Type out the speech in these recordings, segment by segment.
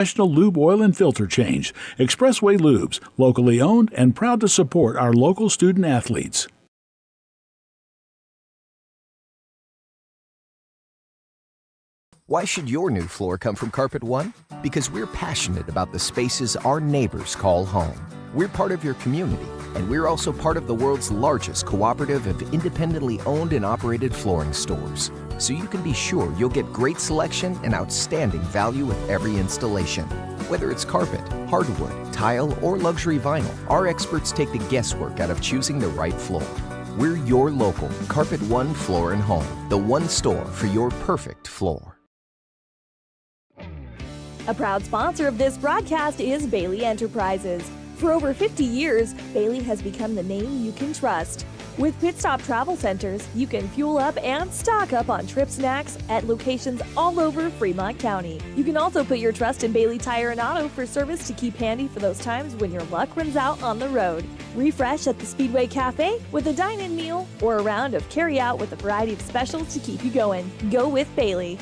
National Lube Oil and Filter Change. Expressway Lubes, locally owned and proud to support our local student athletes. Why should your new floor come from Carpet One? Because we're passionate about the spaces our neighbors call home. We're part of your community, and we're also part of the world's largest cooperative of independently owned and operated flooring stores. So you can be sure you'll get great selection and outstanding value with every installation. Whether it's carpet, hardwood, tile, or luxury vinyl, our experts take the guesswork out of choosing the right floor. We're your local Carpet One Floor and Home, the one store for your perfect floor. A proud sponsor of this broadcast is Bailey Enterprises. For over 50 years, Bailey has become the name you can trust. With Pit Stop Travel Centers, you can fuel up and stock up on trip snacks at locations all over Fremont County. You can also put your trust in Bailey Tire and Auto for service to keep handy for those times when your luck runs out on the road. Refresh at the Speedway Cafe with a dine-in meal or a round of carry-out with a variety of specials to keep you going. Go with Bailey.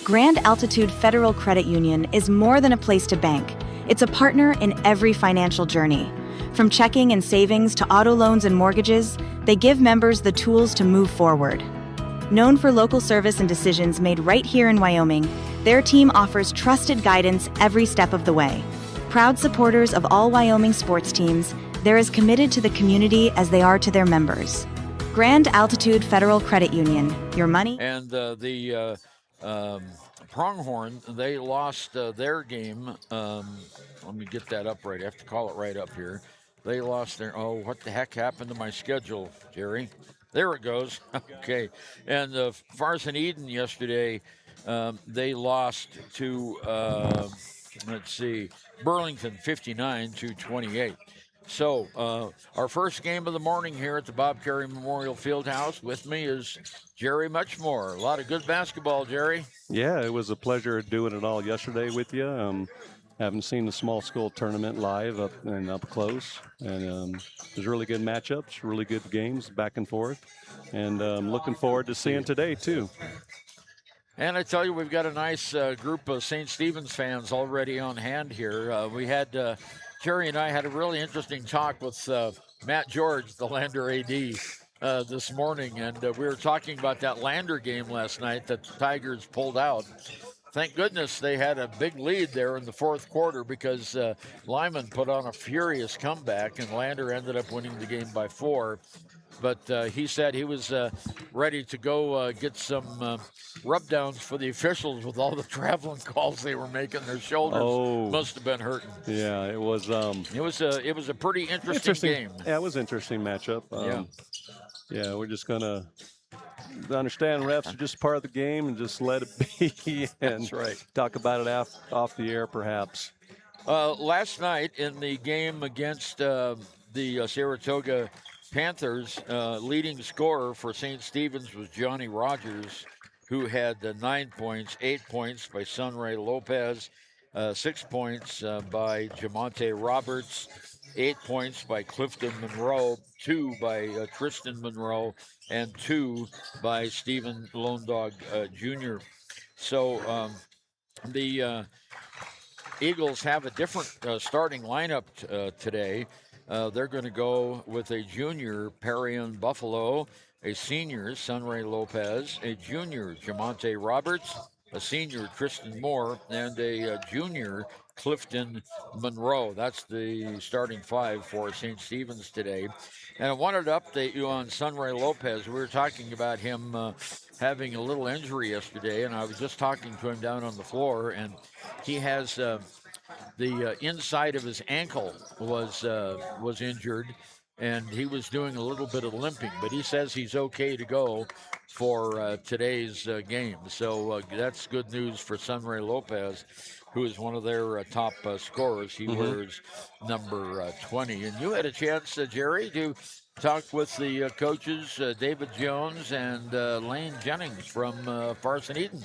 Grand Altitude Federal Credit Union is more than a place to bank. It's a partner in every financial journey. From checking and savings to auto loans and mortgages, they give members the tools to move forward. Known for local service and decisions made right here in Wyoming, their team offers trusted guidance every step of the way. Proud supporters of all Wyoming sports teams, they're as committed to the community as they are to their members. Grand Altitude Federal Credit Union, your money. And the Pronghorn, they lost their game. Let me get that up right. I have to call it right up here. They lost their, what the heck happened to my schedule, Jerry? There it goes. Okay. And Farson Eden yesterday, they lost to, Burlington 59-28. So our first game of the morning here at the Bob Carey Memorial Fieldhouse. With me is Jerry Muchmore. A lot of good basketball, Jerry. Yeah, it was a pleasure doing it all yesterday with you. Haven't seen the small school tournament live up close, and there's really good matchups, really good games back and forth, and looking forward to seeing today too. And I tell you, we've got a nice group of St. Stephen's fans already on hand here. We had Jerry and I had a really interesting talk with Matt George, the Lander AD, this morning, and we were talking about that Lander game last night that the Tigers pulled out. Thank goodness they had a big lead there in the fourth quarter because Lyman put on a furious comeback, and Lander ended up winning the game by 4. But he said he was ready to go get some rub-downs for the officials with all the traveling calls they were making. Their shoulders must have been hurting. Yeah, it was. It was a pretty interesting game. Yeah, it was an interesting matchup. Yeah, we're just gonna understand refs are just part of the game and just let it be. And That's right. Talk about it off the air, perhaps. Last night in the game against the Saratoga Panthers, leading scorer for St. Stephen's was Johnny Rogers, who had 9 points, 8 points by Sunray Lopez, 6 points by Jamonte Roberts, 8 points by Clifton Monroe, 2 by Tristan Monroe, and 2 by Stephen Lone Dog Jr. So the Eagles have a different starting lineup today. They're going to go with a junior, Perrion Buffalo, a senior, Sunray Lopez, a junior, Jamonte Roberts, a senior, Tristan Moore, and a junior, Clifton Monroe. That's the starting 5 for St. Stephen's today. And I wanted to update you on Sunray Lopez. We were talking about him having a little injury yesterday, and I was just talking to him down on the floor, and he has the inside of his ankle was injured, and he was doing a little bit of limping, but he says he's okay to go for today's game. So that's good news for Sunray Lopez, who is one of their top scorers. He wears number 20. And you had a chance, Jerry, to talk with the coaches, David Jones and Lane Jennings from Farson Eden.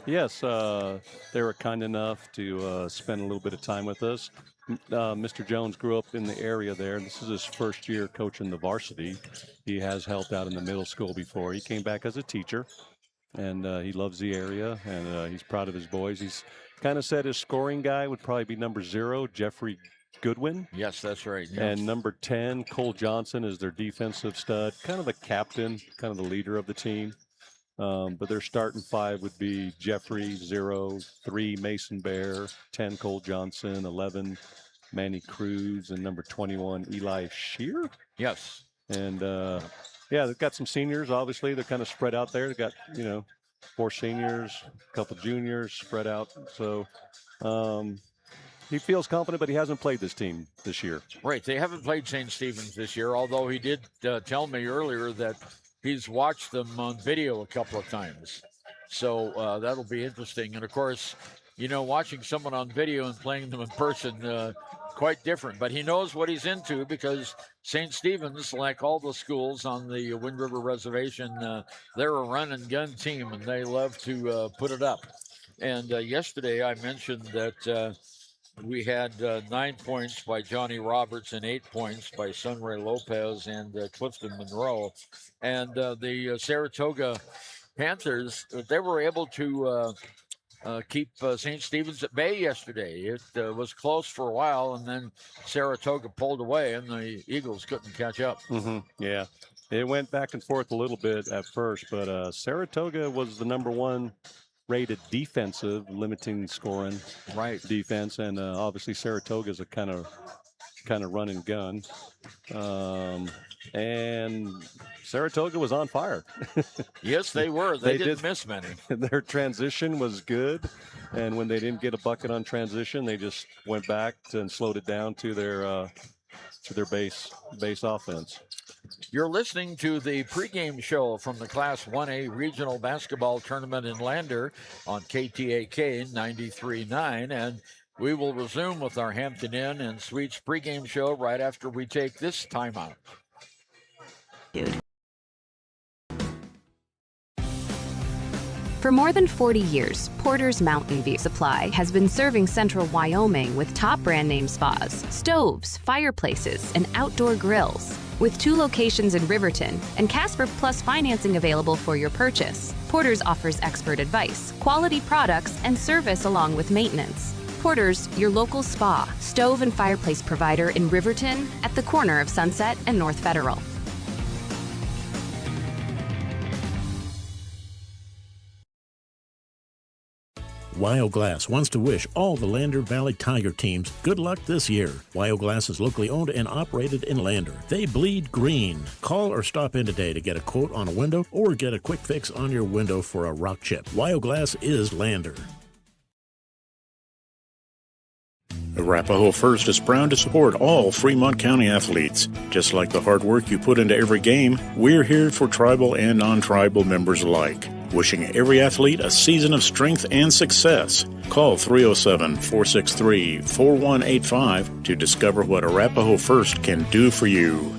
Yes, they were kind enough to spend a little bit of time with us. Mr. Jones grew up in the area there. This is his first year coaching the varsity. He has helped out in the middle school before. He came back as a teacher, and he loves the area, and he's proud of his boys. He's kind of said his scoring guy would probably be number 0, Jeffrey Goodwin. Yes, that's right. Yeah. And number 10, Cole Johnson, is their defensive stud, kind of the captain, kind of the leader of the team. But their starting 5 would be Jeffrey, 0, 3, Mason Bear, 10, Cole Johnson, 11, Manny Cruz, and number 21, Eli Shear. Yes. And yeah, they've got some seniors. Obviously, they're kind of spread out there. They've got 4 seniors, a couple juniors spread out. So he feels confident, but he hasn't played this team this year. Right. They haven't played St. Stephen's this year, although he did tell me earlier that he's watched them on video a couple of times. So that'll be interesting. And of course, watching someone on video and playing them in person, quite different. But he knows what he's into because St. Stephen's, like all the schools on the Wind River Reservation, they're a run and gun team, and they love to put it up. And yesterday I mentioned that we had 9 points by Johnny Roberts and 8 points by Sunray Lopez and Clifton Monroe. And the Saratoga Panthers, they were able to keep St. Stephen's at bay yesterday. It was close for a while, and then Saratoga pulled away, and the Eagles couldn't catch up. Yeah, it went back and forth a little bit at first, but Saratoga was the number 1 rated defensive, limiting scoring defense, and obviously Saratoga is a kind of run and gun, and Saratoga was on fire. Yes, they were. They didn't miss many. Their transition was good, and when they didn't get a bucket on transition, they just went back and slowed it down to their base offense. You're listening to the pregame show from the Class 1A Regional Basketball Tournament in Lander on KTAK 93.9, and we will resume with our Hampton Inn and Suites pregame show right after we take this timeout. For more than 40 years, Porter's Mountain View Supply has been serving central Wyoming with top brand name spas, stoves, fireplaces, and outdoor grills. With 2 locations in Riverton and Casper Plus financing available for your purchase, Porter's offers expert advice, quality products, and service along with maintenance. Porter's, your local spa, stove, and fireplace provider in Riverton at the corner of Sunset and North Federal. WyoGlass wants to wish all the Lander Valley Tiger teams good luck this year. WyoGlass is locally owned and operated in Lander. They bleed green. Call or stop in today to get a quote on a window or get a quick fix on your window for a rock chip. WyoGlass is Lander. Arapahoe First is proud to support all Fremont County athletes. Just like the hard work you put into every game, we're here for tribal and non-tribal members alike. Wishing every athlete a season of strength and success. Call 307-463-4185 to discover what Arapahoe First can do for you.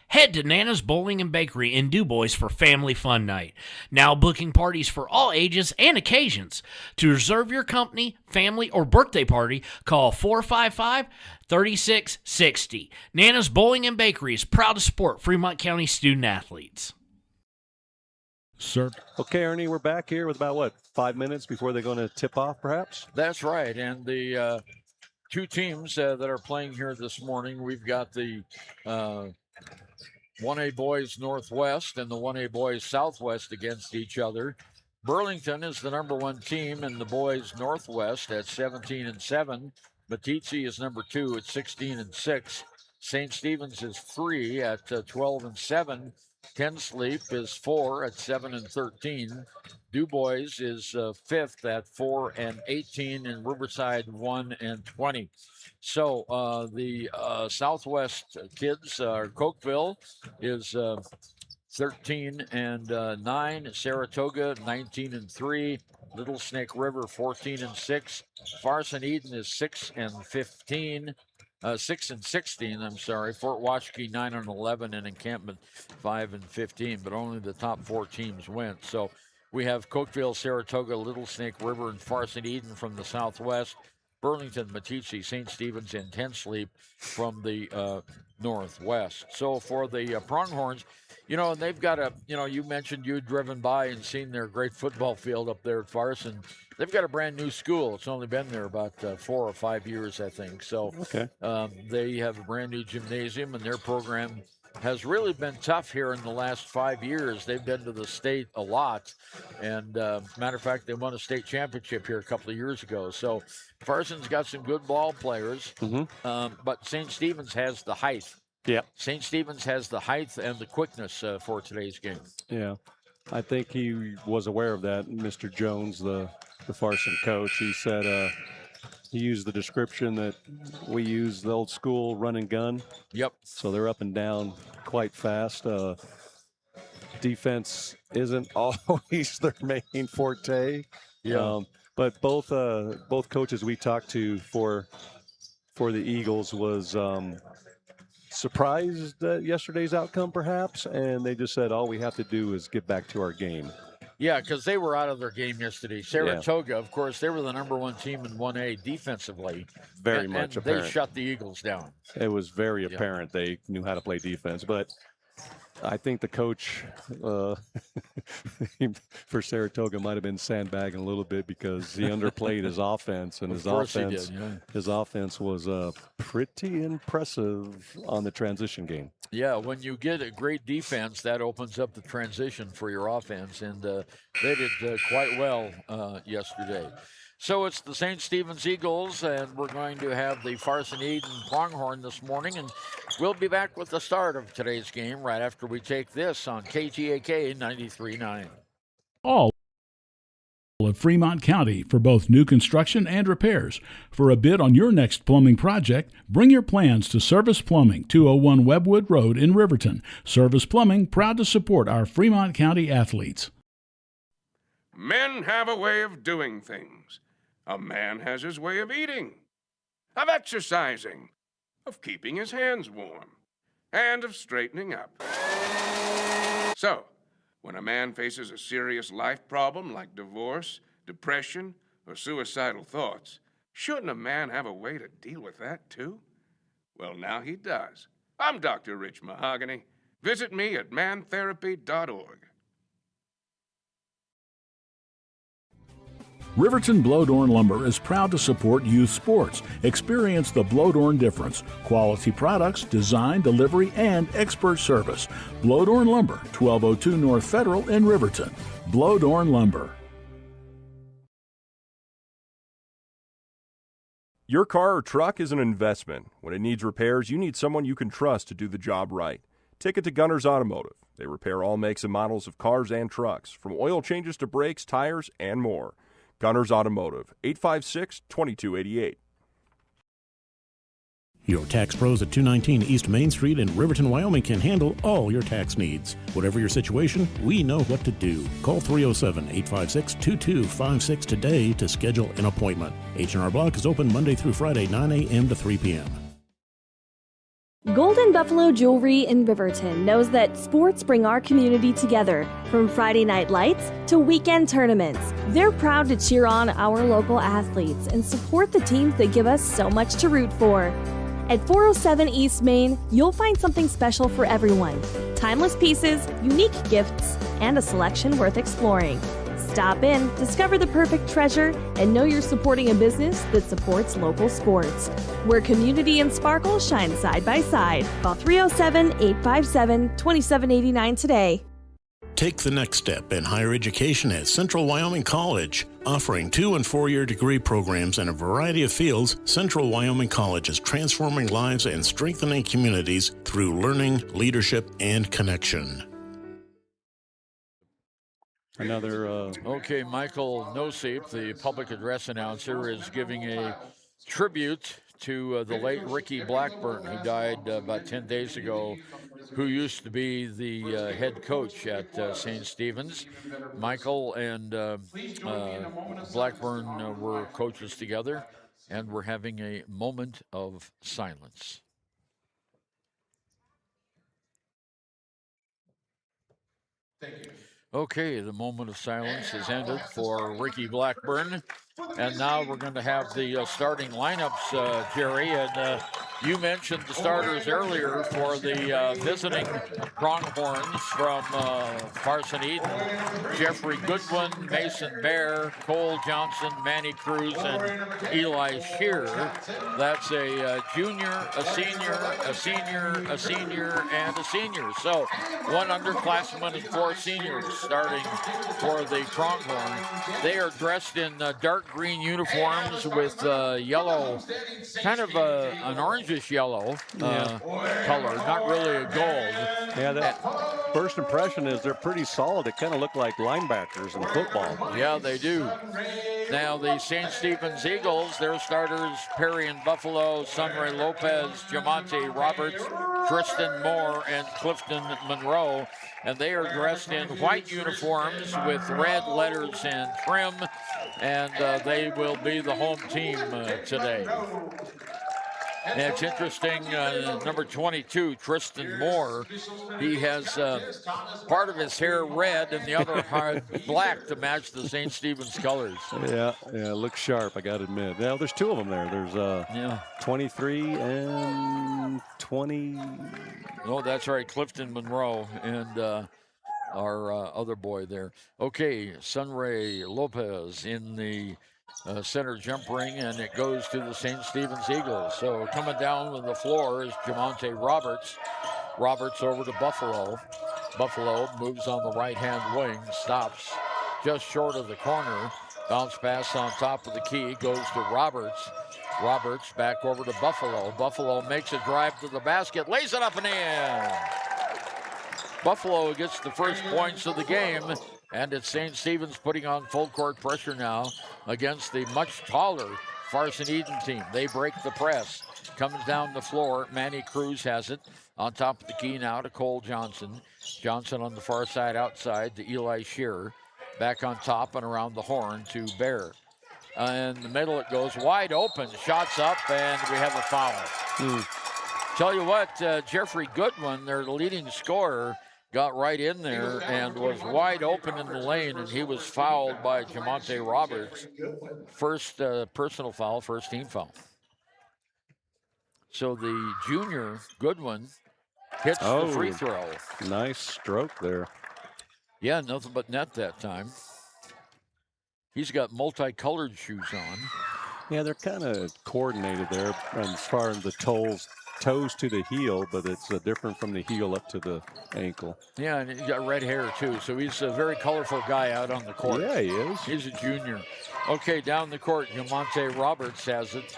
Head to Nana's Bowling and Bakery in Dubois for Family Fun Night. Now booking parties for all ages and occasions. To reserve your company, family, or birthday party, call 455-3660. Nana's Bowling and Bakery is proud to support Fremont County student athletes. Sir. Okay, Ernie, we're back here with about, 5 minutes before they're going to tip off, perhaps? That's right. And the 2 teams that are playing here this morning, we've got the 1A Boys Northwest and the 1A Boys Southwest against each other. Burlington is the number 1 team in the Boys Northwest at 17-7. Meeteetse is number 2 at 16-6. St. Stephen's is 3 at 12-7. Sleep is 4 at 7-13. Dubois is 5th at 4-18, and Riverside 1-20. So the Southwest kids, Cokeville is 13-9. Saratoga 19-3. Little Snake River 14-6. Farson Eden is 6-15. 6-16, I'm sorry. Fort Washakie 9-11, and Encampment 5-15. But only the top 4 teams went. So we have Cokeville, Saratoga, Little Snake River, and Farson Eden from the Southwest. Burlington, Meeteetse, St. Stephen's, and Sleep from the Northwest. So for the Pronghorns, they've got you mentioned you'd driven by and seen their great football field up there at Farson. They've got a brand new school. It's only been there about 4 or 5 years, I think. So Okay. they have a brand new gymnasium, and their program has really been tough here in the last 5 years. They've been to the state a lot. And matter of fact, they won a state championship here a couple of years ago. So Farson's got some good ball players, but St. Stephen's has the height. Yeah. St. Stephen's has the height and the quickness for today's game. Yeah. I think he was aware of that, Mr. Jones, the Farson coach. He said he used the description that we use, the old school run and gun. Yep. So they're up and down quite fast. Defense isn't always their main forte. Yeah. But both coaches we talked to for the Eagles was surprised at yesterday's outcome, perhaps, and they just said all we have to do is get back to our game. Yeah, because they were out of their game yesterday. Saratoga, of course, they were the number one team in 1A defensively. Very much apparent. They shut the Eagles down. It was very apparent they knew how to play defense, but I think the coach for Saratoga might have been sandbagging a little bit because he underplayed his offense, and his offense was pretty impressive on the transition game. Yeah, when you get a great defense, that opens up the transition for your offense, and they did quite well yesterday. So it's the St. Stephen's Eagles, and we're going to have the Farson Eden Pronghorn this morning, and we'll be back with the start of today's game right after we take this on KTAK 93.9. All of Fremont County for both new construction and repairs. For a bid on your next plumbing project, bring your plans to Service Plumbing, 201 Webwood Road in Riverton. Service Plumbing, proud to support our Fremont County athletes. Men have a way of doing things. A man has his way of eating, of exercising, of keeping his hands warm, and of straightening up. So, when a man faces a serious life problem like divorce, depression, or suicidal thoughts, shouldn't a man have a way to deal with that too? Well, now he does. I'm Dr. Rich Mahogany. Visit me at mantherapy.org. Riverton Blodorn Lumber is proud to support youth sports. Experience the Blodorn difference. Quality products, design, delivery, and expert service. Blodorn Lumber, 1202 North Federal in Riverton. Blodorn Lumber. Your car or truck is an investment. When it needs repairs, you need someone you can trust to do the job right. Take it to Gunners Automotive. They repair all makes and models of cars and trucks, from oil changes to brakes, tires, and more. Gunners Automotive, 856-2288. Your tax pros at 219 East Main Street in Riverton, Wyoming can handle all your tax needs. Whatever your situation, we know what to do. Call 307-856-2256 today to schedule an appointment. H&R Block is open Monday through Friday, 9 a.m. to 3 p.m. Golden Buffalo Jewelry in Riverton knows that sports bring our community together. From Friday night lights to weekend tournaments, they're proud to cheer on our local athletes and support the teams that give us so much to root for. At 407 East Main, you'll find something special for everyone. Timeless pieces, unique gifts, and a selection worth exploring. Stop in, discover the perfect treasure, and know you're supporting a business that supports local sports. Where community and sparkle shine side by side. Call 307-857-2789 today. Take the next step in higher education at Central Wyoming College. Offering 2- and 4-year degree programs in a variety of fields, Central Wyoming College is transforming lives and strengthening communities through learning, leadership, and connection. Another. Okay, Michael Nosip, the public address announcer, is giving a tribute to the late Ricky Blackburn, who died about 10 days ago, who used to be the head coach at St. Stephen's. Michael and Blackburn were coaches together, and we're having a moment of silence. Thank you. Okay, the moment of silence has ended for Ricky Blackburn. And now we're going to have the starting lineups, Jerry. And you mentioned the starters earlier for the visiting Pronghorns from Farson Eden. Jeffrey Goodwin, Mason Bear, Cole Johnson, Manny Cruz, and Eli Shear. That's a junior, a senior, a senior, a senior, and a senior. So one underclassman and 4 seniors starting for the Pronghorn. They are dressed in dark green uniforms with yellow, kind of an orangish yellow color, not really a gold. Yeah, that first impression is they're pretty solid. They kind of look like linebackers in football. Yeah, they do. Now the St. Stephen's Eagles, their starters, Perry and Buffalo, Sunray Lopez, Jamonte Roberts, Tristan Moore, and Clifton Monroe. And they are dressed in white uniforms with red letters and trim, and they will be the home team today. And it's interesting, number 22, Tristan Moore, he has part of his hair red and the other black to match the St. Stephen's colors. Yeah, looks sharp, I got to admit. Now, there's 2 of them there. There's 23 and 20. Oh, that's right, Clifton Monroe and our other boy there. Okay, Sunray Lopez in the center jump ring, and it goes to the St. Stephen's Eagles. So coming down with the floor is Jamonte Roberts. Roberts over to Buffalo. Buffalo moves on the right-hand wing, stops just short of the corner. Bounce pass on top of the key, goes to Roberts. Roberts back over to Buffalo. Buffalo makes a drive to the basket, lays it up and in. Buffalo gets the first points of the game, and it's St. Stephen's putting on full court pressure now against the much taller Farson Eden team. They break the press. Comes down the floor. Manny Cruz has it on top of the key now to Cole Johnson. Johnson on the far side outside to Eli Shearer. Back on top and around the horn to Bear. In the middle it goes wide open. Shots up, and we have a foul. Tell you what, Jeffrey Goodwin, their leading scorer, got right in there and was wide open in the lane, and he was fouled by Jamonte Roberts. First personal foul, first team foul. So the junior, Goodwin, hits the free throw. Nice stroke there. Yeah, nothing but net that time. He's got multicolored shoes on. Yeah, they're kind of coordinated there as far as the toes to the heel, but it's different from the heel up to the ankle. Yeah, and he's got red hair too, so he's a very colorful guy out on the court. Yeah, he is. He's a junior. Okay, down the court, Jamonte Roberts has it.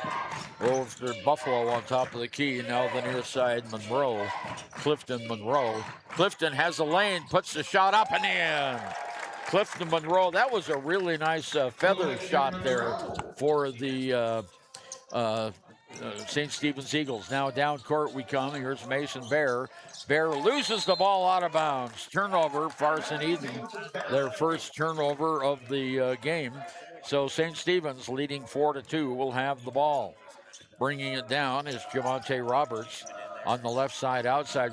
Over to Buffalo on top of the key. Now the near side, Monroe. Clifton Monroe. Clifton has a lane, puts the shot up and in. Clifton Monroe, that was a really nice feather shot there for the St. Stephen's Eagles. Now down court we come. Here's Mason Bear. Bear loses the ball out of bounds. Turnover, Farson Eden, their first turnover of the game. So St. Stephen's leading 4-2 will have the ball. Bringing it down is Jamonte Roberts on the left side outside.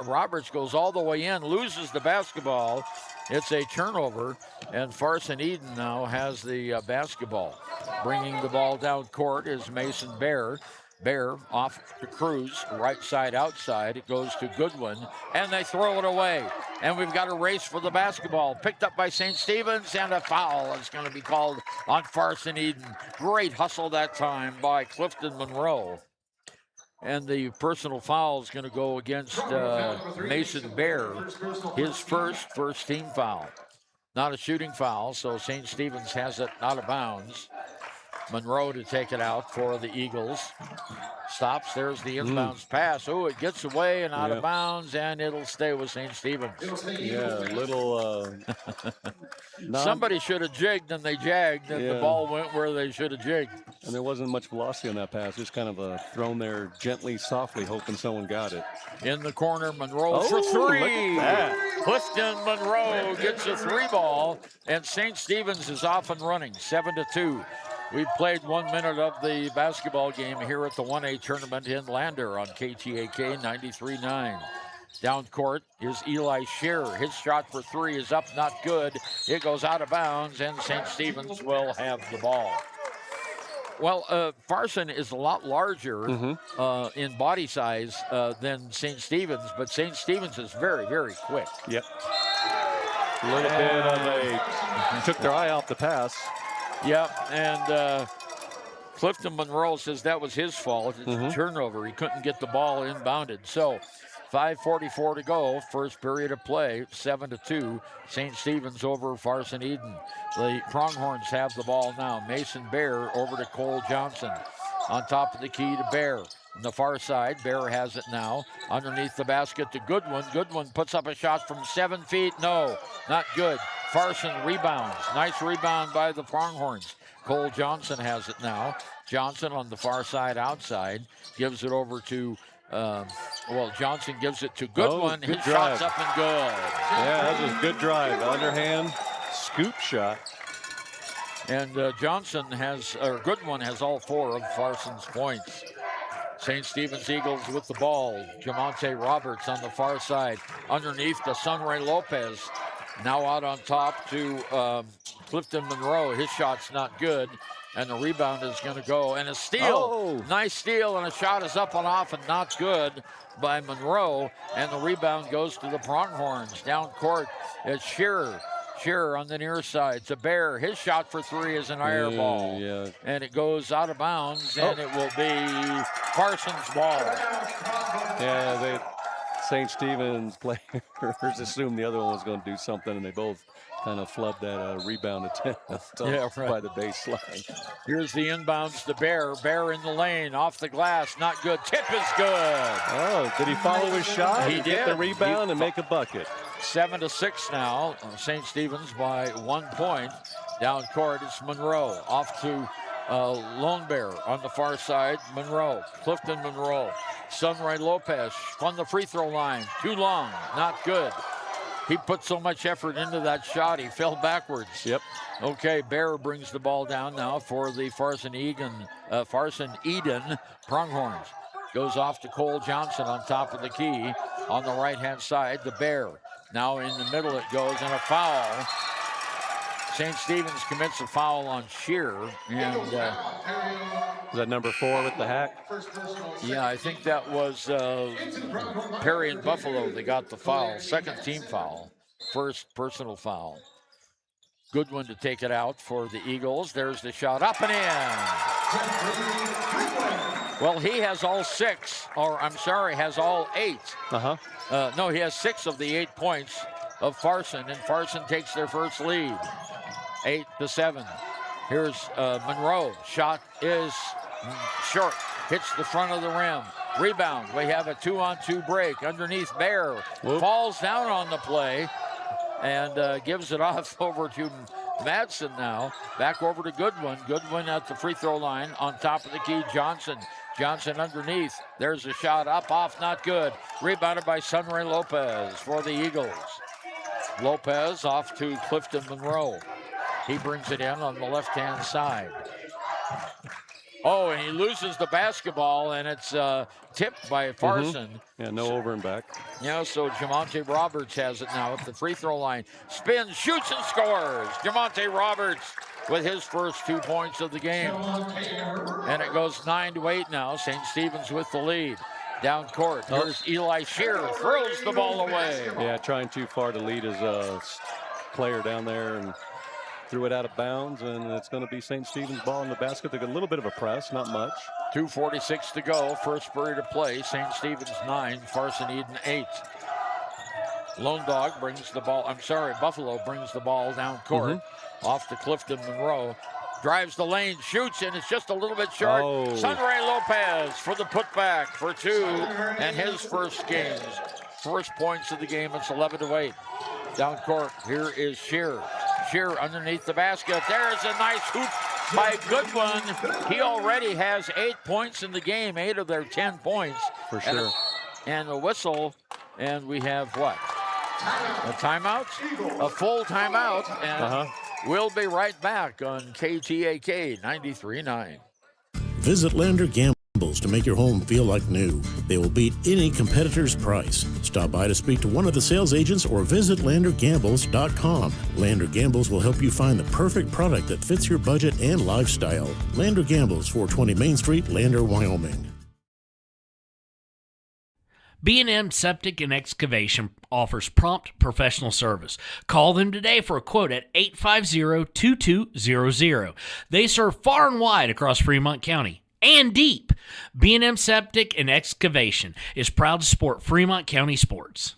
Roberts goes all the way in, loses the basketball. It's a turnover, and Farson Eden now has the basketball. Bringing the ball down court is Mason Bear. Bear off to Cruz, right side outside. It goes to Goodwin, and they throw it away. And we've got a race for the basketball. Picked up by St. Stephen's, and a foul is going to be called on Farson Eden. Great hustle that time by Clifton Monroe. And the personal foul is going to go against Mason Bear, his first team foul. Not a shooting foul, so St. Stephen's has it out of bounds. Monroe to take it out for the Eagles. Stops, there's the inbounds pass. Oh, it gets away and out of bounds, and it'll stay with St. Stephen's. Yeah, a little... Somebody should have jigged, and they jagged, and the ball went where they should have jigged. And there wasn't much velocity on that pass. Just kind of thrown there gently, softly, hoping someone got it. In the corner, Monroe for three. Look at that. Clifton Monroe gets a 3 ball, and St. Stephen's is off and running, 7-2. We've played 1 minute of the basketball game here at the 1A tournament in Lander on KTAK 93.9. Down court is Eli Shearer. His shot for three is up, not good. It goes out of bounds, and St. Stephen's will have the ball. Well, Farson is a lot larger in body size than St. Stephen's, but St. Stephen's is very, very quick. Yep. A little bit of took their eye off the pass. Yep, and Clifton Monroe says that was his fault. It's a turnover. He couldn't get the ball inbounded. So 5:44 to go, first period of play, 7-2. St. Stephen's over Farson Eden. The Pronghorns have the ball now. Mason Bear over to Cole Johnson. On top of the key to Bear. On the far side, Bear has it now. Underneath the basket to Goodwin. Goodwin puts up a shot from 7 feet. No, not good. Farson rebounds. Nice rebound by the Pronghorns. Cole Johnson has it now. Johnson on the far side outside. Gives it over to Johnson gives it to Goodwin. Good His drive. shot's up and good. Yeah, that was a good drive. Underhand scoop shot. And Goodwin has all 4 of Farson's points. St. Stephen's Eagles with the ball. Jamonte Roberts on the far side. Underneath to Sunray Lopez. Now out on top to Clifton Monroe. His shot's not good. And the rebound is going to go. And a steal. Nice steal. And a shot is up and off and not good by Monroe. And the rebound goes to the Pronghorns. Down court, it's Shearer. Shearer on the near side to Bear. His shot for 3 is an air ball. Yeah. And it goes out of bounds. And it will be Farson's ball. Yeah, St. Stephen's players assumed the other one was going to do something, and they both kind of flubbed that rebound attempt by the baseline. Here's the inbounds to Bear. Bear in the lane, off the glass, not good. Tip is good. Oh, did he follow his shot? He did. Get the rebound and make a bucket. 7-6 now. St. Stephen's by 1 point. Down court, it's Monroe. Off to Lone Bear on the far side. Monroe, Clifton Monroe. Sunray Lopez from the free throw line. Too long, not good. He put so much effort into that shot, he fell backwards. Yep. Okay, Bear brings the ball down now for the Farson Eden Pronghorns. Goes off to Cole Johnson on top of the key. On the right-hand side, the Bear. Now in the middle it goes, and a foul. St. Stephen's commits a foul on Shearer. And is that number 4 with the hack? Yeah, I think that was Perry and Buffalo. They got the foul. Second team foul. First personal foul. Goodwin to take it out for the Eagles. There's the shot up and in. Well, he has all 6, or I'm sorry, has all 8. No, he has 6 of the 8 points of Farson, and Farson takes their first lead. 8-7. Here's Monroe. Shot is short. Hits the front of the rim. Rebound. We have a 2-on-2 break. Underneath Bear. Falls down on the play and gives it off over to Madsen now. Back over to Goodwin. Goodwin at the free throw line. On top of the key, Johnson. Johnson underneath. There's a shot up, off, not good. Rebounded by Sunray Lopez for the Eagles. Lopez off to Clifton Monroe. He brings it in on the left-hand side. Oh, and he loses the basketball, and it's tipped by Farson. Yeah, no over and back. Yeah, so Jamonte Roberts has it now at the free throw line. Spins, shoots, and scores. Jamonte Roberts with his first 2 points of the game. And it goes 9-8 now. St. Stephen's with the lead. Down court, here's Eli Shearer, throws the ball away. Yeah, trying too far to lead his player down there and threw it out of bounds, and it's going to be St. Stephen's ball in the basket. They got a little bit of a press, not much. 2:46 to go, first period of play. St. Stephen's 9, Farson Eden 8. Lone Dog brings the ball, Buffalo brings the ball down court. Off to Clifton Monroe. Drives the lane, shoots, and it's just a little bit short. Sunray Lopez for the putback for 2, and his first points of the game. It's 11-8. Down court, here is Shearer. Shearer underneath the basket. There's a nice hoop by Goodwin. He already has 8 points in the game, 8 of their 10 points. For sure. And a whistle, and we have what? A timeout? A full timeout, and we'll be right back on KTAK 93.9. Visit Lander Gambling. Gambles to make your home feel like new. They will beat any competitor's price. Stop by to speak to one of the sales agents or visit LanderGambles.com. Lander Gambles will help you find the perfect product that fits your budget and lifestyle. Lander Gambles, 420 Main Street, Lander, Wyoming. B&M Septic and Excavation offers prompt professional service. Call them today for a quote at 850-2200. They serve far and wide across Fremont County and deep. B&M Septic and Excavation is proud to support Fremont County sports.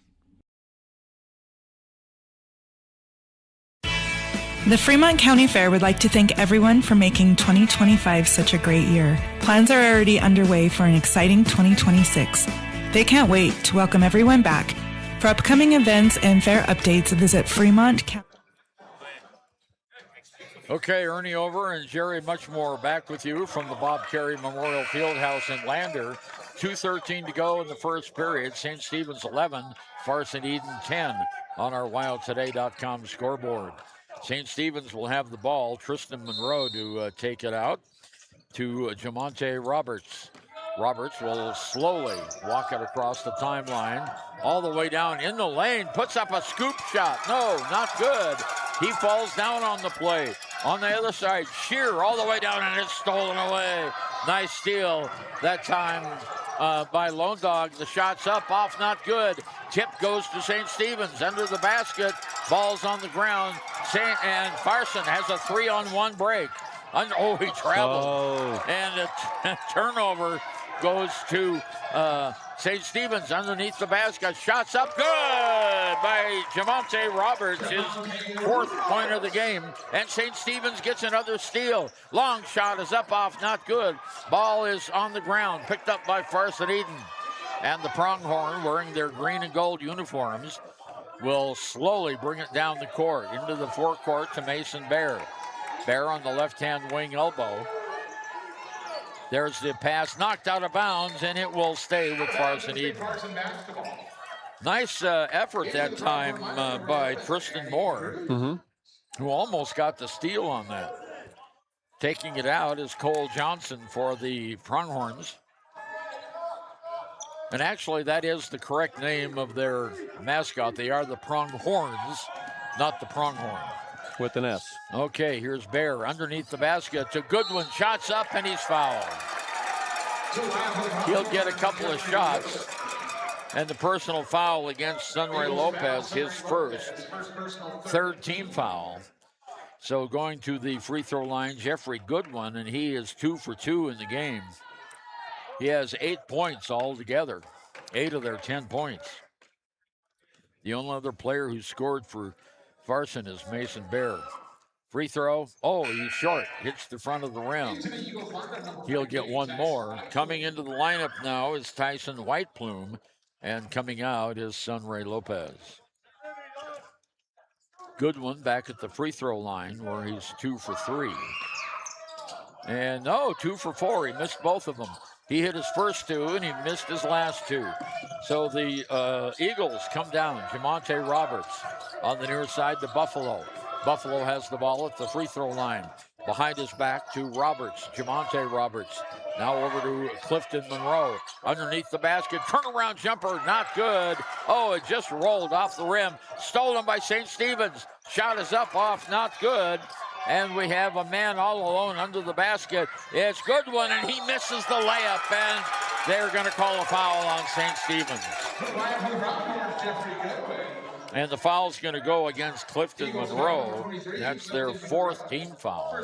The Fremont County Fair would like to thank everyone for making 2025 such a great year. Plans are already underway for an exciting 2026. They can't wait to welcome everyone back. For upcoming events and fair updates, visit Fremont County. Okay, Ernie Over and Jerry Muchmore back with you from the Bob Carey Memorial Fieldhouse in Lander. 2:13 to go in the first period. St. Stephen's 11, Farson Eden 10 on our WildToday.com scoreboard. St. Stephen's will have the ball. Tristan Monroe to take it out to Jamonte Roberts. Roberts will slowly walk it across the timeline, all the way down in the lane, puts up a scoop shot. No, not good. He falls down on the play. On the other side, Shear all the way down, and it's stolen away. Nice steal that time by Lone Dog. The shot's up, off, not good. Tip goes to St. Stephen's under the basket. Ball's on the ground. And Farson has a 3-on-1 break. He traveled. Oh. And a turnover goes to St. Stephen's underneath the basket. Shots up, good by Jamonte Roberts, his fourth point of the game. And St. Stephen's gets another steal. Long shot is up, off, not good. Ball is on the ground, picked up by Farson Eden. And the Pronghorn, wearing their green and gold uniforms, will slowly bring it down the court into the forecourt to Mason Bear. Bear on the left-hand wing elbow. There's the pass knocked out of bounds, and it will stay with Farson Eden. Nice effort that time by Tristan Moore, who almost got the steal on that. Taking it out is Cole Johnson for the Pronghorns. And actually, that is the correct name of their mascot. They are the Pronghorns, not the Pronghorn. With an S. Okay, here's Bear underneath the basket to Goodwin. Shots up, and he's fouled. He'll get a couple of shots. And the personal foul against Sunray Lopez, his first, third team foul. So going to the free throw line, Jeffrey Goodwin, and he is 2 for 2 in the game. He has 8 points altogether, 8 of their 10 points. The only other player who scored for Farson is Mason Bear. Free throw. Oh, he's short. Hits the front of the rim. He'll get one more. Coming into the lineup now is Tyson Whiteplume, and coming out is Sunray Lopez. Goodwin back at the free throw line where he's 2 for 3. And 2 for 4. He missed both of them. He hit his first 2, and he missed his last 2. So the Eagles come down. Jamonte Roberts on the near side to Buffalo. Buffalo has the ball at the free throw line. Behind his back to Roberts, Jamonte Roberts. Now over to Clifton Monroe. Underneath the basket, turnaround jumper, not good. It just rolled off the rim. Stolen by St. Stephen's. Shot is up, off, not good. And we have a man all alone under the basket. It's Goodwin, and he misses the layup, and they're going to call a foul on St. Stephen's. And the foul's going to go against Clifton Monroe. That's their fourth team foul.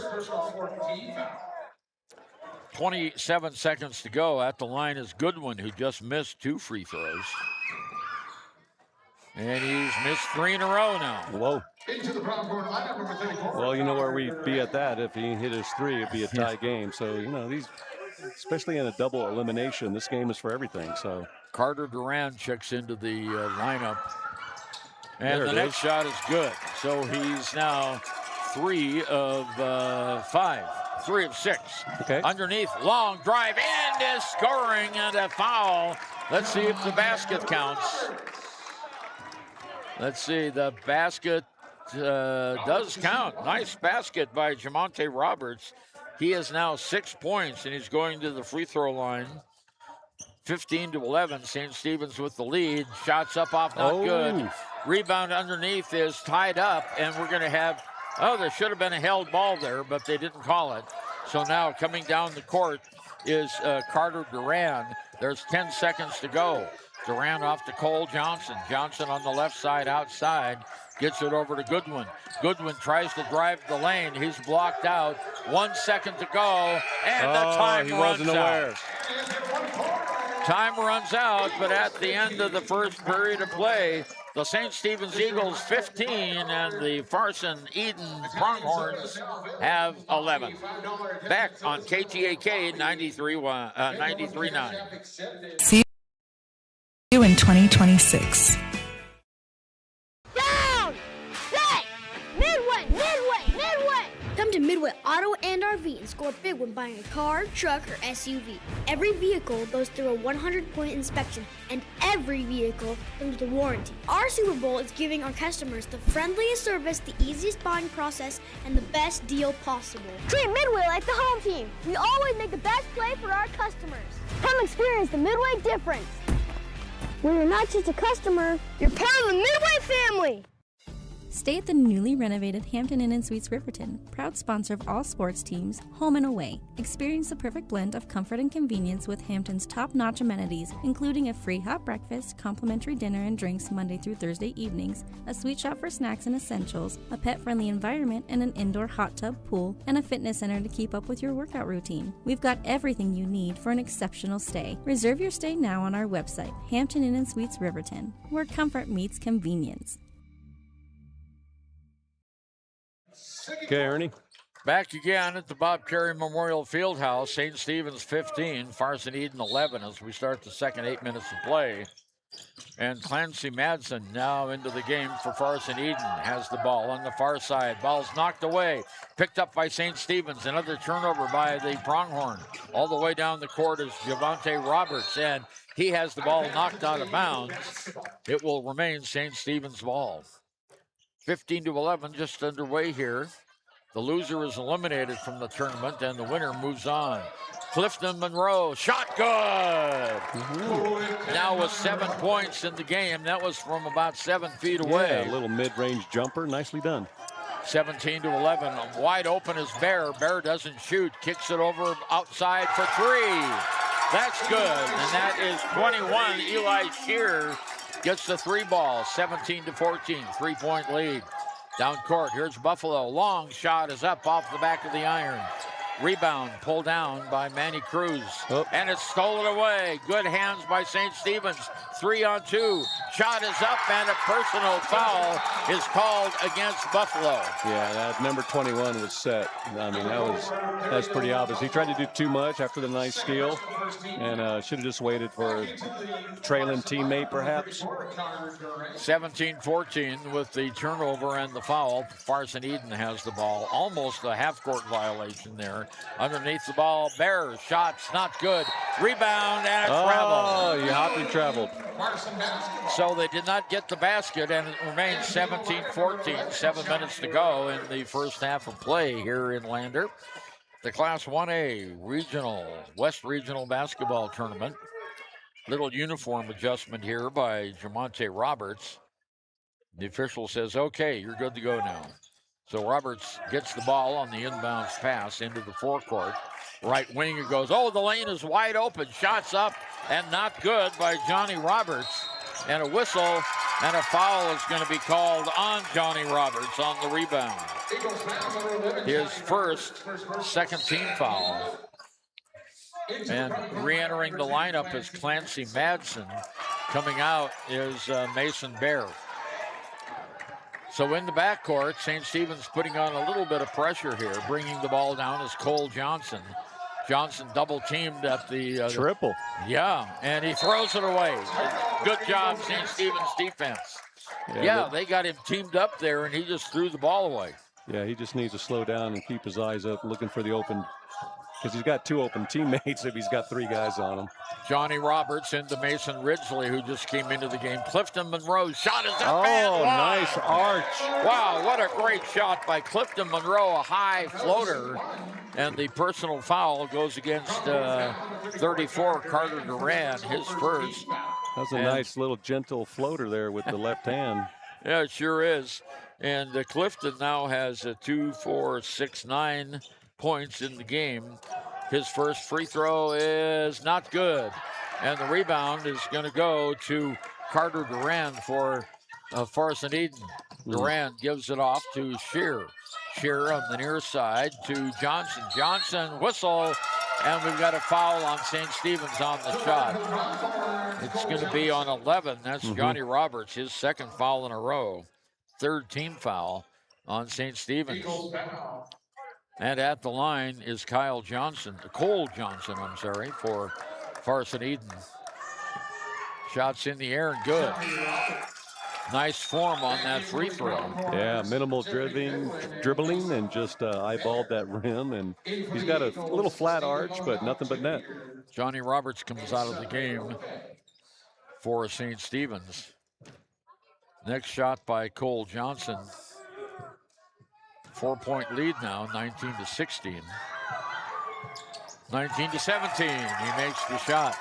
27 seconds to go. At the line is Goodwin, who just missed 2 free throws. And he's missed 3 in a row now. Whoa. Well, you know where we'd be at that. If he hit his 3, it'd be a tie game. So, these, especially in a double elimination, this game is for everything. So Carter Duran checks into the lineup. And the next shot is good. So he's now 3 of 5. 3 of 6. Okay. Underneath, long drive, and is scoring, and a foul. Let's see if the basket counts. Let's see, the basket does count. Nice basket by Jamonte Roberts. He has now 6 points, and he's going to the free throw line. 15-11, St. Stephen's with the lead. Shots up off, not good. Rebound underneath is tied up, and we're going to have, there should have been a held ball there, but they didn't call it. So now coming down the court is Carter Duran. There's 10 seconds to go. Duran off to Cole Johnson. Johnson on the left side outside. Gets it over to Goodwin. Goodwin tries to drive the lane. He's blocked out. 1 second to go, and the time runs out. Time runs out, but at the end of the first period of play, the St. Stephen's Eagles 15 and the Farson Eden Pronghorns have 11. Back on KTAK 93.9. See you in 2026. Down! Set! Midway! Midway! Midway! Come to Midway Auto and RV and score big when buying a car, truck, or SUV. Every vehicle goes through a 100-point inspection, and every vehicle comes with a warranty. Our Super Bowl is giving our customers the friendliest service, the easiest buying process, and the best deal possible. Treat Midway like the home team. We always make the best play for our customers. Come experience the Midway difference. Where you're not just a customer, you're part of the Midway family. Stay at the newly renovated Hampton Inn & Suites Riverton, proud sponsor of all sports teams, home and away. Experience the perfect blend of comfort and convenience with Hampton's top-notch amenities, including a free hot breakfast, complimentary dinner and drinks Monday through Thursday evenings, a sweet shop for snacks and essentials, a pet-friendly environment and an indoor hot tub pool, and a fitness center to keep up with your workout routine. We've got everything you need for an exceptional stay. Reserve your stay now on our website, Hampton Inn & Suites Riverton, where comfort meets convenience. Okay, Ernie. Back again at the Bob Carey Memorial Fieldhouse. St. Stephen's 15, Farson Eden 11 as we start the second 8 minutes of play. And Clancy Madsen now into the game for Farson Eden. Has the ball on the far side. Ball's knocked away. Picked up by St. Stephen's. Another turnover by the Pronghorn. All the way down the court is Javante Roberts. And he has the ball knocked out of bounds. It will remain St. Stephen's ball. 15-11 just underway here. The loser is eliminated from the tournament, and the winner moves on. Clifton Monroe, shot good! Now with 7 points in the game. That was from about 7 feet away. Yeah, a little mid-range jumper, nicely done. 17-11, wide open is Bear. Bear doesn't shoot, kicks it over outside for three. That's good, and that is 21. Eli Shear gets the three ball, 17-14, 3-point lead. Down court, here's Buffalo. Long shot is up off the back of the iron. Rebound pulled down by Manny Cruz. And it's stolen away. Good hands by St. Stephen's. 3-on-2. Shot is up and a personal foul is called against Buffalo. Yeah, that number 21 was set. I mean, that's pretty obvious. He tried to do too much after the nice steal and should have just waited for a trailing teammate perhaps. 17-14 with the turnover and the foul. Farson Eden has the ball. Almost a half-court violation there. Underneath the ball, Bears. Shots not good. Rebound and a travel. Oh, he hopped and traveled. So they did not get the basket, and it remains 17-14. 7 minutes to go in the first half of play here in Lander. The Class 1A Regional, West Regional Basketball Tournament. Little uniform adjustment here by Jamonte Roberts. The official says, okay, you're good to go now. So Roberts gets the ball on the inbounds pass into the forecourt. Right wing, it goes, the lane is wide open. Shots up and not good by Johnny Roberts. And a whistle and a foul is going to be called on Johnny Roberts on the rebound. His second team foul. And re-entering the lineup is Clancy Madsen. Coming out is Mason Bear. So in the backcourt, St. Stephen's putting on a little bit of pressure here. Bringing the ball down is Cole Johnson. Johnson double-teamed at the... triple. Yeah, and he throws it away. Good job, St. Stephen's defense. Yeah, they got him teamed up there, and he just threw the ball away. Yeah, he just needs to slow down and keep his eyes up, looking for the open because he's got 2 open teammates if he's got 3 guys on him. Johnny Roberts into Mason Ridgely, who just came into the game. Clifton Monroe's shot is up. Oh, nice arch. Wow, what a great shot by Clifton Monroe, a high floater. And the personal foul goes against 34, Carter Duran, his first. That was a nice little gentle floater there with the left hand. Yeah, it sure is. And Clifton now has 2, 4, 6, 9 points in the game. His first free throw is not good. And the rebound is going to go to Carter Duran for Farson Eden. Duran gives it off to Shear. Shear on the near side to Johnson. Johnson whistle, and we've got a foul on St. Stephen's on the shot. It's going to be on 11. That's Johnny Roberts, his second foul in a row. Third team foul on St. Stephen's. And at the line is Cole Johnson, for Farson Eden. Shots in the air and good. Nice form on that free throw. Yeah, minimal dribbling, and just eyeballed that rim. And he's got a little flat arch, but nothing but net. Johnny Roberts comes out of the game for St. Stephen's. Next shot by Cole Johnson. 4-point lead now, 19-16. 19-17, he makes the shot.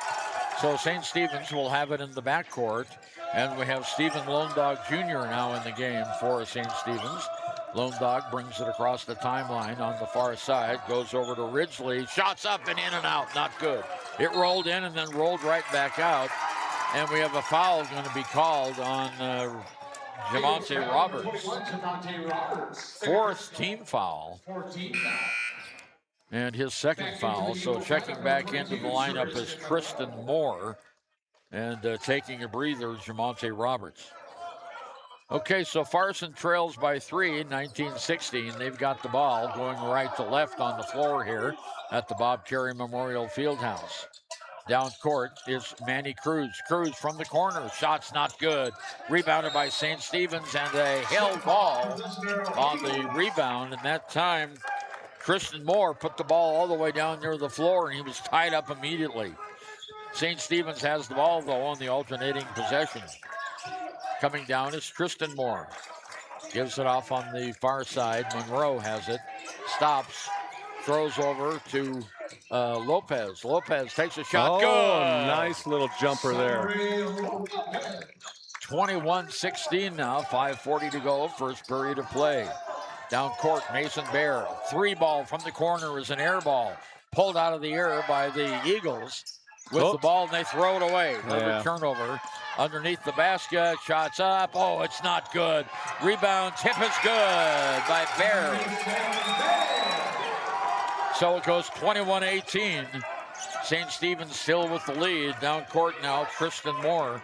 So St. Stephen's will have it in the backcourt, and we have Stephen Lone Dog Jr. now in the game for St. Stephen's. Lone Dog brings it across the timeline on the far side, goes over to Ridgely, shots up and in and out, not good. It rolled in and then rolled right back out, and we have a foul going to be called on Jamonte Roberts. Fourth team foul. And his second foul. So checking back into the lineup is Tristan Moore. And taking a breather, Jamonte Roberts. Okay, so Farson trails by 3, 19-16. They've got the ball going right to left on the floor here at the Bob Carey Memorial Fieldhouse. Down court is Manny Cruz. Cruz from the corner. Shot's not good. Rebounded by St. Stephen's, and a held ball on the rebound. And that time, Tristan Moore put the ball all the way down near the floor, and he was tied up immediately. St. Stephen's has the ball, though, on the alternating possession. Coming down is Tristan Moore. Gives it off on the far side. Monroe has it. Stops. Throws over to Lopez. Lopez takes a shot. Oh, good. Nice little jumper there. 21-16 now. 5:40 to go. First period of play. Down court, Mason Bear. 3-ball from the corner is an air ball. Pulled out of the air by the Eagles with the ball, and they throw it away. Another turnover. Underneath the basket. Shots up. Oh, it's not good. Rebound. Tip is good by Bear. So it goes 21-18. St. Stephen's still with the lead. Down court now, Tristan Moore.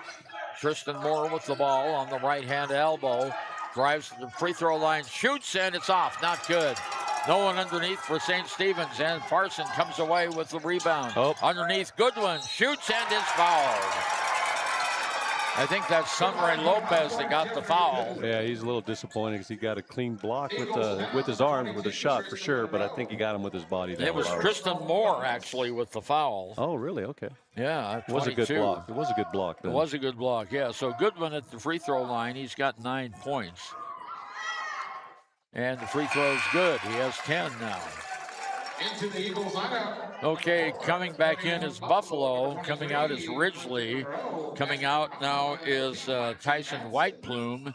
Tristan Moore with the ball on the right-hand elbow. Drives to the free throw line, shoots, and it's off. Not good. No one underneath for St. Stephen's, and Farson comes away with the rebound. Underneath, Goodwin shoots and is fouled. I think that's Sunray Lopez that got the foul. Yeah, he's a little disappointed because he got a clean block with his arms with a shot for sure, but I think he got him with his body. It was Tristan Moore actually with the foul. Oh, really? Okay. Yeah, it was a good block. It was a good block then. It was a good block, yeah. So Goodwin at the free throw line, he's got 9 points. And the free throw is good. He has 10 now. Into the Eagles lineup. Okay, coming back in is Buffalo. Coming out is Ridgely. Coming out now is Tyson Whiteplume.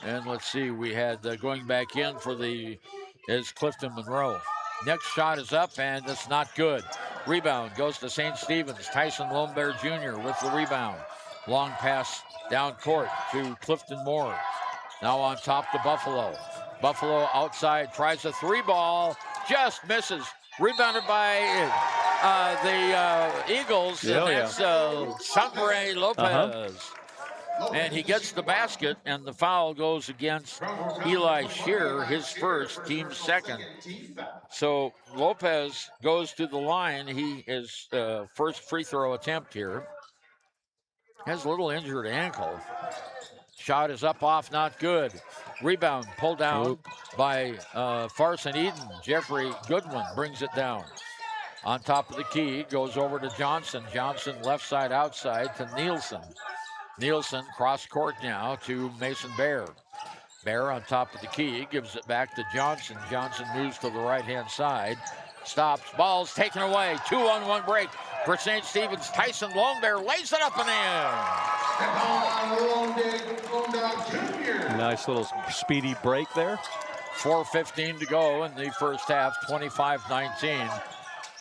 And let's see, we had going back in for is Clifton Monroe. Next shot is up, and it's not good. Rebound goes to St. Stephen's. Tyson Lombert Jr. with the rebound. Long pass down court to Clifton Moore. Now on top to Buffalo. Buffalo outside, tries a 3-ball, just misses. Rebounded by the Eagles, and that's Sunray Lopez. And he gets the basket, and the foul goes against Eli Shear, his first, team second. So Lopez goes to the line. He is first free throw attempt here. Has a little injured ankle. Shot is up, off, not good. Rebound pulled down by Farson Eden. Jeffrey Goodwin brings it down. On top of the key, goes over to Johnson. Johnson left side outside to Nielsen. Nielsen cross court now to Mason Bear. Bear on top of the key, gives it back to Johnson. Johnson moves to the right-hand side. Stops, ball's taken away. 2-on-1 break for St. Stephen's. Tyson Lone Bear lays it up and in. Nice little speedy break there. 4:15 to go in the first half, 25-19.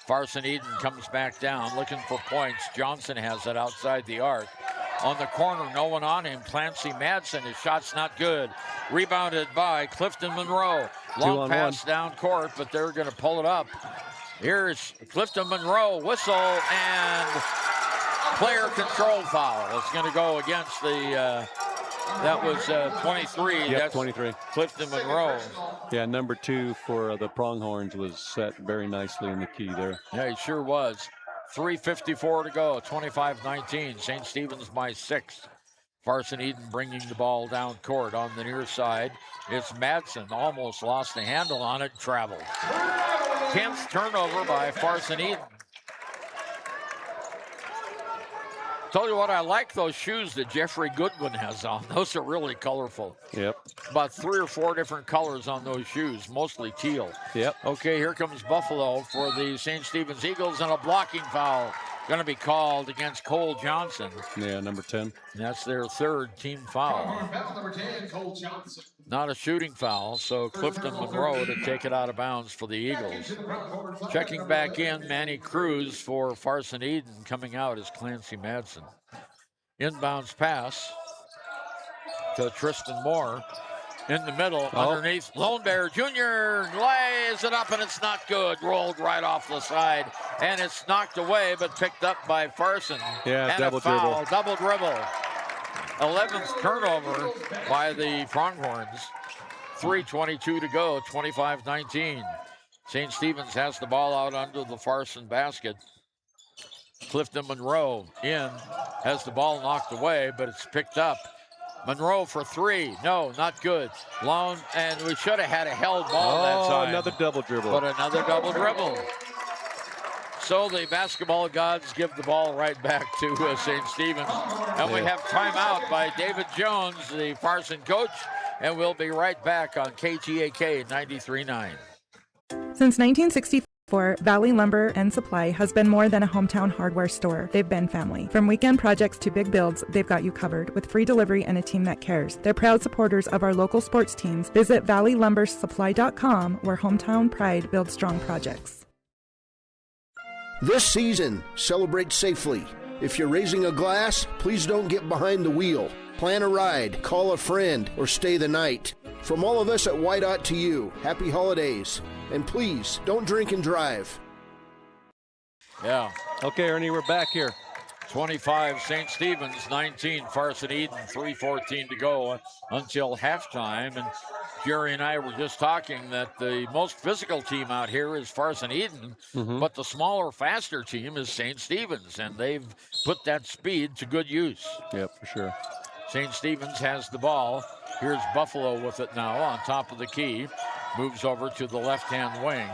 Farson Eden comes back down, looking for points. Johnson has it outside the arc. On the corner, no one on him. Clancy Madsen, his shot's not good. Rebounded by Clifton Monroe. Long pass down court, but they're going to pull it up. Here's Clifton Monroe, whistle, and player control foul. It's going to go against the, that was 23. Yep, that's 23. Clifton Monroe. Yeah, number 2 for the Pronghorns was set very nicely in the key there. Yeah, he sure was. 3:54 to go, 25-19. St. Stephen's by 6. Farson Eden bringing the ball down court on the near side. It's Madsen, almost lost the handle on it, traveled. 10th turnover by Farson Eden. Tell you what, I like those shoes that Jeffrey Goodwin has on. Those are really colorful. Yep. About 3 or 4 different colors on those shoes, mostly teal. Yep. Okay, here comes Buffalo for the St. Stephen's Eagles, and a blocking foul going to be called against Cole Johnson. Yeah, number 10. And that's their 3rd team foul. Number 10, Cole Johnson. Not a shooting foul, so Clifton Monroe to take it out of bounds for the Eagles. Checking back in, Manny Cruz for Farson Eden. Coming out is Clancy Madsen. Inbounds pass to Tristan Moore. In the middle, underneath, Lone Bear Jr. lays it up, and it's not good. Rolled right off the side, and it's knocked away, but picked up by Farson. Yeah, and double a foul, dribble. double dribble. 11th turnover by the Pronghorns. 3:22 to go, 25-19. St. Stephen's has the ball out under the Farson basket. Clifton Monroe in, has the ball knocked away, but it's picked up. Monroe for 3. No, not good. Lone, and we should have had a held ball that time. Another double dribble. But another double dribble. So the basketball gods give the ball right back to St. Stephen's. And we have timeout by David Jones, the Farson coach, and we'll be right back on KTAK 93.9. Since 1964, Valley Lumber and Supply has been more than a hometown hardware store. They've been family. From weekend projects to big builds, they've got you covered with free delivery and a team that cares. They're proud supporters of our local sports teams. Visit valleylumbersupply.com, where hometown pride builds strong projects. This season, celebrate safely. If you're raising a glass, please don't get behind the wheel. Plan a ride, call a friend, or stay the night. From all of us at White to you, happy holidays. And please, don't drink and drive. Yeah. Okay, Ernie, we're back here. 25 St. Stephen's, 19 Farson Eden, 3:14 to go until halftime. And Jerry and I were just talking that the most physical team out here is Farson Eden, but the smaller, faster team is St. Stephen's, and they've put that speed to good use. Yep, for sure. St. Stephen's has the ball. Here's Buffalo with it now on top of the key. Moves over to the left-hand wing.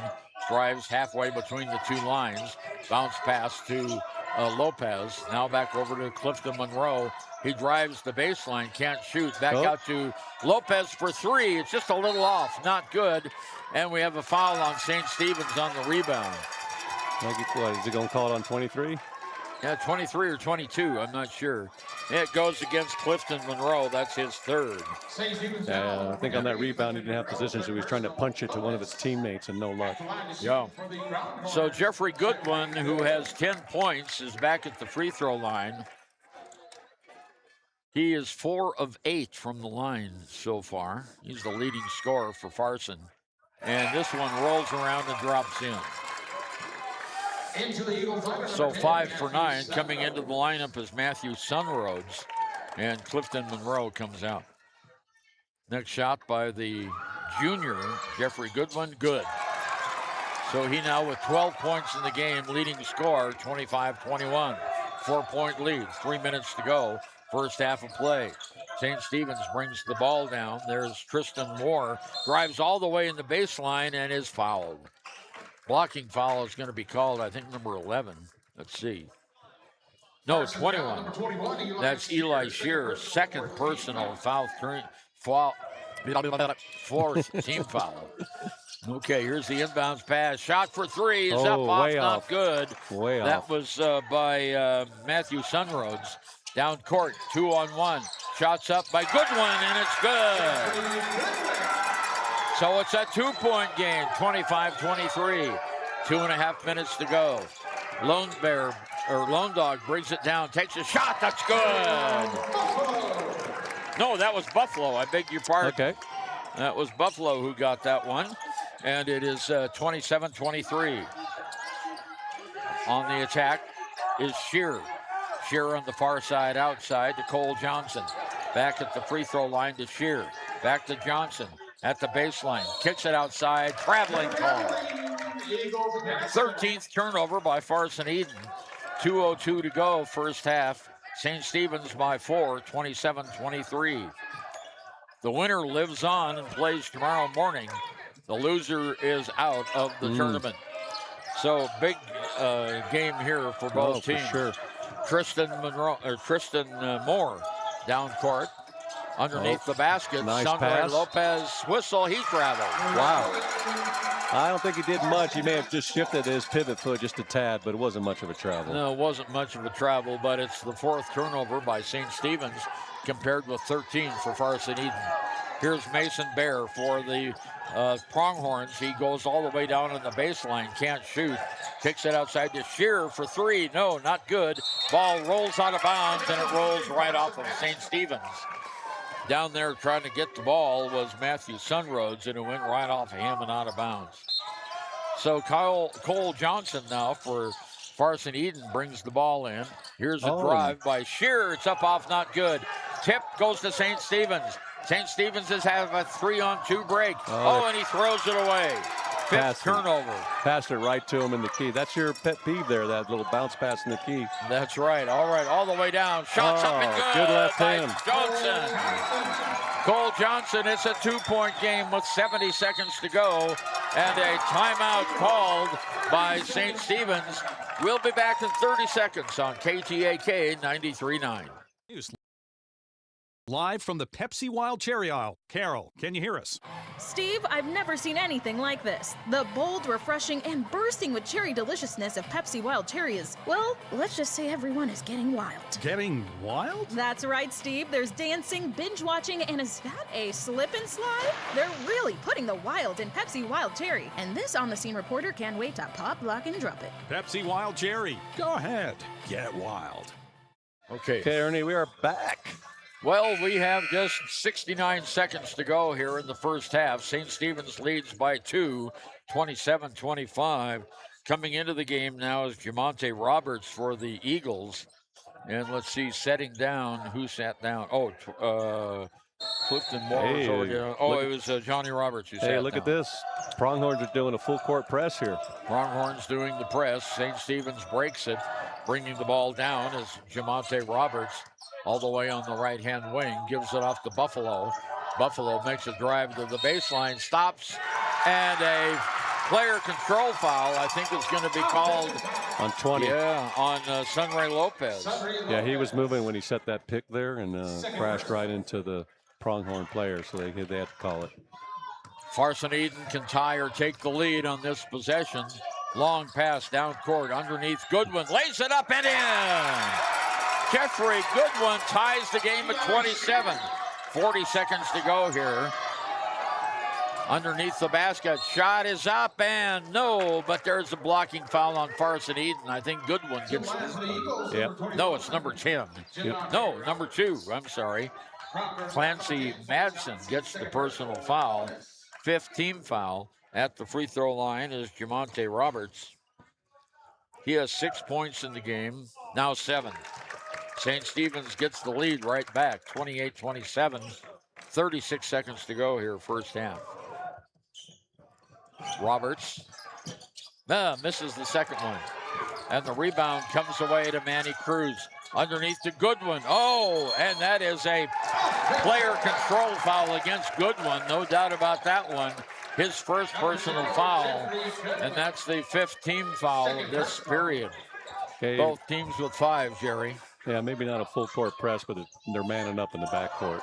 Drives halfway between the 2 lines. Bounce pass to Lopez. Now back over to Clifton Monroe. He drives the baseline, can't shoot. Back out to Lopez for 3. It's just a little off, not good. And we have a foul on St. Stephen's on the rebound. What, is he going to call it on 23? Yeah, 23 or 22, I'm not sure. It goes against Clifton Monroe. That's his 3rd. I think on that rebound he didn't have position, so he was trying to punch it to one of his teammates and no luck. Yeah. So Jeffrey Goodwin, who has 10 points, is back at the free throw line. He is 4 of 8 from the line so far. He's the leading scorer for Farson. And this one rolls around and drops in. So 5 for 9. Coming into the lineup is Matthew Sunroads, and Clifton Monroe comes out. Next shot by the junior, Jeffrey Goodwin, good. So he now with 12 points in the game, leading scorer, 25-21. 4-point lead, 3 minutes to go, first half of play. St. Stephen's brings the ball down. There's Tristan Moore, drives all the way in the baseline and is fouled. Blocking foul is going to be called, I think, number 11. Let's see. No, 21. That's Eli Shearer's second personal fourth team foul. Okay, here's the inbounds pass. Shot for three is up off, not good. Way that off. was by Matthew Sunroads. Down court, 2-on-1. Shots up by Goodwin, and it's good. So it's a 2-point game, 25-23. 2.5 minutes to go. Lone Dog brings it down, takes a shot. That's good. No, that was Buffalo. I beg your pardon. Okay. That was Buffalo who got that one. And it is 27-23. On the attack is Shearer. Shearer on the far side outside to Cole Johnson. Back at the free throw line to Shearer. Back to Johnson at the baseline. Kicks it outside. Traveling call. 13th turnover by Farson Eden. 2:02 to go, first half. St. Stephen's by 4, 27-23. The winner lives on and plays tomorrow morning. The loser is out of the tournament. So big game here for both teams. For sure. Tristan Moore down court. Underneath the basket, nice Sunray pass. Lopez whistle, he traveled. Wow. I don't think he did much. He may have just shifted his pivot foot just a tad, but it wasn't much of a travel. No, it wasn't much of a travel, but it's the fourth turnover by St. Stephen's compared with 13 for Farson Eden. Here's Mason Bear for the Pronghorns. He goes all the way down on the baseline, can't shoot. Kicks it outside to Shearer for three. No, not good. Ball rolls out of bounds, and it rolls right off of St. Stephen's. Down there trying to get the ball was Matthew Sunroads, and it went right off of him and out of bounds. So Cole Johnson now for Farson Eden brings the ball in. Here's a drive by Shearer. It's up off, not good. Tip goes to St. Stephen's. St. Stephen's has had a 3-on-2 break. And he throws it away. Fifth turnover. Passed it right to him in the key. That's your pet peeve there, that little bounce pass in the key. That's right. All the way down. Shots up and good. Good left hand. Johnson. Cole Johnson, it's a 2-point game with 70 seconds to go. And a timeout called by St. Stephen's. We'll be back in 30 seconds on KTAK 93.9. Live from the Pepsi Wild Cherry Aisle. Carol, can you hear us? Steve, I've never seen anything like this. The bold, refreshing, and bursting with cherry deliciousness of Pepsi Wild Cherry is, well, let's just say everyone is getting wild. Getting wild? That's right, Steve. There's dancing, binge-watching, and is that a slip and slide? They're really putting the wild in Pepsi Wild Cherry, and this on-the-scene reporter can't wait to pop, lock, and drop it. Pepsi Wild Cherry. Go ahead. Get wild. Okay, Ernie, we are back. Well, we have just 69 seconds to go here in the first half. St. Stephen's leads by 2, 27-25. Coming into the game now is Jamonte Roberts for the Eagles. And let's see, setting down. Who sat down? Clifton Moore was over there. It was Johnny Roberts who sat down. Hey, look at this. Pronghorns are doing a full court press here. Pronghorns doing the press. St. Stephen's breaks it, bringing the ball down as Jamonte Roberts all the way on the right-hand wing, gives it off to Buffalo. Buffalo makes a drive to the baseline, stops, and a player control foul, I think, is going to be called on 20. Yeah, on Sunray Lopez. Yeah, he was moving when he set that pick there and crashed right into the Pronghorn player, so they had to call it. Farson Eden can tie or take the lead on this possession. Long pass down court underneath Goodwin, lays it up and in. Jeffrey Goodwin ties the game at 27. 40 seconds to go here. Underneath the basket, shot is up and no, but there's a blocking foul on Farson Eden. I think Goodwin gets this one. Yeah. No, it's number 10. Yep. No, number 2, I'm sorry. Clancy Madsen gets the personal foul. 5th team foul at the free throw line is Jamonte Roberts. He has 6 points in the game, now 7. St. Stephen's gets the lead right back, 28-27. 36 seconds to go here, first half. Roberts misses the second one. And the rebound comes away to Manny Cruz. Underneath to Goodwin. And that is a player control foul against Goodwin. No doubt about that one. his first personal foul, and that's the 5th team foul of this period. Okay. Both teams with 5, Jerry. Yeah, maybe not a full court press, but they're manning up in the backcourt.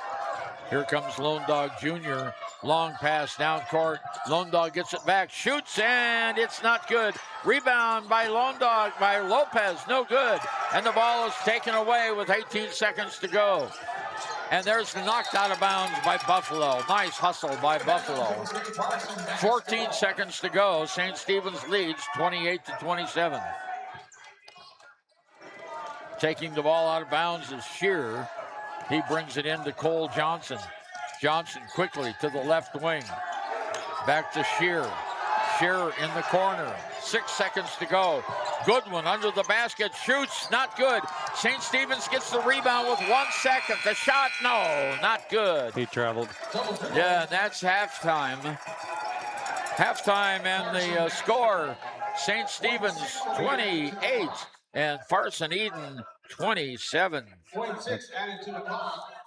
Here comes Lone Dog Jr. Long pass down court. Lone Dog gets it back, shoots, and it's not good. Rebound by Lone Dog by Lopez, no good. And the ball is taken away with 18 seconds to go. And there's the knocked out of bounds by Buffalo. Nice hustle by Buffalo. 14 seconds to go. St. Stephen's leads 28-27. Taking the ball out of bounds is Shearer. He brings it into Cole Johnson. Johnson quickly to the left wing. Back to Shearer. Shearer in the corner. 6 seconds to go. Goodwin under the basket. Shoots. Not good. St. Stephen's gets the rebound with 1 second. The shot, no, not good. He traveled. Yeah, that's halftime. Halftime and the score. St. Stephen's 28 and Farson Eden 27.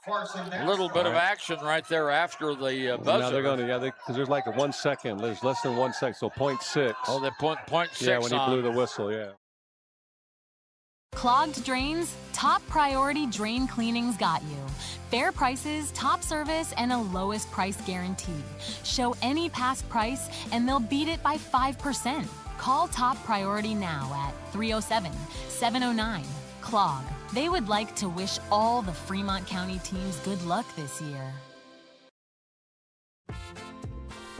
A little bit of action right there after the buzzer. Now they're going to, because there's like a 1 second. There's less than 1 second, so 0.6. Oh, they put 0.6 Yeah, when he on. blew the whistle, yeah. Clogged drains? Top Priority Drain Cleaning's got you. Fair prices, top service, and a lowest price guarantee. Show any past price, and they'll beat it by 5%. Call Top Priority now at 307-709-CLOG. They would like to wish all the Fremont County teams good luck this year.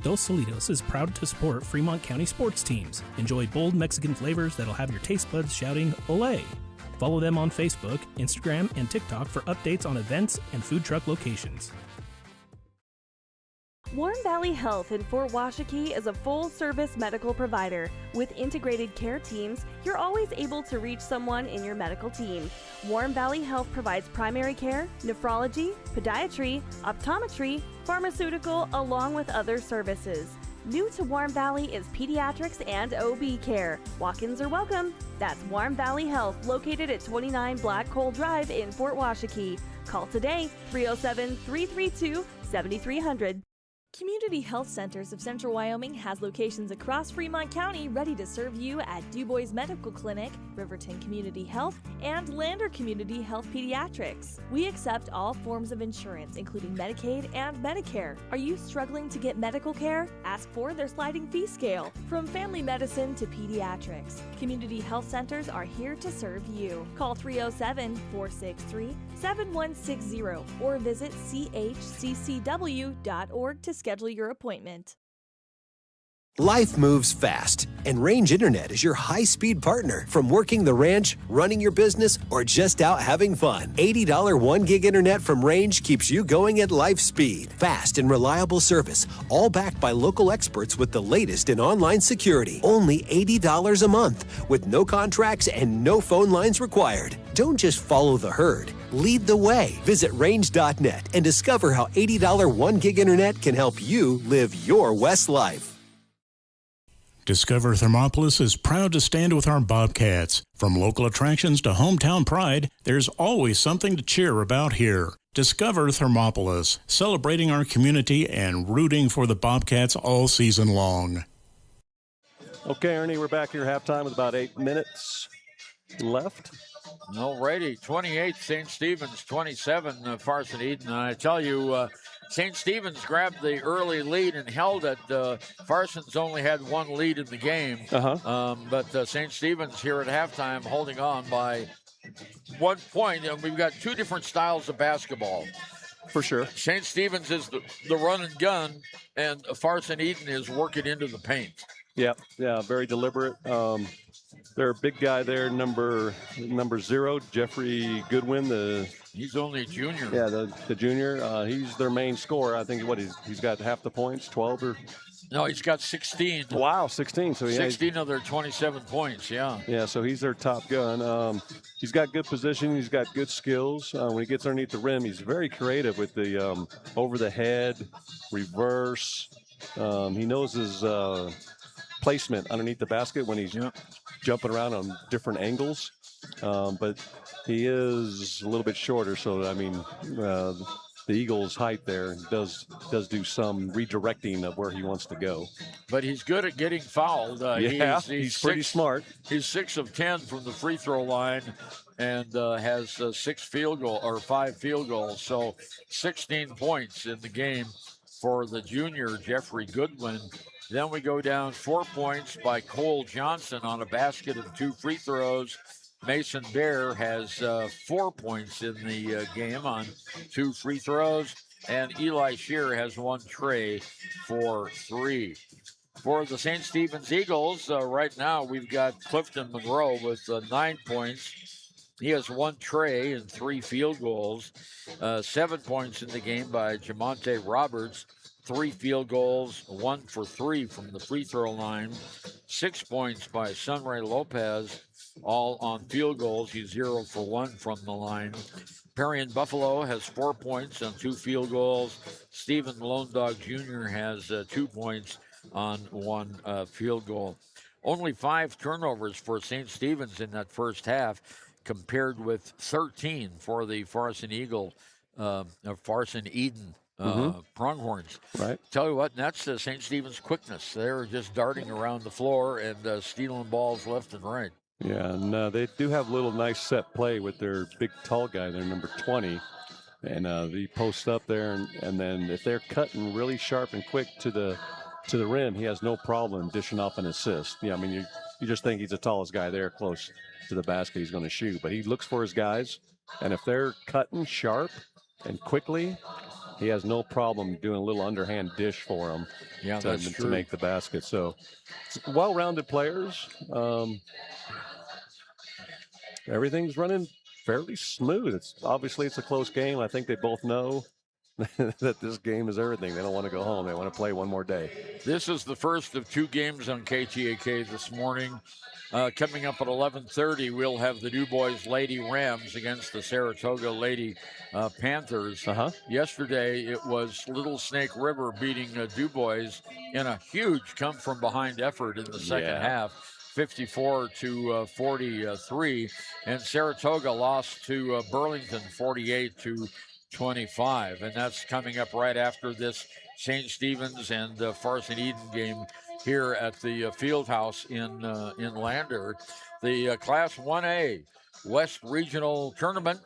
Dos Solitos is proud to support Fremont County sports teams. Enjoy bold Mexican flavors that'll have your taste buds shouting, "Olé!" Follow them on Facebook, Instagram, and TikTok for updates on events and food truck locations. Warm Valley Health in Fort Washakie is a full-service medical provider. With integrated care teams, you're always able to reach someone in your medical team. Warm Valley Health provides primary care, nephrology, podiatry, optometry, pharmaceutical, along with other services. New to Warm Valley is pediatrics and OB care. Walk-ins are welcome. That's Warm Valley Health, located at 29 Black Coal Drive in Fort Washakie. Call today, 307-332-7300. Community Health Centers of Central Wyoming has locations across Fremont County ready to serve you at Dubois Medical Clinic, Riverton Community Health, and Lander Community Health Pediatrics. We accept all forms of insurance, including Medicaid and Medicare. Are you struggling to get medical care? Ask for their sliding fee scale. From family medicine to pediatrics, Community Health Centers are here to serve you. Call 307-463-7160 or visit chccw.org to schedule your appointment. Life moves fast, and Range Internet is your high-speed partner. From working the ranch, running your business, or just out having fun. $80 1-gig internet from Range keeps you going at life speed. Fast and reliable service, all backed by local experts with the latest in online security. Only $80 a month, with no contracts and no phone lines required. Don't just follow the herd. Lead the way. Visit range.net and discover how $80 1-gig internet can help you live your West life. Discover Thermopolis is proud to stand with our Bobcats. From local attractions to hometown pride, there's always something to cheer about here. Discover Thermopolis, celebrating our community and rooting for the Bobcats all season long. Okay, Ernie, we're back here halftime with about 8 minutes left. Alrighty, 28 St. Stephen's, 27 Farson Eden. And I tell you, St. Stephen's grabbed the early lead and held it. Farson's only had one lead in the game. But St. Stephen's here at halftime holding on by 1 point. And we've got two different styles of basketball. For sure. St. Stephen's is the run and gun, and Farson Eden is working into the paint. Yeah, very deliberate. Their big guy there, number 0, Jeffrey Goodwin. He's only a junior. Yeah, the junior. He's their main scorer. I think he's got half the points, 12 or. No, he's got 16. Wow, 16. So 16 of their 27 points. Yeah. Yeah, so he's their top gun. He's got good position. He's got good skills. When he gets underneath the rim, he's very creative with the over the head, reverse. He knows his placement underneath the basket when he's jumping around on different angles. But he is a little bit shorter, so I mean, the Eagles' height there does do some redirecting of where he wants to go. But he's good at getting fouled. He's pretty smart. He's 6 of 10 from the free throw line, and has 5 field goals. So 16 points in the game for the junior Jeffrey Goodwin. Then we go down 4 points by Cole Johnson on a basket and 2 free throws. Mason Bear has 4 points in the game on 2 free throws. And Eli Shear has 1 tray for 3. For the St. Stephen's Eagles, right now we've got Clifton Monroe with 9 points. He has 1 tray and 3 field goals. 7 points in the game by Jamonte Roberts. 3 field goals, 1 for 3 from the free throw line. 6 points by Sunray Lopez, all on field goals. He's 0 for 1 from the line. Perrion Buffalo has 4 points on 2 field goals. Stephen Lone Dog Jr. has 2 points on 1 field goal. Only 5 turnovers for St. Stephen's in that first half, compared with 13 for the Farson Eden Pronghorns. Right. Tell you what, that's St. Stephen's quickness. They're just darting around the floor and stealing balls left and right. Yeah, and they do have a little nice set play with their big tall guy there, number 20. And he posts up there, and then if they're cutting really sharp and quick to the rim, he has no problem dishing off an assist. Yeah, I mean, you just think he's the tallest guy there close to the basket he's going to shoot. But he looks for his guys, and if they're cutting sharp and quickly, he has no problem doing a little underhand dish for them to make the basket. So well-rounded players. Everything's running fairly smooth. It's a close game. I think they both know that this game is everything. They don't want to go home. They want to play one more day. This is the first of 2 games on KTAK this morning. Coming up at 11:30, we'll have the Dubois Lady Rams against the Saratoga Lady Panthers. Yesterday, it was Little Snake River beating Dubois in a huge come-from-behind effort in the second half, 54-43. And Saratoga lost to Burlington 48-25. And that's coming up right after this St. Stephen's and Farson Eden game here at the field house in Lander. The Class 1A West Regional Tournament.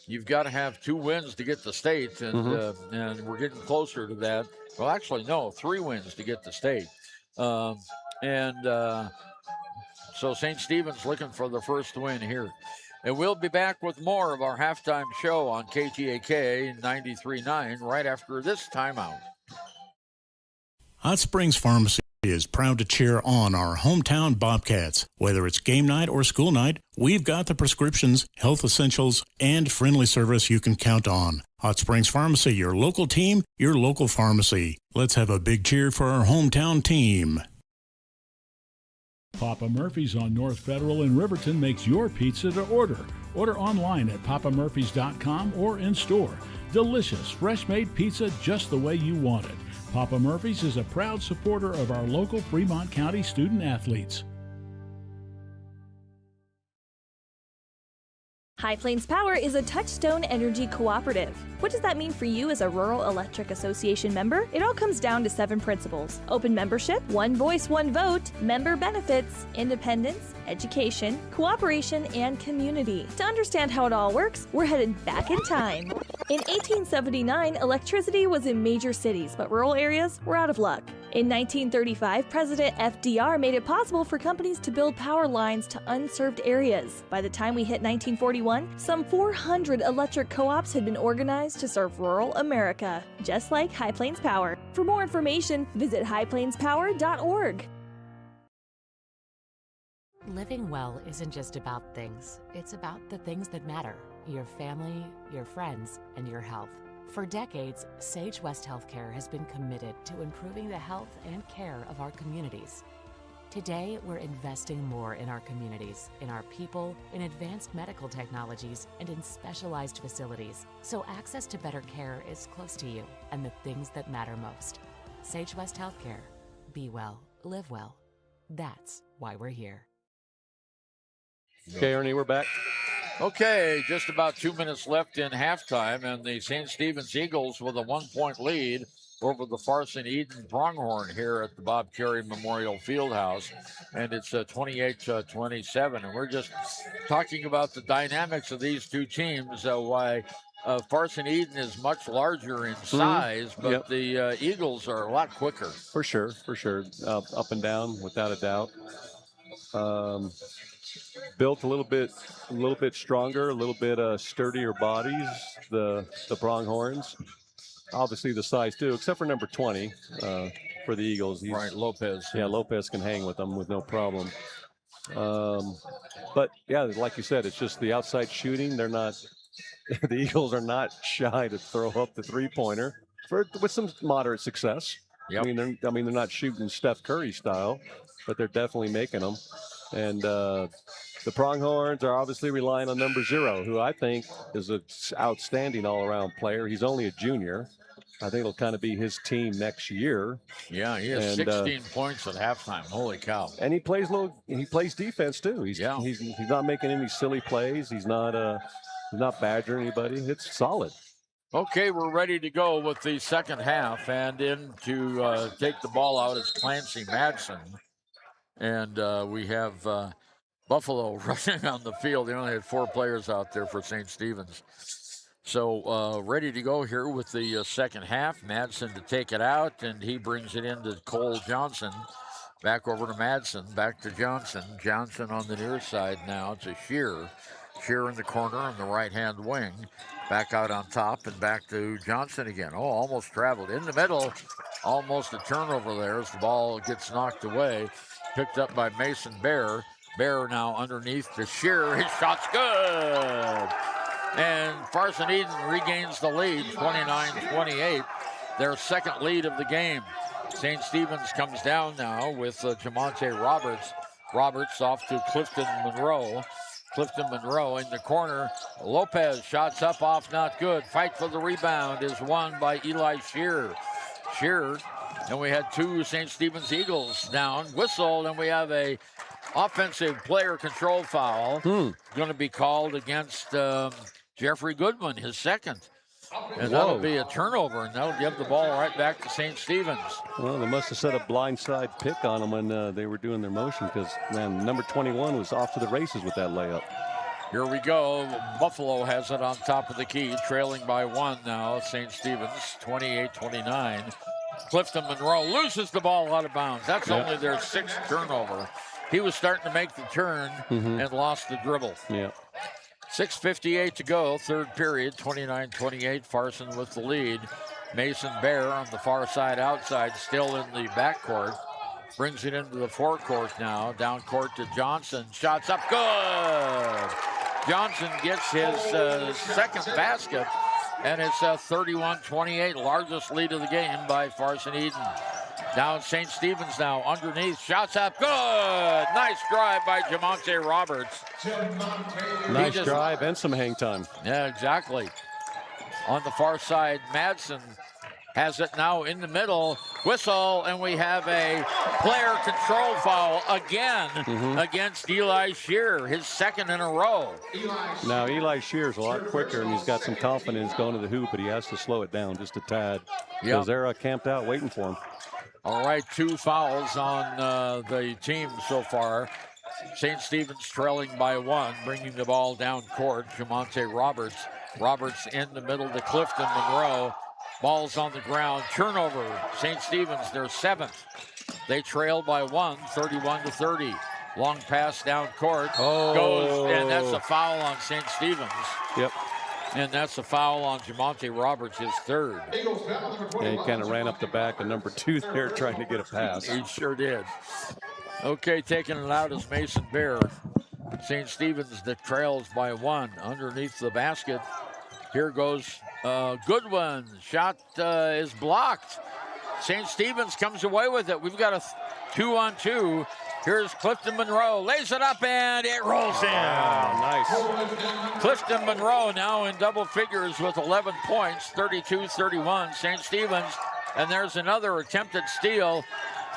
You've got to have 2 wins to get the state, and we're getting closer to that. Well, actually, no, 3 wins to get the state. So St. Stephen's looking for the first win here. And we'll be back with more of our halftime show on KTAK 93.9 right after this timeout. Hot Springs Pharmacy is proud to cheer on our hometown Bobcats. Whether it's game night or school night, we've got the prescriptions, health essentials, and friendly service you can count on. Hot Springs Pharmacy, your local team, your local pharmacy. Let's have a big cheer for our hometown team. Papa Murphy's on North Federal in Riverton makes your pizza to order. Order online at papamurphys.com or in store. Delicious, fresh-made pizza just the way you want it. Papa Murphy's is a proud supporter of our local Fremont County student athletes. High Plains Power is a Touchstone Energy cooperative. What does that mean for you as a Rural Electric Association member? It all comes down to 7 principles: open membership, one voice, one vote, member benefits, independence, education, cooperation, and community. To understand how it all works, we're headed back in time. In 1879, electricity was in major cities, but rural areas were out of luck. In 1935, President FDR made it possible for companies to build power lines to unserved areas. By the time we hit 1941, some 400 electric co-ops had been organized to serve rural America, just like High Plains Power. For more information, visit highplainspower.org. Living well isn't just about things. It's about the things that matter: your family, your friends, and your health. For decades, Sage West Healthcare has been committed to improving the health and care of our communities. Today, we're investing more in our communities, in our people, in advanced medical technologies, and in specialized facilities, so access to better care is close to you and the things that matter most. Sage West Healthcare. Be well, live well. That's why we're here. Okay, Ernie, we're back. Okay, just about 2 minutes left in halftime, and the St. Stephen's Eagles with a 1-point lead over the Farson Eden Pronghorn here at the Bob Carey Memorial Fieldhouse, and it's 28-27. And we're just talking about the dynamics of these two teams, why Farson Eden is much larger in size, but the Eagles are a lot quicker. For sure. Up and down, without a doubt. Built a little bit stronger, a little bit sturdier bodies, the Pronghorns. Obviously the size too, except for number 20 for the Eagles. Right, Lopez. Yeah, Lopez can hang with them with no problem. But yeah, like you said, it's just the outside shooting. They're not. The Eagles are not shy to throw up the three-pointer with some moderate success. Yep. I mean, they're not shooting Steph Curry style, but they're definitely making them. And the Pronghorns are obviously relying on number 0, who I think is an outstanding all-around player. He's only a junior. I think it'll kind of be his team next year. Yeah, he has 16 points at halftime. Holy cow! And he plays defense too. He's not making any silly plays. He's not badgering anybody. It's solid. Okay, we're ready to go with the second half, and in to take the ball out is Clancy Madsen, and we have Buffalo running on the field. They only had 4 players out there for St. Stephen's. So ready to go here with the second half. Madsen to take it out, and he brings it into Cole Johnson. Back over to Madsen, back to Johnson. Johnson on the near side now to Shear. Shear in the corner on the right-hand wing. Back out on top and back to Johnson again. Oh, almost traveled. In the middle, almost a turnover there as the ball gets knocked away. Picked up by Mason Bear. Bear now underneath to Shear. His shot's good. And Farson Eden regains the lead, 29-28. Their second lead of the game. St. Stephen's comes down now with Jamonte Roberts. Roberts off to Clifton Monroe. Clifton Monroe in the corner. Lopez shots up off, not good. Fight for the rebound is won by Eli Shear. Shear, and we had 2 St. Stephen's Eagles down. Whistled, and we have a offensive player control foul going to be called against Jeffrey Goodman, his second. And that'll be a turnover, and that'll give the ball right back to St. Stephen's. Well, they must have set a blindside pick on them when they were doing their motion, because, man, number 21 was off to the races with that layup. Here we go. Buffalo has it on top of the key, trailing by 1 now. St. Stephen's, 28-29. Clifton Monroe loses the ball out of bounds. That's only their 6th turnover. He was starting to make the turn and lost the dribble. Yeah. 6:58 to go, third period, 29-28, Farson with the lead. Mason Bear on the far side outside, still in the backcourt. Brings it into the forecourt now, down court to Johnson. Shots up, good! Johnson gets his second basket, and it's 31-28, largest lead of the game by Farson Eden. Down St. Stephen's now, underneath, shots up, good! Nice drive by Jamonte Roberts. Nice drive and some hang time. Yeah, exactly. On the far side, Madsen has it now in the middle. Whistle, and we have a player control foul again against Eli Shear, his second in a row. Now, Eli Shear's a lot quicker, and he's got some confidence going to the hoop, but he has to slow it down just a tad because they're camped out waiting for him. All right, 2 fouls on the team so far. St. Stephen's trailing by 1, bringing the ball down court. Jamonte Roberts. Roberts in the middle to Clifton Monroe. Ball's on the ground. Turnover. St. Stephen's, their 7th. They trail by 1, 31-30. Long pass down court. Goes, and that's a foul on St. Stephen's. Yep. And that's a foul on Jamonte Roberts, his 3rd. Yeah, he kind of ran up the back of number 2 there trying to get a pass. He sure did. Okay, taking it out is Mason Bear. St. Stephen's that trails by 1 underneath the basket. Here goes Goodwin. Shot is blocked. St. Stephen's comes away with it. We've got a 2-on-2. Here's Clifton Monroe. Lays it up, and it rolls in. Nice. Clifton Monroe now in double figures with 11 points, 32-31. St. Stephen's, and there's another attempted steal.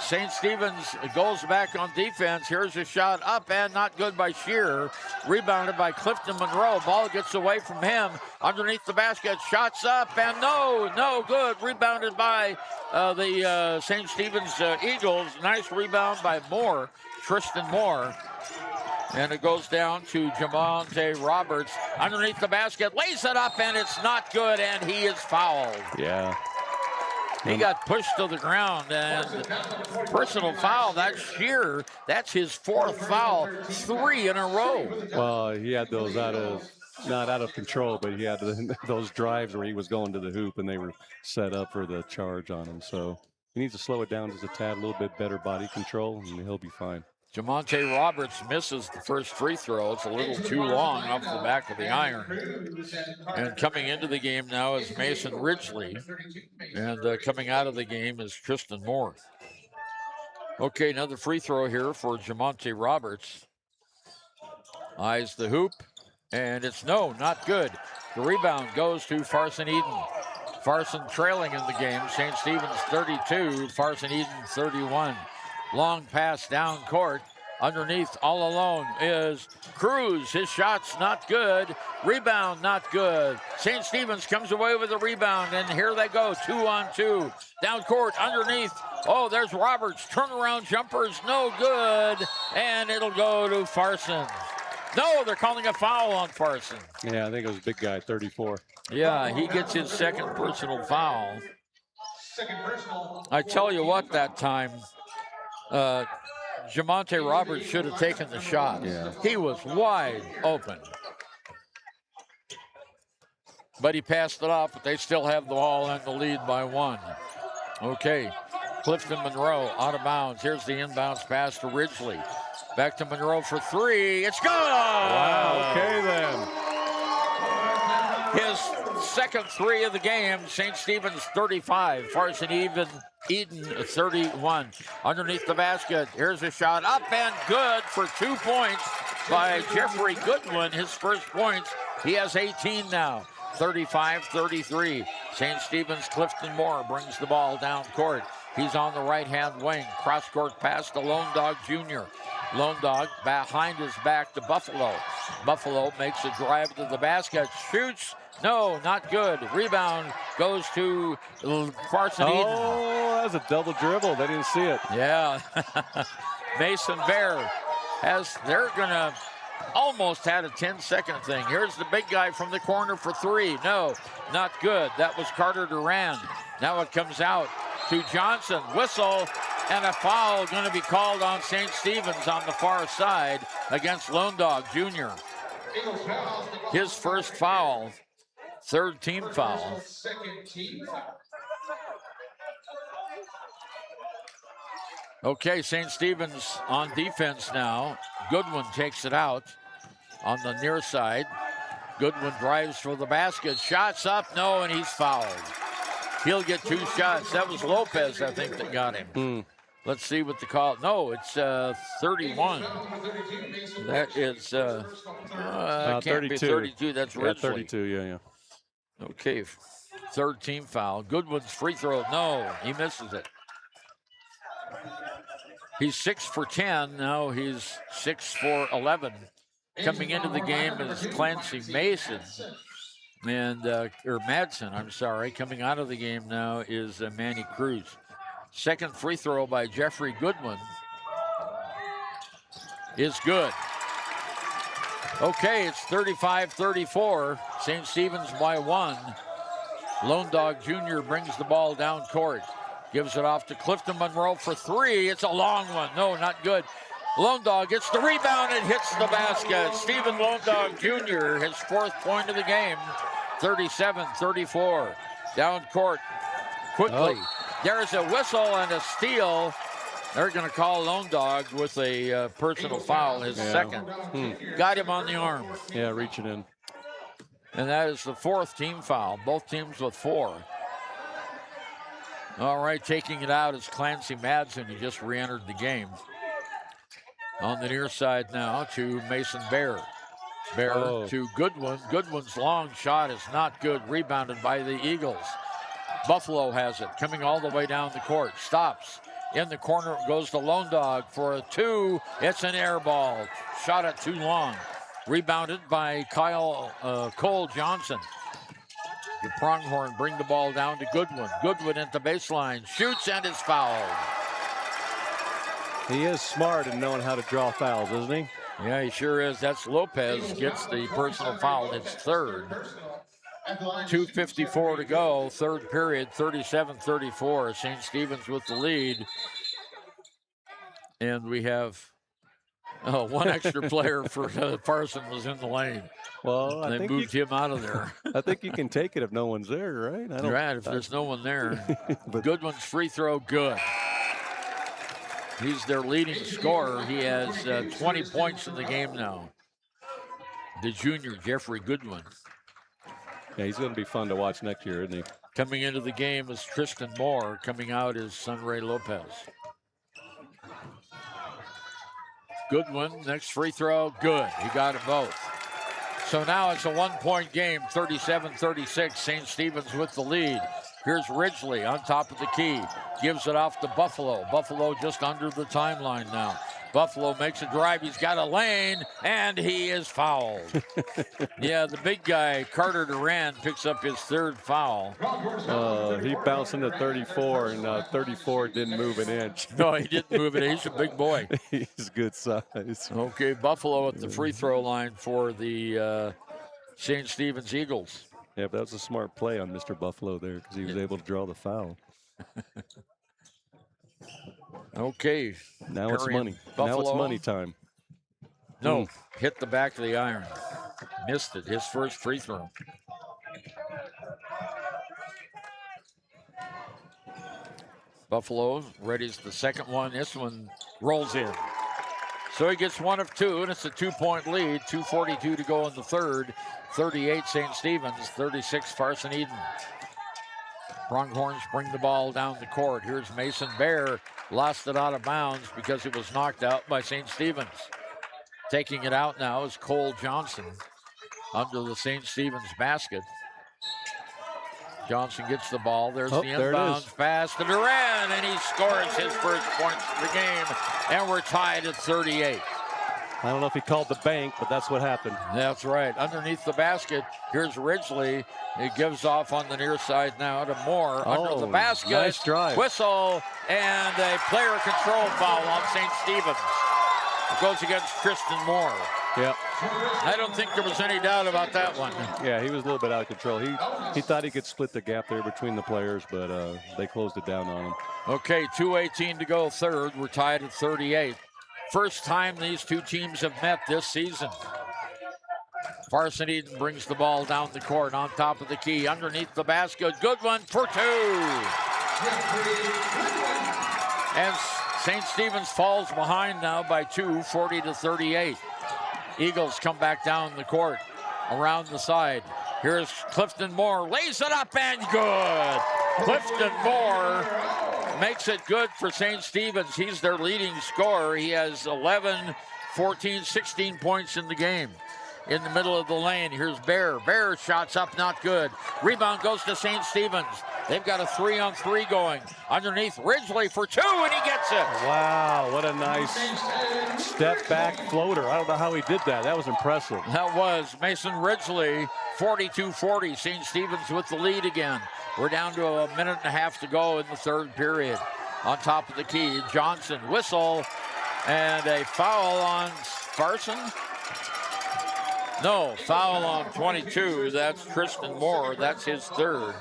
St. Stephen's goes back on defense. Here's a shot up and not good by Shearer. Rebounded by Clifton Monroe. Ball gets away from him. Underneath the basket. Shots up and no good. Rebounded by the St. Stephen's Eagles. Nice rebound by Moore, Tristan Moore. And it goes down to Jamonte Roberts. Underneath the basket. Lays it up and it's not good and he is fouled. Yeah. He got pushed to the ground, and personal foul. That's Shearer. That's his 4th foul, 3 in a row. Well, he had those not out of control, but he had those drives where he was going to the hoop, and they were set up for the charge on him. So he needs to slow it down just a tad, a little bit better body control, and he'll be fine. Jamonte Roberts misses the first free throw. It's a little too long off the back of the iron. And coming into the game now is Mason Ridgely. And coming out of the game is Tristan Moore. Okay, another free throw here for Jamonte Roberts. Eyes the hoop. And it's not good. The rebound goes to Farson Eden. Farson trailing in the game. St. Stephen's 32, Farson Eden 31. Long pass down court. Underneath, all alone, is Cruz. His shot's not good. Rebound, not good. St. Stephen's comes away with a rebound, and here they go, 2-on-2. Down court, underneath. Oh, there's Roberts. Turnaround jumpers, no good. And it'll go to Farson. No, they're calling a foul on Farson. Yeah, I think it was a big guy, 34. Yeah, he gets his 2nd personal foul. I tell you what, that time, Jamonte Roberts should have taken the shot. Yeah. He was wide open. But he passed it off, but they still have the ball and the lead by 1. Okay, Clifton Monroe out of bounds. Here's the inbounds pass to Ridgely. Back to Monroe for 3. It's good! Wow, okay then. His 2nd 3 of the game. St. Stephen's 35. Farson Eden 31. Underneath the basket. Here's a shot up and good for 2 points by Jeffrey Goodwin. His first points. He has 18 now. 35-33. St. Stephen's Clifton Moore brings the ball down court. He's on the right-hand wing. Cross-court pass to Lone Dog Jr. Lone Dog behind his back to Buffalo. Buffalo makes a drive to the basket. Shoots. No, not good. Rebound goes to Farson Eden. Oh, that was a double dribble. They didn't see it. Yeah. Mason Bear they're going to almost had a 10-second thing. Here's the big guy from the corner for 3. No, not good. That was Carter Duran. Now it comes out to Johnson. Whistle, and a foul going to be called on St. Stephen's on the far side against Lone Dog Jr. His first foul, 3rd team foul. Okay, St. Stephen's on defense now. Goodwin takes it out on the near side. Goodwin drives for the basket. Shots up, no, and he's fouled. He'll get 2 shots. That was Lopez, I think, that got him. Let's see what the call. No, it's 31. That is can't 32. be 32. That's Ridgely. Yeah, 32. Yeah. Okay, 3rd team foul. Goodwin's free throw. No, he misses it. He's 6 for 10. Now he's 6 for 11. Coming into the game is Clancy Mason. And, or Madsen, I'm sorry. Coming out of the game now is Manny Cruz. 2nd free throw by Jeffrey Goodwin is good. Okay, it's 35-34. St. Stephen's by 1. Lone Dog Jr. brings the ball down court. Gives it off to Clifton Monroe for 3. It's a long one. No, not good. Lone Dog gets the rebound and hits the basket. Stephen Lone Dog Jr., his 4th point of the game. 37-34. Down court quickly. There's a whistle and a steal. They're going to call Lone Dog with a personal foul, his 2nd. Got him on the arm. Yeah, reaching in. And that is the 4th team foul. Both teams with 4. All right, taking it out is Clancy Madsen. He just re-entered the game. On the near side now to Mason Bear. Bear to Goodwin. Goodwin's long shot is not good. Rebounded by the Eagles. Buffalo has it. Coming all the way down the court. Stops. In the corner goes the Lone Dog for a 2. It's an air ball. Shot it too long. Rebounded by Cole Johnson. The Pronghorn bring the ball down to Goodwin. Goodwin at the baseline. Shoots and is fouled. He is smart in knowing how to draw fouls, isn't he? Yeah, he sure is. That's Lopez gets the personal foul. It's third. 2:54 to go. Third period, 37-34. St. Stephen's with the lead. And we have one extra player for Parson was in the lane. Well, they moved him out of there. I think you can take it if no one's there, right? Right, if there's no one there. Goodwin's free throw, good. He's their leading scorer. He has 20 points in the game now. The junior, Jeffrey Goodwin. Yeah, he's going to be fun to watch next year, isn't he? Coming into the game is Tristan Moore. Coming out is Sunray Lopez. Goodwin, next free throw, good. He got it both. So now it's a one-point game, 37-36. St. Stephen's with the lead. Here's Ridgely on top of the key. Gives it off to Buffalo. Buffalo just under the timeline now. Buffalo makes a drive. He's got a lane, and he is fouled. Yeah, the big guy, Carter Duran, picks up his third foul. He bounced into 34, and 34 didn't move an inch. No, he didn't move it. He's a big boy. He's good size. Okay, Buffalo at the free throw line for the St. Stephen's Eagles. Yeah, but that was a smart play on Mr. Buffalo there because he was able to draw the foul. Okay. Now it's money. Now it's money time. No, hit the back of the iron. Missed it. His first free throw. Buffalo readies the second one. This one rolls in. So he gets one of two, and it's a 2-point lead. 2:42 to go in the third. 38 St. Stephen's, 36 Farson Eden. Pronghorns bring the ball down the court. Here's Mason Bear. Lost it out of bounds because it was knocked out by St. Stephen's. Taking it out now is Cole Johnson under the St. Stephen's basket. Johnson gets the ball. There's the inbounds pass to Duran, and he scores his first points of the game, and we're tied at 38. I don't know if he called the bank, but that's what happened. That's right. Underneath the basket, here's Ridgely. He gives off on the near side now to Moore. Under the basket. Nice drive. Whistle, and a player control foul on St. Stephen's. It goes against Tristan Moore. Yep. I don't think there was any doubt about that one. Yeah, he was a little bit out of control. He thought he could split the gap there between the players, but they closed it down on him. Okay, 2:18 to go third. We're tied at 38. First time these two teams have met this season. Farson Eden brings the ball down the court on top of the key. Underneath the basket. Good one for two. And St. Stephen's falls behind now by 2, 40-38. Eagles come back down the court around the side. Here's Clifton Moore. Lays it up and good. Clifton Moore makes it good for St. Stephen's. He's their leading scorer. He has 11, 14, 16 points in the game. In the middle of the lane, here's Bear. Bear shots up, not good. Rebound goes to St. Stephen's. They've got a 3-on-3 going. Underneath Ridgely for two, and he gets it. Wow, what a nice step back floater. I don't know how he did that. That was impressive. That was Mason Ridgely, 42-40. St. Stephen's with the lead again. We're down to a minute and a half to go in the third period. On top of the key, Johnson, whistle, and a foul on Farson. No, foul on 22. That's Tristan Moore. That's his third.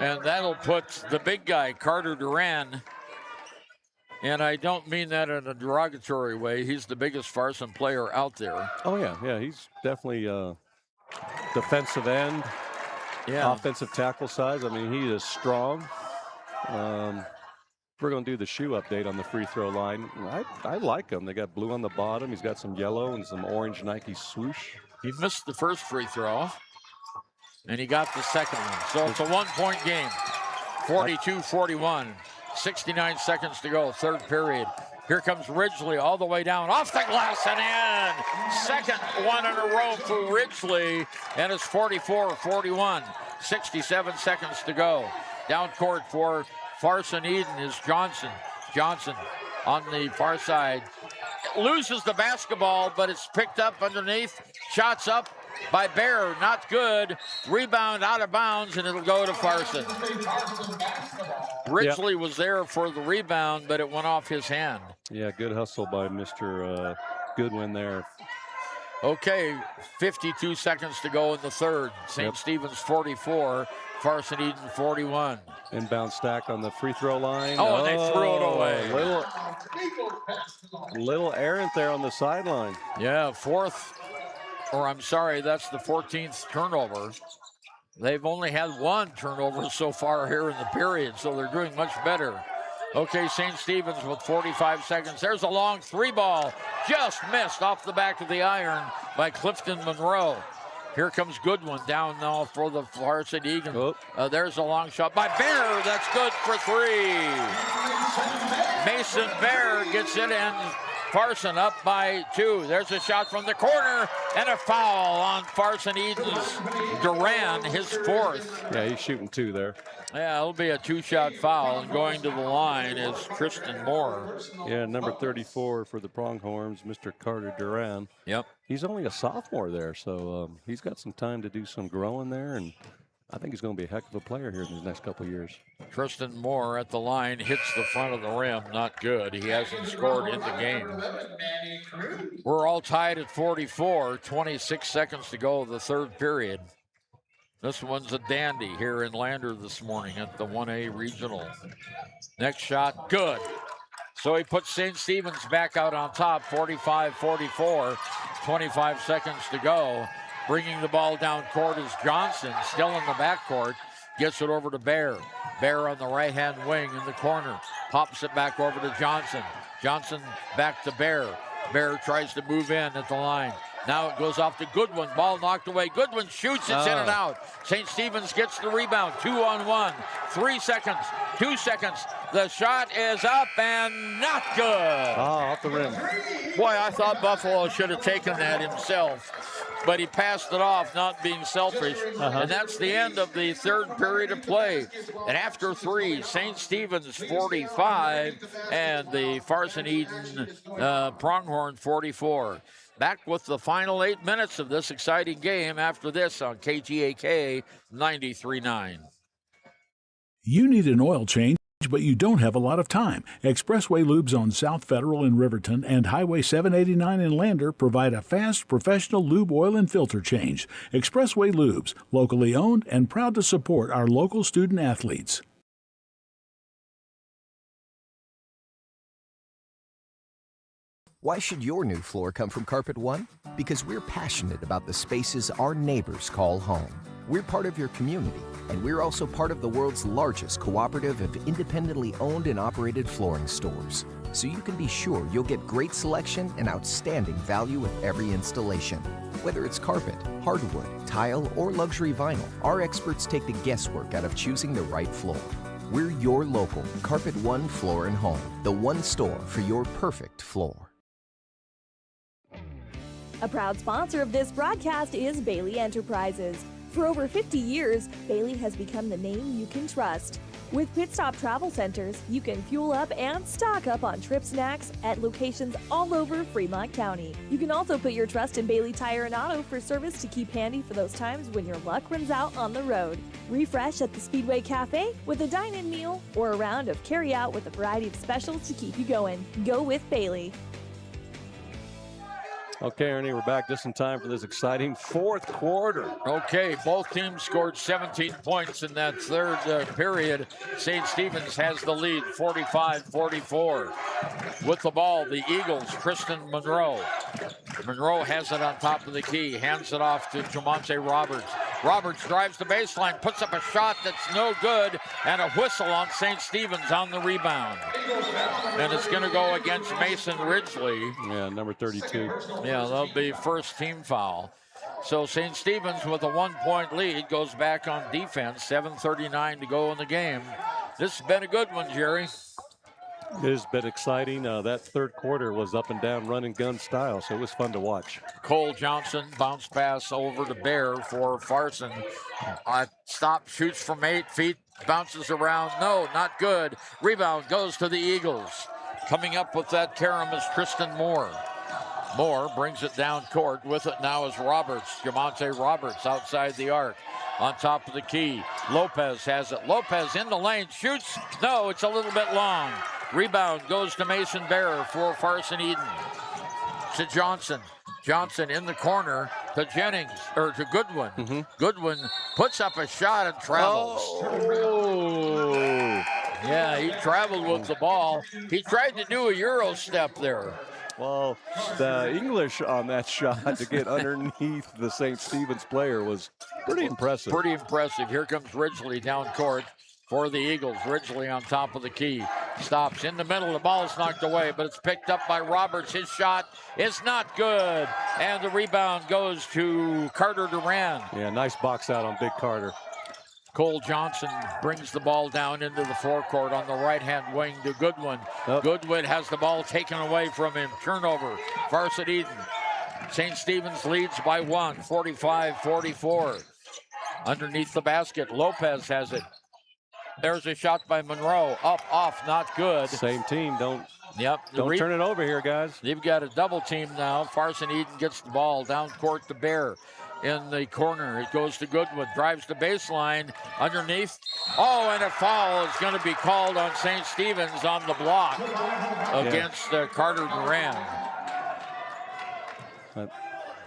And that'll put the big guy, Carter Duran, and I don't mean that in a derogatory way. He's the biggest Farson player out there. Oh, yeah, he's definitely defensive end, offensive tackle size. I mean, he is strong. We're going to do the shoe update on the free throw line. I like him. They got blue on the bottom. He's got some yellow and some orange Nike swoosh. He missed the first free throw, and he got the second one. So it's a one-point game, 42-41. 69 seconds to go, third period. Here comes Ridgely all the way down, off the glass and in. Second one in a row for Ridgely, and it's 44-41. 67 seconds to go. Down court for Farson Eden is Johnson. Johnson on the far side. Loses the basketball, but it's picked up underneath. Shots up by Bear, not good. Rebound out of bounds, and it'll go to Farson. Ridgely was there for the rebound, but it went off his hand. Yeah, good hustle by Mr. Goodwin there. Okay, 52 seconds to go in the third. St. Stephen's 44, Farson Eden 41. Inbound stack on the free throw line. Oh, and they threw it away. Little errant there on the sideline. Yeah, that's the 14th turnover. They've only had one turnover so far here in the period, so they're doing much better. Okay, St. Stephen's with 45 seconds. There's a long three ball. Just missed off the back of the iron by Clifton Monroe. Here comes Goodwin down now for the Farson Egan. There's a long shot by Bear. That's good for three. Mason Bear gets it in. Farson up by 2. There's a shot from the corner and a foul on Farson Eden's Duran, his 4th. Yeah, he's shooting 2 there. Yeah, it'll be a 2-shot foul, and going to the line is Tristan Moore. Yeah, number 34 for the Pronghorns, Mr. Carter Duran. Yep. He's only a sophomore there, so he's got some time to do some growing there, and I think he's going to be a heck of a player here in these next couple of years. Tristan Moore at the line hits the front of the rim. Not good. He hasn't scored in the game. We're all tied at 44. 26 seconds to go the third period. This one's a dandy here in Lander this morning at the 1A Regional. Next shot, good. So he puts St. Stephen's back out on top, 45-44. 25 seconds to go. Bringing the ball down court is Johnson, still in the backcourt. Gets it over to Bear. Bear on the right-hand wing in the corner. Pops it back over to Johnson. Johnson back to Bear. Bear tries to move in at the line. Now it goes off to Goodwin. Ball knocked away. Goodwin shoots. It's in and out. St. Stephen's gets the rebound. 2-on-1. 3 seconds. 2 seconds. The shot is up and not good. Off the rim. Boy, I thought Buffalo should have taken that himself. But he passed it off, not being selfish. And that's the end of the third period of play. And after 3, St. Stephen's 45 and the Farson Eden Pronghorn 44. Back with the final 8 minutes of this exciting game after this on KGAK 93.9. You need an oil change, but you don't have a lot of time. Expressway Lubes on South Federal in Riverton and Highway 789 in Lander provide a fast, professional lube, oil, and filter change. Expressway Lubes, locally owned and proud to support our local student athletes. Why should your new floor come from Carpet One? Because we're passionate about the spaces our neighbors call home. We're part of your community, and we're also part of the world's largest cooperative of independently owned and operated flooring stores. So you can be sure you'll get great selection and outstanding value with every installation. Whether it's carpet, hardwood, tile, or luxury vinyl, our experts take the guesswork out of choosing the right floor. We're your local Carpet One Floor and Home, the one store for your perfect floor. A proud sponsor of this broadcast is Bailey Enterprises. For over 50 years, Bailey has become the name you can trust. With Pit Stop Travel Centers, you can fuel up and stock up on trip snacks at locations all over Fremont County. You can also put your trust in Bailey Tire and Auto for service to keep handy for those times when your luck runs out on the road. Refresh at the Speedway Cafe with a dine-in meal or a round of carry-out with a variety of specials to keep you going. Go with Bailey. Okay, Ernie, we're back just in time for this exciting fourth quarter. Okay, both teams scored 17 points in that third period. St. Stephen's has the lead, 45-44. With the ball, the Eagles, Tristan Monroe. Monroe has it on top of the key, hands it off to Jamonte Roberts. Roberts drives the baseline, puts up a shot that's no good, and a whistle on St. Stephen's on the rebound. And it's going to go against Mason Ridgely. Yeah, number 32. Yeah, that'll be first team foul. So St. Stephen's with a 1-point lead goes back on defense. 7:39 to go in the game. This has been a good one, Jerry. It has been exciting. That third quarter was up and down, run and gun style, so it was fun to watch. Cole Johnson, bounce pass over to Bear for Farson. Stop, shoots from 8 feet, bounces around. No, not good. Rebound goes to the Eagles. Coming up with that carom is Tristan Moore. Moore brings it down court. With it now is Roberts. Jamonte Roberts outside the arc. On top of the key. Lopez has it. Lopez in the lane. Shoots. No, it's a little bit long. Rebound goes to Mason Bear for Farson Eden. To Johnson. Johnson in the corner to Jennings, or to Goodwin. Goodwin puts up a shot and travels. Oh. Yeah, he traveled with the ball. He tried to do a Euro step there. Well, the English on that shot to get underneath the St. Stephen's player was pretty impressive. Pretty impressive. Here comes Ridgely down court for the Eagles. Ridgely on top of the key. Stops in the middle. The ball is knocked away, but it's picked up by Roberts. His shot is not good. And the rebound goes to Carter Duran. Yeah, nice box out on Big Carter. Cole Johnson brings the ball down into the forecourt on the right-hand wing to Goodwin. Goodwin has the ball taken away from him. Turnover. Farson Eden. St. Stephen's leads by 1, 45-44. Underneath the basket, Lopez has it. There's a shot by Monroe. Up, off, not good. Same team. Don't turn it over here, guys. They've got a double team now. Farson Eden gets the ball down court to Bear. In the corner, it goes to Goodwin. Drives the baseline. Underneath. Oh, and a foul is going to be called on St. Stephen's on the block against Carter Duran.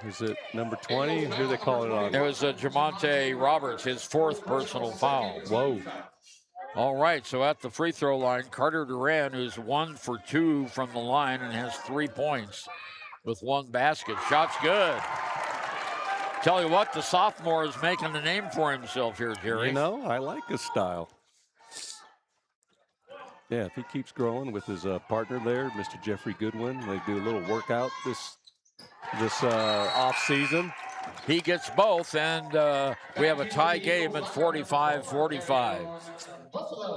Is it number 20? Who do they call it on? It was Jamonte Roberts, his 4th personal foul. Whoa. All right, so at the free throw line, Carter Duran, who's 1 for 2 from the line and has 3 points with 1 basket. Shot's good. Tell you what, the sophomore is making a name for himself here, Jerry. You know, I like his style. Yeah, if he keeps growing with his partner there, Mr. Jeffrey Goodwin, they do a little workout this off season. He gets both, and we have a tie game at 45-45.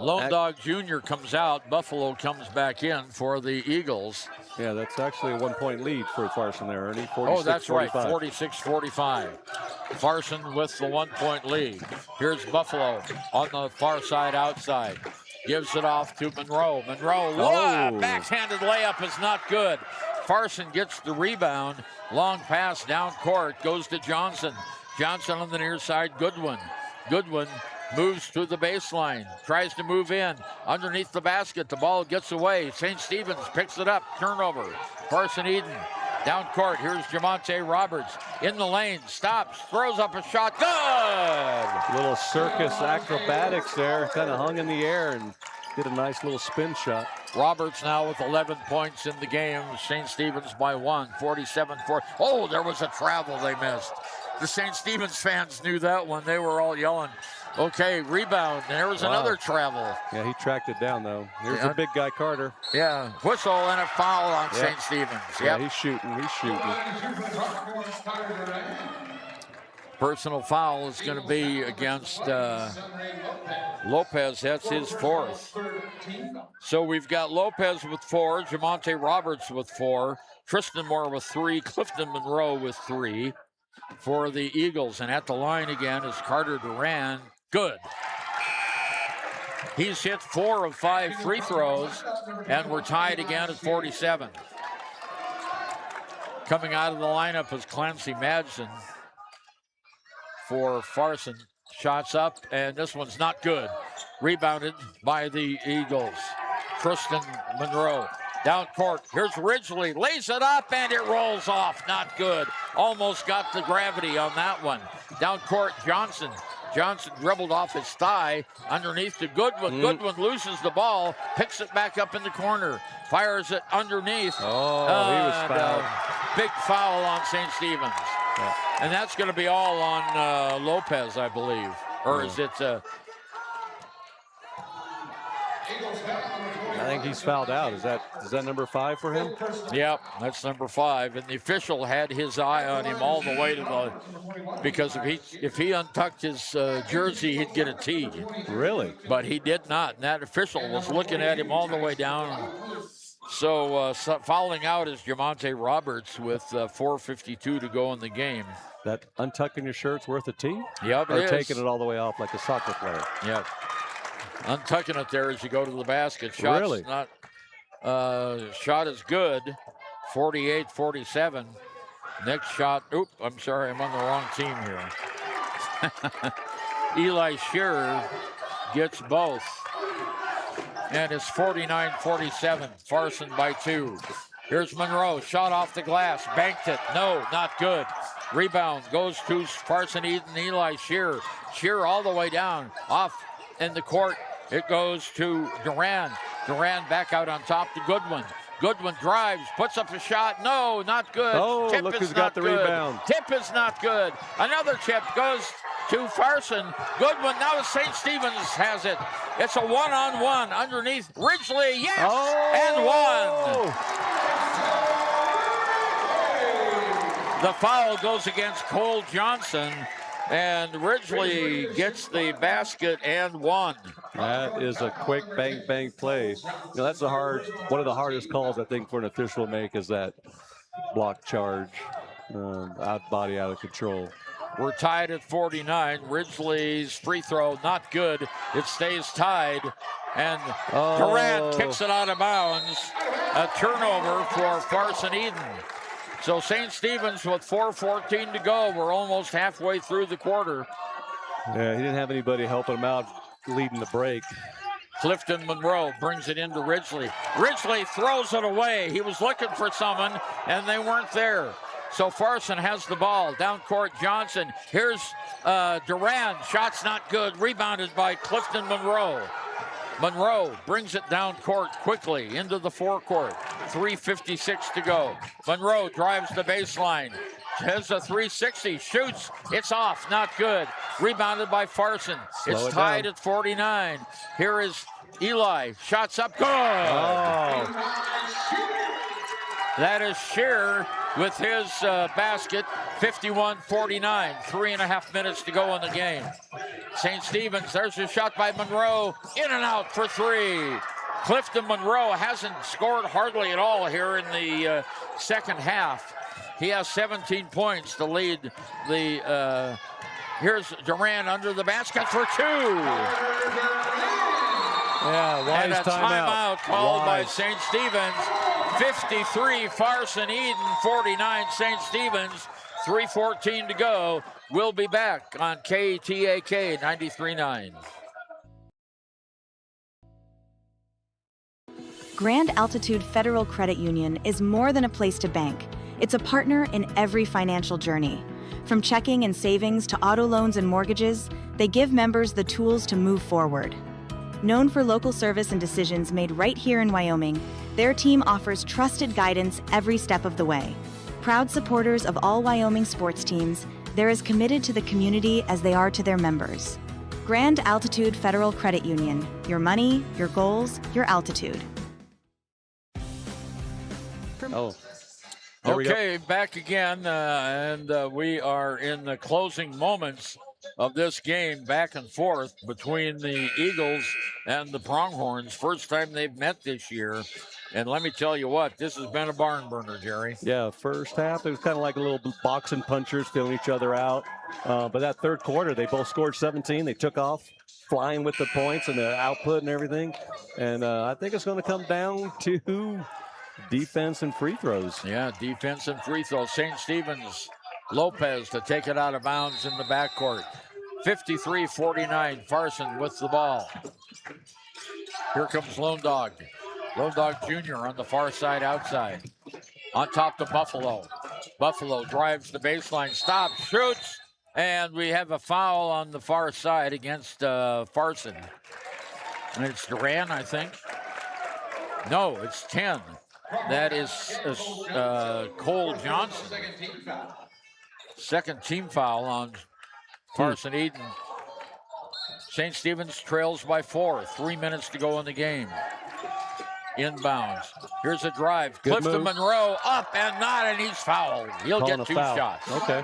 Lone Dog Jr. comes out. Buffalo comes back in for the Eagles. Yeah, that's actually a 1-point lead for Farson there, Ernie. 46-45. Oh, that's right, 46-45. Farson with the 1-point lead. Here's Buffalo on the far side outside. Gives it off to Monroe. Monroe, backhanded layup is not good. Farson gets the rebound. Long pass down court. Goes to Johnson. Johnson on the near side. Goodwin. Goodwin moves to the baseline. Tries to move in. Underneath the basket. The ball gets away. St. Stephen's picks it up. Turnover. Farson Eden. Down court. Here's Jamonte Roberts. In the lane. Stops. Throws up a shot. Good! Little circus acrobatics there. Kind of hung in the air and did a nice little spin shot. Roberts now with 11 points in the game. St. Stephen's by 1, 47-4. Oh, there was a travel they missed. The St. Stephen's fans knew that one. They were all yelling. Okay, rebound. And there was another travel. Yeah, he tracked it down, though. Here's the big guy, Carter. Yeah, whistle and a foul on St. Stephen's. Yeah, he's shooting. Personal foul is going to be against Lopez. That's his 4th. So we've got Lopez with 4, Jamonte Roberts with 4, Tristan Moore with 3, Clifton Monroe with 3 for the Eagles. And at the line again is Carter Duran. Good. He's hit 4 of 5 free throws, and we're tied again at 47. Coming out of the lineup is Clancy Madsen for Farson. Shots up, and this one's not good. Rebounded by the Eagles. Tristan Monroe. Down court. Here's Ridgely. Lays it up, and it rolls off. Not good. Almost got the gravity on that one. Down court, Johnson. Johnson dribbled off his thigh underneath to Goodwin. Goodwin loses the ball, picks it back up in the corner, fires it underneath. Oh, he was fouled. Big foul on St. Stephen's. Yeah. And that's going to be all on Lopez, I believe. Or is it... I think he's fouled out. Is that number 5 for him? Yep, that's number 5. And the official had his eye on him all the way to the, because if he untucked his jersey, he'd get a tee. Really? But he did not. And that official was looking at him all the way down. So fouling out is Jamonte Roberts with 4:52 to go in the game. That untucking your shirt's worth a tee? Yep, or taking it all the way off like a soccer player? Yep. Untucking it there as you go to the basket. Shot's really? Not, shot is good, 48-47. Next shot, I'm sorry, I'm on the wrong team here. Eli Shearer gets both. And it's 49-47, Farson by 2. Here's Monroe, shot off the glass, banked it, no, not good. Rebound goes to Farson Eden, Eli Shearer. Shearer all the way down, off in the court. It goes to Duran. Duran back out on top to Goodwin. Goodwin drives, puts up a shot. No, not good. Oh, tip look is who's not got the good. rebound. Tip is not good. Another tip goes to Farson. Goodwin, now St. Stephen's has it. It's a one-on-one underneath Ridgely. Yes, and one. The foul goes against Cole Johnson, and Ridgely gets the basket and one. That is a quick bang, bang play. That's one of the hardest calls, I think, for an official to make is that block charge, body out of control. We're tied at 49. Ridgely's free throw, not good. It stays tied, and Durant kicks it out of bounds. A turnover for Farson Eden. So St. Stephen's with 4:14 to go. We're almost halfway through the quarter. Yeah, he didn't have anybody helping him out leading the break. Clifton Monroe brings it into Ridgely. Ridgely throws it away. He was looking for someone, and they weren't there. So Farson has the ball. Down court, Johnson. Here's Duran. Shot's not good. Rebounded by Clifton Monroe. Monroe brings it down court quickly into the forecourt. 3:56 to go. Monroe drives the baseline. Has a 360. Shoots. It's off. Not good. Rebounded by Farson. It's tied at 49. Here is Eli. Shots up. Good. That is Shearer with his basket. 51-49. 3.5 minutes to go in the game. St. Stephen's, there's a shot by Monroe. In and out for 3. Clifton Monroe hasn't scored hardly at all here in the second half. He has 17 points to lead the, here's Duran under the basket for 2. Yeah, wise and a timeout called by St. Stephen's. 53 Farson Eden, 49 St. Stephen's. 3:14 to go. We'll be back on KTAK 93.9. Grand Altitude Federal Credit Union is more than a place to bank. It's a partner in every financial journey. From checking and savings to auto loans and mortgages, they give members the tools to move forward. Known for local service and decisions made right here in Wyoming, their team offers trusted guidance every step of the way. Proud supporters of all Wyoming sports teams, they're as committed to the community as they are to their members. Grand Altitude Federal Credit Union. Your money, your goals, your altitude. Okay, back again, and we are in the closing moments of this game, back and forth between the Eagles and the Pronghorns. First time they've met this year. And let me tell you what, this has been a barn burner, Jerry. Yeah, first half, it was kind of like a little boxing punchers feeling each other out. But that third quarter, they both scored 17. They took off flying with the points and the output and everything. And I think it's going to come down to defense and free throws. Yeah, defense and free throws. St. Stephen's, Lopez to take it out of bounds in the backcourt. 53-49, Farson with the ball. Here comes Lone Dog. Lone Dog Jr. on the far side outside. On top to Buffalo. Buffalo drives the baseline, stops, shoots, and we have a foul on the far side against Farson. And it's Duran, I think. No, it's 10. That is Cole Johnson. Second team foul on Farson Eden. St. Stephen's trails by 4. 3 minutes to go in the game. inbounds. Here's a drive. Good Clifton move. Monroe up and not, and he's fouled. He'll Calling get a 2 foul. shots. Okay.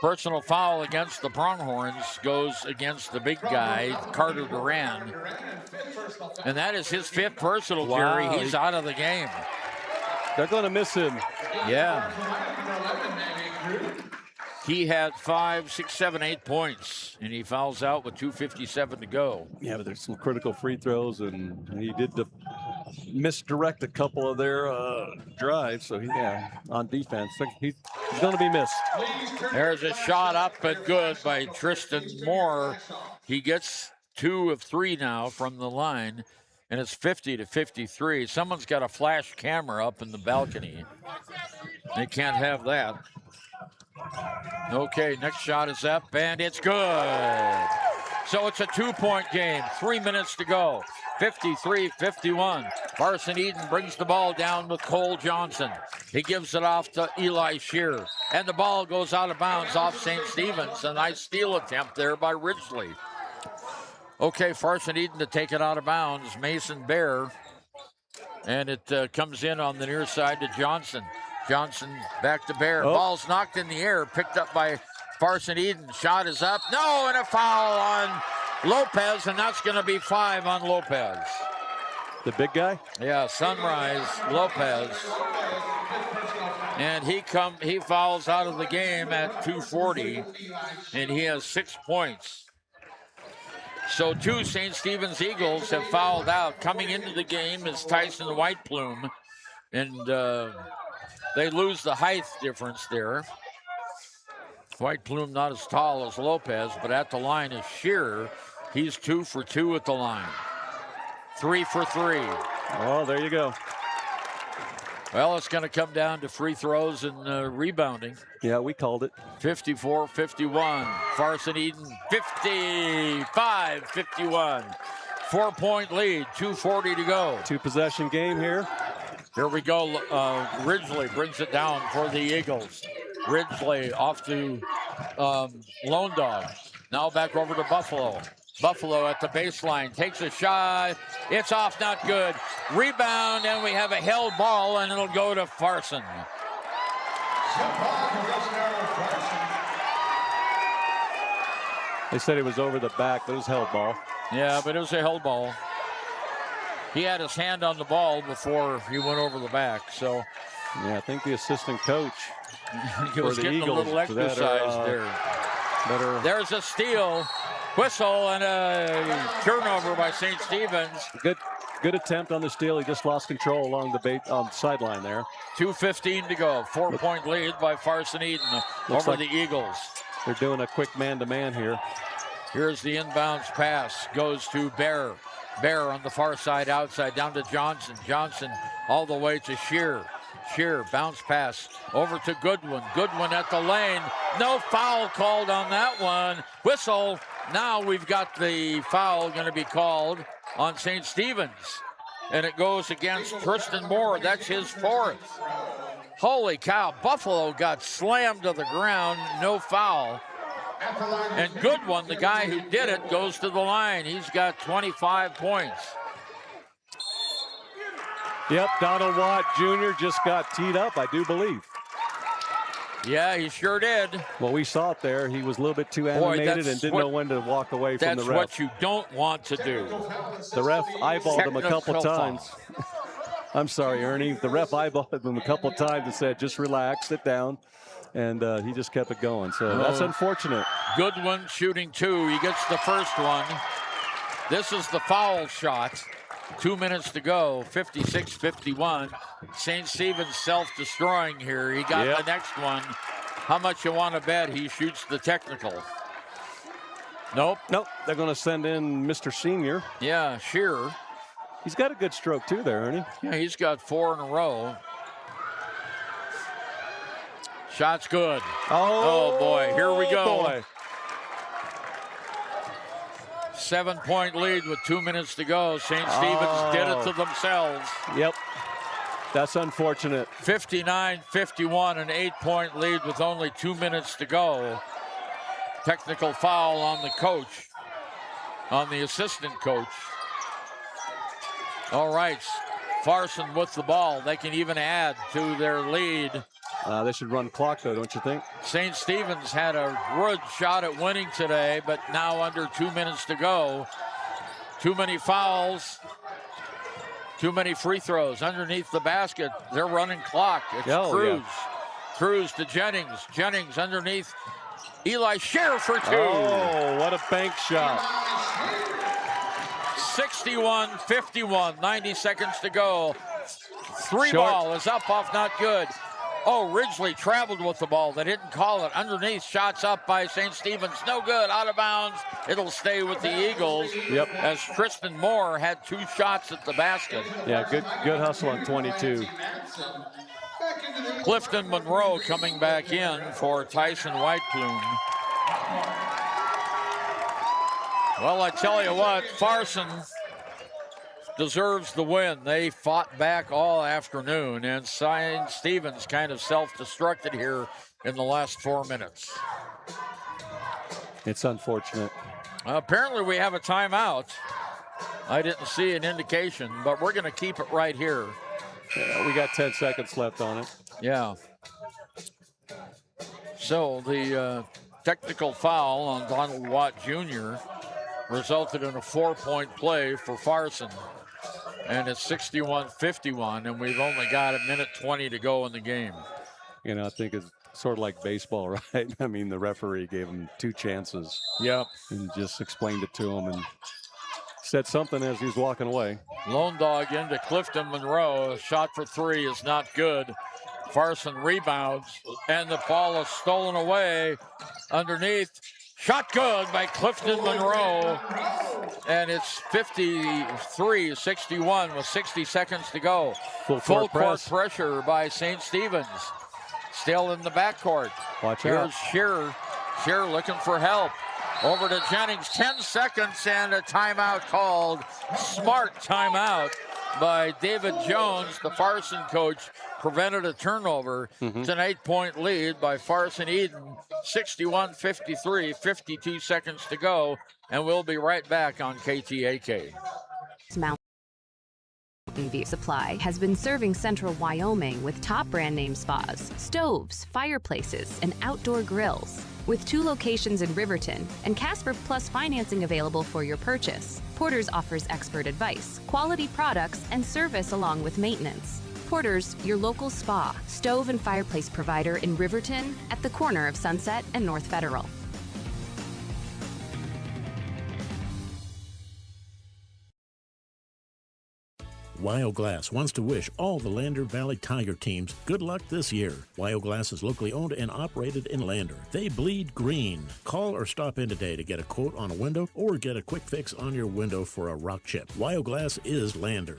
Personal foul against the Pronghorns goes against the big guy, Carter Duran. And that is his 5th personal, Jerry. Wow. He's out of the game. They're going to miss him. Yeah. He had 5, 6, 7, 8 points, and he fouls out with 2:57 to go. Yeah, but there's some critical free throws, and he did misdirect a couple of their drives. So, on defense, he's going to be missed. There's a shot up and good by Tristan Moore. He gets 2 of 3 now from the line, and it's 50-53. Someone's got a flash camera up in the balcony. They can't have that. Okay, next shot is up, and it's good. So it's a 2-point game. 3 minutes to go. 53-51. Farson Eden brings the ball down with Cole Johnson. He gives it off to Eli Shear. And the ball goes out of bounds off St. Stephen's. A nice steal attempt there by Ridgely. Okay, Farson Eden to take it out of bounds. Mason Bear. And it comes in on the near side to Johnson. Johnson back to Bear. Oh. Ball's knocked in the air, picked up by Farson Eden. Shot is up. No, and a foul on Lopez, and that's going to be 5 on Lopez. The big guy? Yeah, Sunrise Lopez. And he fouls out of the game at 2:40, and he has 6 points. So 2 St. Stephen's Eagles have fouled out. Coming into the game is Tyson Whiteplume, and they lose the height difference there. Whiteplume not as tall as Lopez, but at the line is Shearer. He's 2 for 2 at the line. 3 for 3. Oh, there you go. Well, it's going to come down to free throws and rebounding. Yeah, we called it. 54-51. Farson Eden, 55-51. 4-point lead, 2:40 to go. 2-possession game here. Here we go. Ridgely brings it down for the Eagles. Ridgely off to Lone Dog. Now back over to Buffalo. Buffalo at the baseline takes a shot. It's off, not good. Rebound, and we have a held ball, and it'll go to Farson. They said it was over the back, but it was held ball. Yeah, but it was a held ball. He had his hand on the ball before he went over the back, so. Yeah, I think the assistant coach he was getting Eagles, a little exercise there. There's a steal, whistle, and a turnover by St. Stephen's. Good attempt on the steal. He just lost control along the sideline there. 2:15 to go. 4-point lead by Farson Eden over the Eagles. They're doing a quick man-to-man here. Here's the inbounds pass. Goes to Bear. Bear on the far side outside. Down to Johnson. Johnson all the way to Shear. Shear bounce pass over to Goodwin. Goodwin at the lane. No foul called on that one. Whistle. Now we've got the foul going to be called on St. Stephen's. And it goes against Tristan Moore. That's his 4th. Holy cow. Buffalo got slammed to the ground. No foul. And Goodwin, the guy who did it, goes to the line. He's got 25 points. Yep, Donald Watt Jr. just got teed up, I do believe. Yeah, he sure did. Well, we saw it there. He was a little bit too animated and didn't know when to walk away from the ref. That's what you don't want to do. The ref eyeballed him a couple times. I'm sorry, Ernie. The ref eyeballed him a couple times and said, just relax, sit down. And he just kept it going. So that's unfortunate. Goodwin shooting 2. He gets the first one. This is the foul shot. 2 minutes to go, 56-51. St. Stephen's self-destroying here. He got the next one. How much you want to bet he shoots the technical? Nope. Nope. They're going to send in Mr. Senior. Yeah, Shearer. He's got a good stroke too there, Ernie. Yeah, he's got 4 in a row. Shot's good. Oh boy, here we go. Boy. 7-point lead with 2 minutes to go. St. Stephen's did it to themselves. Yep. That's unfortunate. 59-51, an 8-point lead with only 2 minutes to go. Technical foul on the coach, on the assistant coach. All right, Farson with the ball. They can even add to their lead. They should run clock, though, don't you think? St. Stephen's had a good shot at winning today, but now under 2 minutes to go. Too many fouls. Too many free throws underneath the basket. They're running clock. It's Cruz. Yeah. Cruz to Jennings. Jennings underneath Eli Scheer for 2. Oh, what a bank shot. 61-51, 90 seconds to go. Ball is up off not good. Oh, Ridgely traveled with the ball. They didn't call it. Underneath, shots up by St. Stephen's. No good, out of bounds. It'll stay with the Eagles. Yep. As Tristan Moore had 2 shots at the basket. Yeah, good hustle on 22. Clifton Monroe coming back in for Tyson Whiteplume. Well, I tell you what, Farson deserves the win. They fought back all afternoon, and St. Stephen's kind of self-destructed here in the last 4 minutes. It's unfortunate. Apparently we have a timeout. I didn't see an indication, but we're going to keep it right here. Yeah, we got 10 seconds left on it. Yeah. So the technical foul on Donald Watt Jr. resulted in a 4-point play for Farson. And it's 61-51, and we've only got 1:20 to go in the game. You know, I think it's sort of like baseball, right? I mean, the referee gave him 2 chances. Yep. And just explained it to him and said something as he was walking away. Lone Dog into Clifton Monroe. A shot for 3 is not good. Farson rebounds, and the ball is stolen away underneath. Shot good by Clifton Monroe. And it's 53-61 with 60 seconds to go. Full court pressure by St. Stephen's. Still in the backcourt. Watch out. Here's Scheer. Scheer looking for help. Over to Jennings. 10 seconds and a timeout called. Smart timeout by David Jones, the Farson coach. Prevented a turnover. It's an 8-point lead by Farson Eden. 61-53, 52 seconds to go. And we'll be right back on KTAK. Mountain View Supply has been serving central Wyoming with top brand name spas, stoves, fireplaces, and outdoor grills. With 2 locations in Riverton and Casper Plus financing available for your purchase, Porter's offers expert advice, quality products, and service along with maintenance. Porter's, your local spa, stove, and fireplace provider in Riverton at the corner of Sunset and North Federal. Wyoglass wants to wish all the Lander Valley Tiger teams good luck this year. Wyoglass is locally owned and operated in Lander. They bleed green. Call or stop in today to get a quote on a window or get a quick fix on your window for a rock chip. Wyoglass is Lander.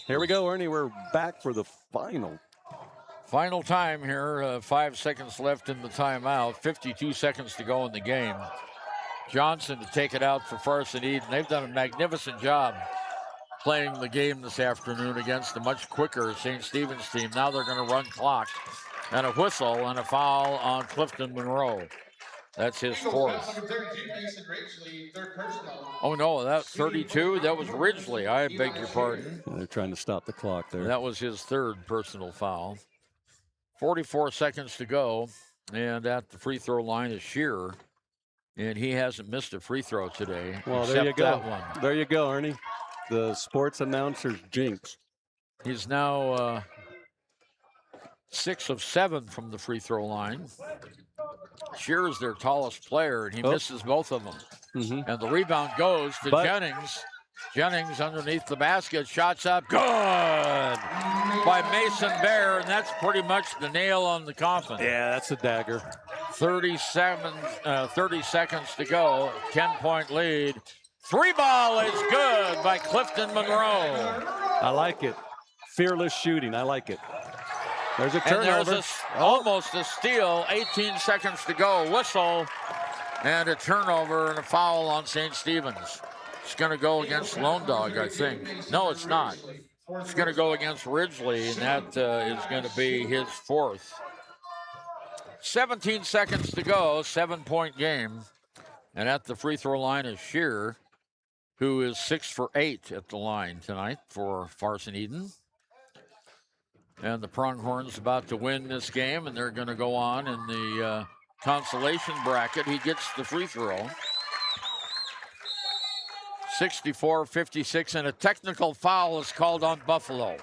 Here we go, Ernie. We're back for the final. Final time here. 5 seconds left in the timeout. 52 seconds to go in the game. Johnson to take it out for Farson Eden. They've done a magnificent job playing the game this afternoon against a much quicker St. Stephen's team. Now they're going to run clock. And a whistle and a foul on Clifton Monroe. That's his 4th. Oh, no, that's 32. That was Ridgely. I beg your pardon. They're trying to stop the clock there. That was his 3rd personal foul. 44 seconds to go. And at the free throw line is Scheer. And he hasn't missed a free throw today. Well, there you go. That one. There you go, Ernie. The sports announcer's jinx. He's now 6 of 7 from the free throw line. Scheer is their tallest player, and he misses both of them. And the rebound goes to Jennings. Jennings underneath the basket, shots up, good by Mason Bear, and that's pretty much the nail on the coffin. Yeah, that's a dagger. 30 seconds to go, 10-point lead. 3 ball is good by Clifton Monroe. I like it. Fearless shooting, I like it. There's a turnover. And there's almost a steal. 18 seconds to go. Whistle and a turnover and a foul on St. Stephen's. It's going to go against Lone Dog, I think. No, it's not. It's going to go against Ridgely, and that is going to be his 4th. 17 seconds to go. 7-point game. And at the free throw line is Scheer. who is 6 for 8 at the line tonight for Farson Eden. And the Pronghorns about to win this game, and they're going to go on in the consolation bracket. He gets the free throw. 64-56, and a technical foul is called on Buffalo.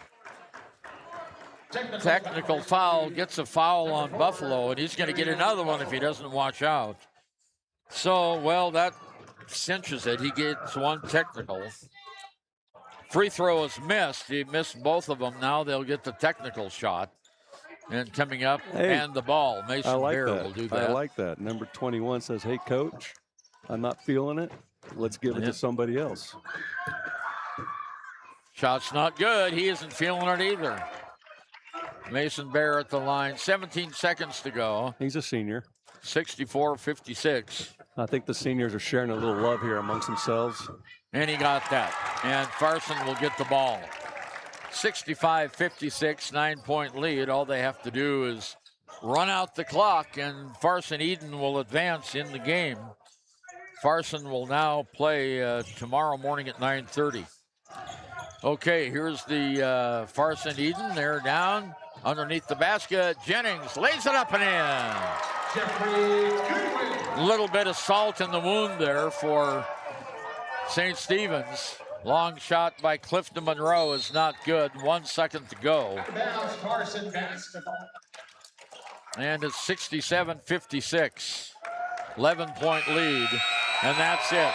Technical foul, gets a foul on Buffalo, and he's going to get another one if he doesn't watch out. So, well, that cinches it. He gets one technical. Free throw is missed. He missed both of them. Now they'll get the technical shot. And coming up, and the ball. Mason Bear will do that. I like that. Number 21 says, hey, coach, I'm not feeling it. Let's give it to somebody else. Shot's not good. He isn't feeling it either. Mason Bear at the line. 17 seconds to go. He's a senior. 64-56. I think the seniors are sharing a little love here amongst themselves. And he got that. And Farson will get the ball. 65-56, 9-point lead. All they have to do is run out the clock, and Farson Eden will advance in the game. Farson will now play tomorrow morning at 9:30. Okay, here's the Farson Eden. They're down underneath the basket. Jennings lays it up and in. A little bit of salt in the wound there for St. Stephen's. Long shot by Clifton Monroe is not good. 1 second to go. And it's 67-56. 11-point lead. And that's it.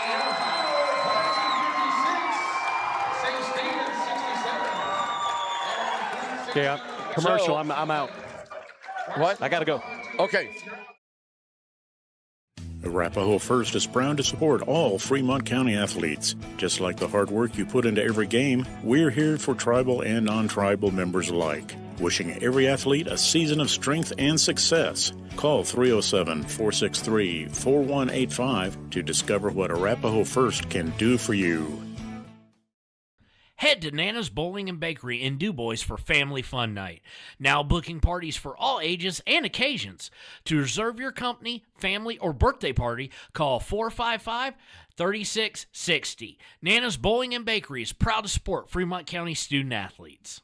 Okay, commercial, I'm out. What? I got to go. Okay. Arapahoe First is proud to support all Fremont County athletes. Just like the hard work you put into every game, we're here for tribal and non-tribal members alike. Wishing every athlete a season of strength and success. Call 307-463-4185 to discover what Arapahoe First can do for you. Head to Nana's Bowling and Bakery in Dubois for Family Fun Night. Now booking parties for all ages and occasions. To reserve your company, family, or birthday party, call 455-3660. Nana's Bowling and Bakery is proud to support Fremont County student athletes.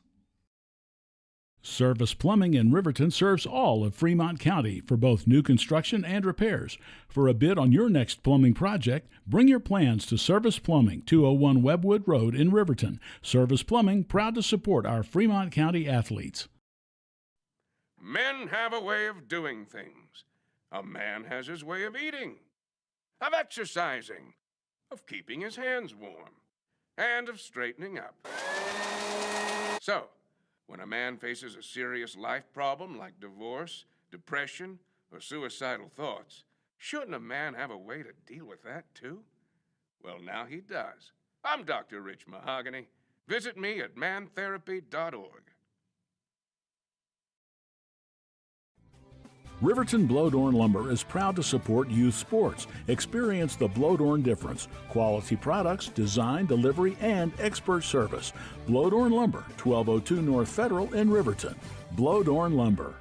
Service Plumbing in Riverton serves all of Fremont County for both new construction and repairs. For a bid on your next plumbing project, bring your plans to Service Plumbing, 201 Webwood Road in Riverton. Service Plumbing, proud to support our Fremont County athletes. Men have a way of doing things. A man has his way of eating, of exercising, of keeping his hands warm, and of straightening up. So, when a man faces a serious life problem like divorce, depression, or suicidal thoughts, shouldn't a man have a way to deal with that too? Well, now he does. I'm Dr. Rich Mahogany. Visit me at mantherapy.org. Riverton Blodorn Lumber is proud to support youth sports. Experience the Blodorn difference. Quality products, design, delivery, and expert service. Blodorn Lumber, 1202 North Federal in Riverton. Blodorn Lumber.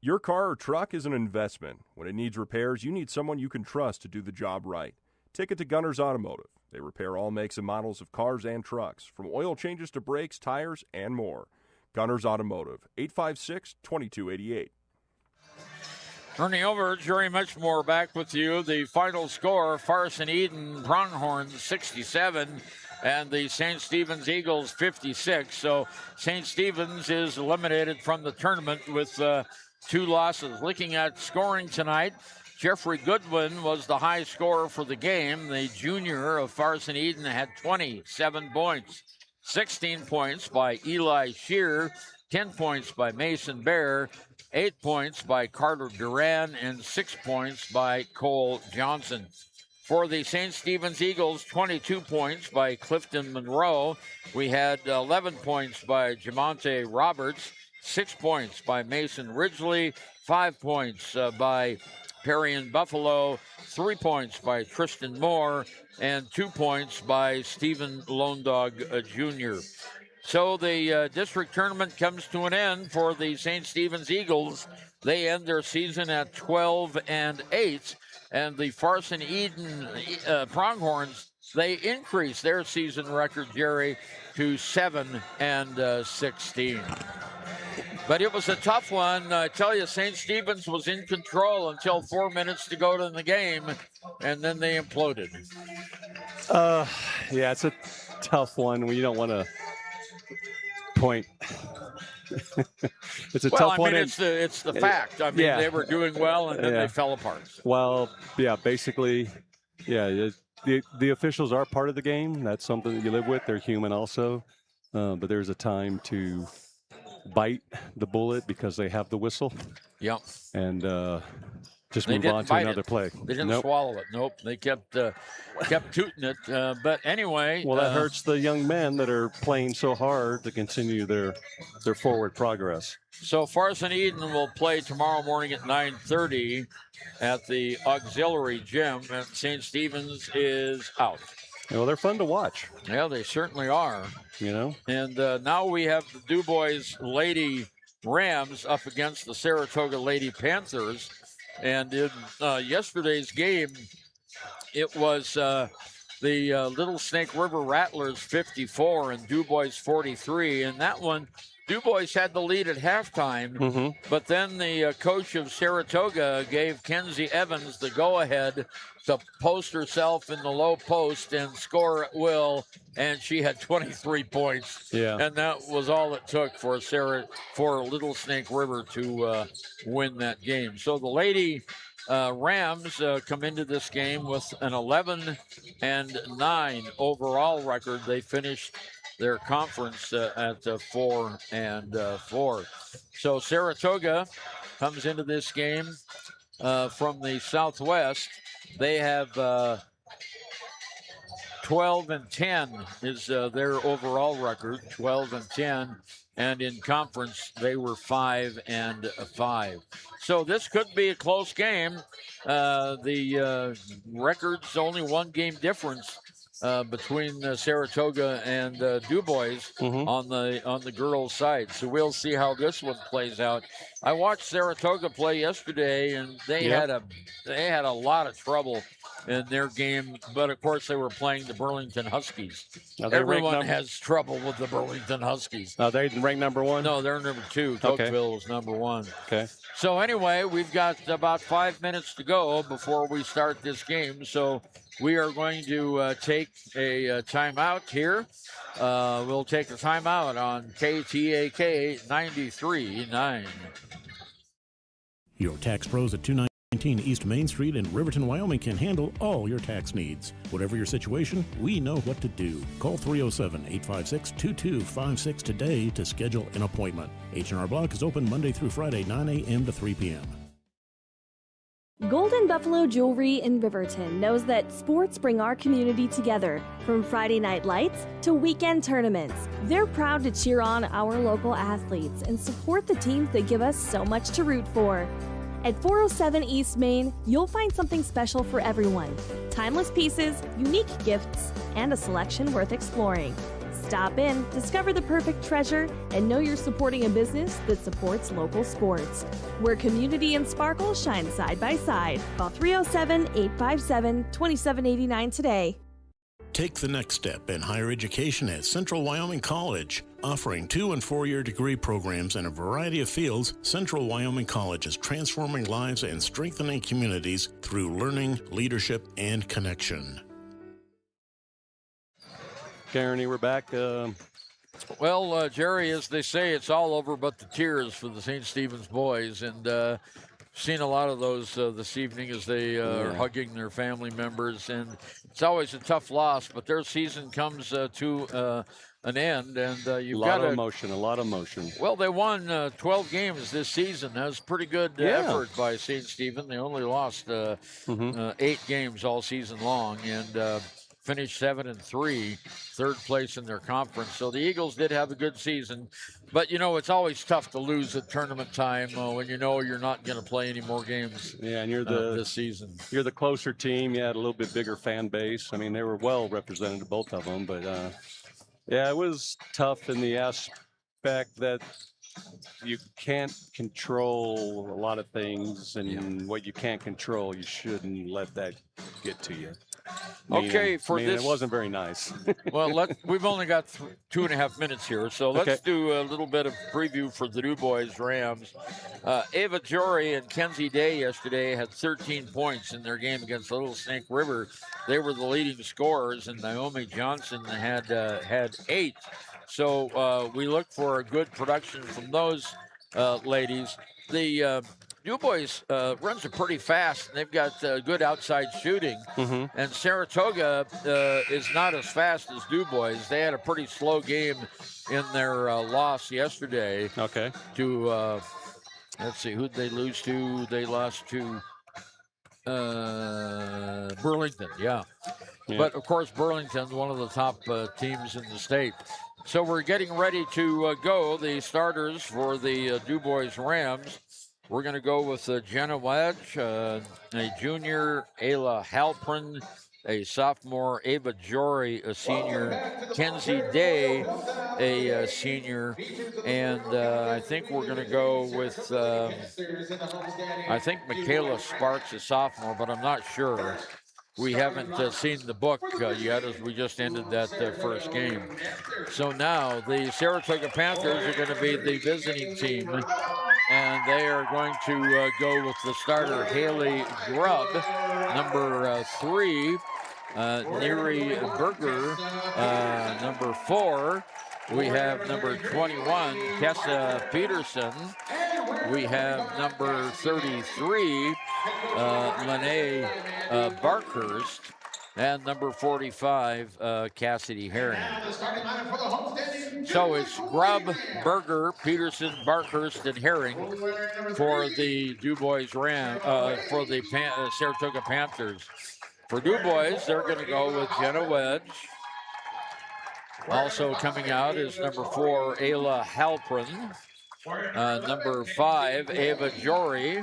Your car or truck is an investment. When it needs repairs, you need someone you can trust to do the job right. Take it to Gunners Automotive. They repair all makes and models of cars and trucks, from oil changes to brakes, tires, and more. Gunners Automotive, 856-2288. Ernie over, Jerry Muchmore back with you. The final score, Farson Eden Pronghorns 67 and the St. Stephen's Eagles 56. So St. Stephen's is eliminated from the tournament with 2 losses. Looking at scoring tonight, Jeffrey Goodwin was the high scorer for the game. The junior of Farson Eden had 27 points. 16 points by Eli Shear, 10 points by Mason Bear, 8 points by Carter Duran, and 6 points by Cole Johnson. For the St. Stephen's Eagles, 22 points by Clifton Monroe. We had 11 points by Jamonte Roberts, 6 points by Mason Ridgely, 5 points by Perry Buffalo, 3 points by Tristan Moore, and 2 points by Stephen Lone Dog Jr. So the district tournament comes to an end for the St. Stephen's Eagles. They end their season at 12-8, And the Farson Eden Pronghorns, they increased their season record, Jerry, to 7-16. But it was a tough one. I tell you, St. Stephen's was in control until 4 minutes to go to the game, and then they imploded. Yeah, it's a tough one. You don't want to point. It's a tough one. It's the fact. I mean, they were doing well, and then they fell apart. Well, yeah, basically, yeah. The officials are part of the game. That's something that you live with. They're human also. But there's a time to bite the bullet because they have the whistle. Yep. And just move on to another play. They didn't swallow it. Nope. They kept tooting it. But anyway. Well, that hurts the young men that are playing so hard to continue their forward progress. So Farson Eden will play tomorrow morning at 9:30 at the auxiliary gym, and St. Stephen's is out. Well, they're fun to watch. Yeah, they certainly are. You know. And now we have the Dubois Lady Rams up against the Saratoga Lady Panthers. And in yesterday's game, it was the Little Snake River Rattlers 54 and Dubois 43. And that one, Dubois had the lead at halftime, but then the coach of Saratoga gave Kenzie Evans the go-ahead to post herself in the low post and score at will, and she had 23 points. Yeah. And that was all it took for Little Snake River to win that game. So the Lady Rams come into this game with an 11-9 overall record. They finished their conference at 4-4. So Saratoga comes into this game from the Southwest. They have 12-10 is their overall record, 12-10, and in conference they were 5-5. So this could be a close game. The record's only one game difference between Saratoga and Dubois on the girls' side. So we'll see how this one plays out. I watched Saratoga play yesterday, and they had a lot of trouble in their game. But of course, they were playing the Burlington Huskies. Everyone has trouble with the Burlington Huskies. Are they ranked number 1? No, they're number 2. Cokeville was number 1. Okay. So anyway, we've got about 5 minutes to go before we start this game. So we are going to take a timeout here. We'll take a timeout on KTAK 93.9. Your tax pros at 219 East Main Street in Riverton, Wyoming can handle all your tax needs. Whatever your situation, we know what to do. Call 307-856-2256 today to schedule an appointment. H&R Block is open Monday through Friday, 9 a.m. to 3 p.m. Golden Buffalo Jewelry in Riverton knows that sports bring our community together, from Friday night lights to weekend tournaments. They're proud to cheer on our local athletes and support the teams that give us so much to root for. At 407 East Main, you'll find something special for everyone. Timeless pieces, unique gifts, and a selection worth exploring. Stop in, discover the perfect treasure, and know you're supporting a business that supports local sports, where community and sparkle shine side by side. Call 307-857-2789 today. Take the next step in higher education at Central Wyoming College. Offering 2- and 4-year degree programs in a variety of fields, Central Wyoming College is transforming lives and strengthening communities through learning, leadership, and connection. Gary, we're back. Well, Jerry, as they say, it's all over but the tears for the St. Stephen's boys. And seen a lot of those this evening as they are hugging their family members. And it's always a tough loss, but their season comes to an end. And you've got a lot of emotion. Well, they won 12 games this season. That was a pretty good effort by St. Stephen. They only lost 8 games all season long. And finished 7-3, third place in their conference. So the Eagles did have a good season. But, you know, it's always tough to lose at tournament time when you know you're not going to play any more games and you're this season. You're the closer team. You had a little bit bigger fan base. I mean, they were well represented, both of them. But, yeah, it was tough in the aspect that you can't control a lot of things, and what you can't control, you shouldn't let that get to you. Okay, it wasn't very nice. Well, we've only got 2.5 minutes here, so let's do a little bit of preview for the Dubois Rams. Ava Jory and Kenzie Day yesterday had 13 points in their game against Little Snake River. They were the leading scorers, and Naomi Johnson had 8. So we look for a good production from those ladies. The Dubois runs are pretty fast, and they've got good outside shooting. And Saratoga is not as fast as Dubois. They had a pretty slow game in their loss yesterday. Okay. To, let's see, who'd they lose to? They lost to Burlington, yeah. But, of course, Burlington, one of the top teams in the state. So we're getting ready to go. The starters for the Dubois Rams. We're going to go with Jenna Wedge, a junior, Ayla Halprin, a sophomore, Ava Jory, a senior, Kenzie Day, a senior, and I think we're going to go with, I think Michaela Sparks, a sophomore, but I'm not sure. We haven't seen the book yet, as we just ended that first game. So now the Saratoga Panthers are going to be the visiting team, and they are going to go with the starter, Haley Grubb, number 3, Neri Berger, number 4. We have number 21, Tessa Peterson. We have number 33, Lene Barkhurst, and number 45, Cassidy Herring. So it's Grubb, Berger, Peterson, Barkhurst, and Herring for the Dubois for the Saratoga Panthers. For Dubois, they're going to go with Jenna Wedge. Also coming out is number 4, Ayla Halprin. Number 5, Ava Jory.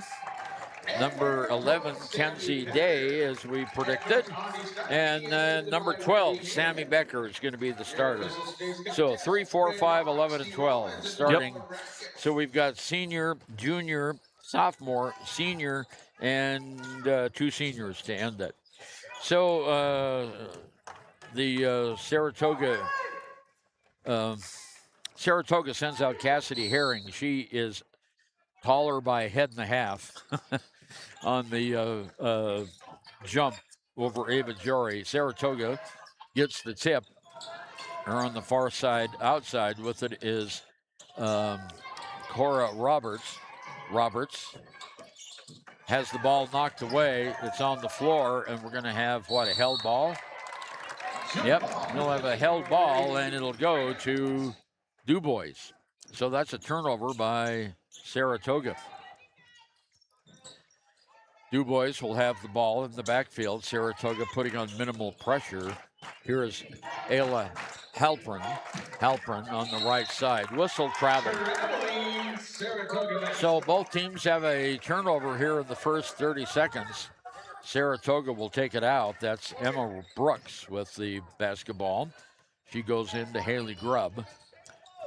Number 11, Kenzie Day, as we predicted. And number 12, Sammy Becker, is going to be the starter. So 3, 4, 5, 11, and 12 starting. Yep. So we've got senior, junior, sophomore, senior, and 2 seniors to end it. So the Saratoga sends out Cassidy Herring. She is taller by a head and a half on the jump over Ava Jory. Saratoga gets the tip. Or on the far side, outside with it is Cora Roberts. Roberts has the ball knocked away. It's on the floor, and we're going to have, a held ball? Yep, we'll have a held ball, and it'll go to Dubois. So that's a turnover by Saratoga. Dubois will have the ball in the backfield. Saratoga putting on minimal pressure. Here is Ayla Halprin. Halprin on the right side. Whistle travel. So both teams have a turnover here in the first 30 seconds. Saratoga will take it out. That's Emma Brooks with the basketball. She goes into Haley Grubb.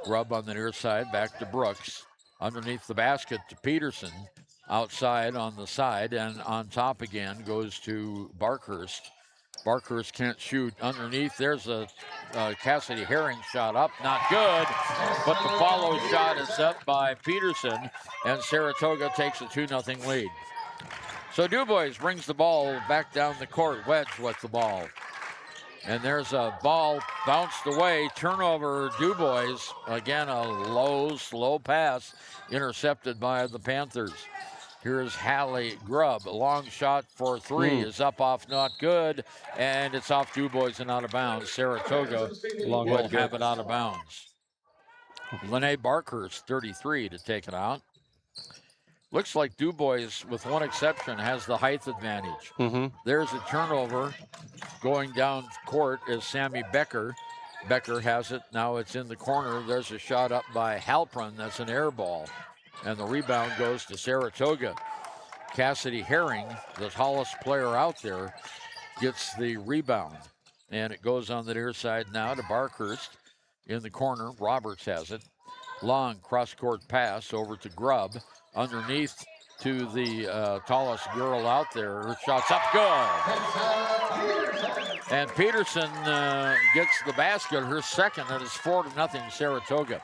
Grubb on the near side, back to Brooks. Underneath the basket to Peterson. Outside on the side, and on top again goes to Barkhurst. Barkhurst can't shoot underneath. There's a Cassidy Herring shot up. Not good, but the follow shot is up by Peterson, and Saratoga takes a 2-0 lead. So Dubois brings the ball back down the court. Wedge with the ball. And there's a ball bounced away. Turnover, Dubois. Again, a low, slow pass intercepted by the Panthers. Here's Hallie Grubb. A long shot for 3 is up off, not good. And it's off Dubois and out of bounds. Saratoga will have it out of bounds. Lene Barkhurst, 33, to take it out. Looks like Dubois, with one exception, has the height advantage. There's a turnover. Going down court is Sammy Becker. Becker has it. Now it's in the corner. There's a shot up by Halprin. That's an air ball. And the rebound goes to Saratoga. Cassidy Herring, the tallest player out there, gets the rebound. And it goes on the near side now to Barkhurst in the corner. Roberts has it. Long cross-court pass over to Grubb. Underneath to the tallest girl out there. Her shot's up good. And Peterson gets the basket, her second, and it's 4-0 Saratoga.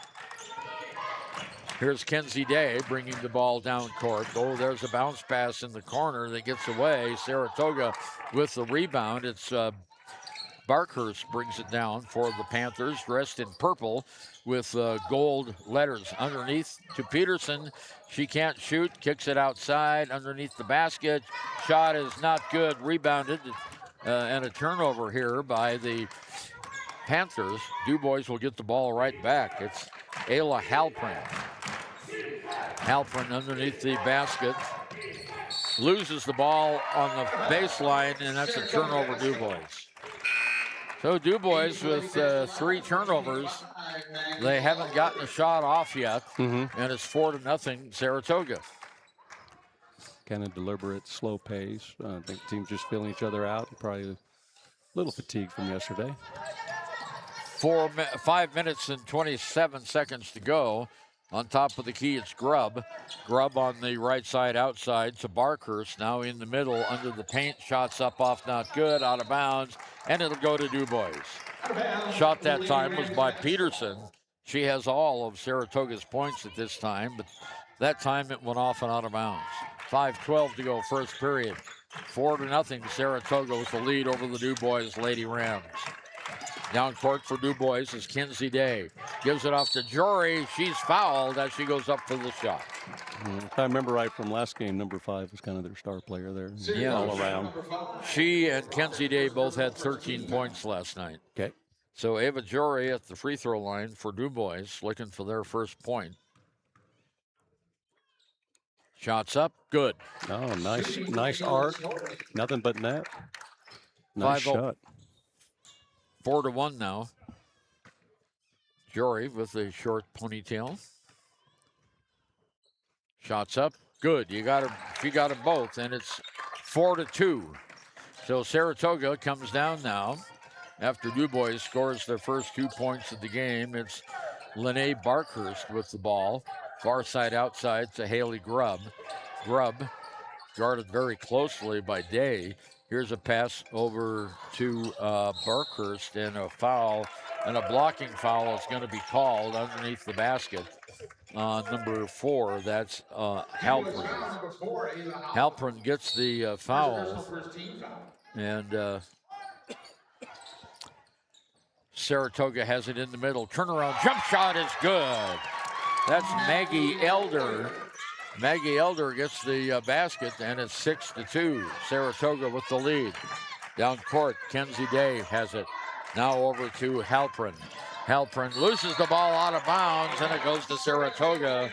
Here's Kenzie Day bringing the ball down court. Oh, there's a bounce pass in the corner that gets away. Saratoga with the rebound. It's Barkhurst brings it down for the Panthers, dressed in purple with gold letters underneath to Peterson. She can't shoot, kicks it outside underneath the basket. Shot is not good, rebounded, and a turnover here by the Panthers. Dubois will get the ball right back. It's Ayla Halprin. Halprin underneath the basket. Loses the ball on the baseline, and that's a turnover, Dubois. So Dubois with 3 turnovers. They haven't gotten a shot off yet, and it's 4-0 Saratoga. Kind of deliberate, slow pace. I think the team's just feeling each other out. Probably a little fatigued from yesterday. 5 minutes and 27 seconds to go. On top of the key, it's Grubb. Grubb on the right side outside to Barkhurst. Now in the middle under the paint. Shots up off, not good, out of bounds, and it'll go to Dubois. Shot that time was by Peterson. She has all of Saratoga's points at this time, but that time it went off and out of bounds. 5:12 to go, first period. 4-0 Saratoga with the lead over the Dubois Lady Rams. Down court for Dubois is Kenzie Day. Gives it off to Jory. She's fouled as she goes up for the shot. If I remember right from last game, number 5 was kind of their star player there. Yeah. All around. She and Kenzie Day both had 13 points last night. Okay. So Ava Jory at the free throw line for Dubois, looking for their first point. Shots up, good. Oh, nice arc. Nothing but net. Nice 5-0. shot. 4-1 now. Jory with a short ponytail. Shots up, good. She got them both, and it's 4-2. So Saratoga comes down now after Dubois scores their first 2 points of the game. It's Lene Barkhurst with the ball. Far side outside to Haley Grubb. Grubb guarded very closely by Day. Here's a pass over to Barkhurst, and a foul, and a blocking foul is going to be called underneath the basket. Number 4, that's Halprin. Halprin gets the foul, and Saratoga has it in the middle. Turnaround jump shot is good. That's Maggie Elder. Maggie Elder gets the basket, and it's 6-2. Saratoga with the lead. Down court, Kenzie Day has it. Now over to Halprin. Halprin loses the ball out of bounds, and it goes to Saratoga.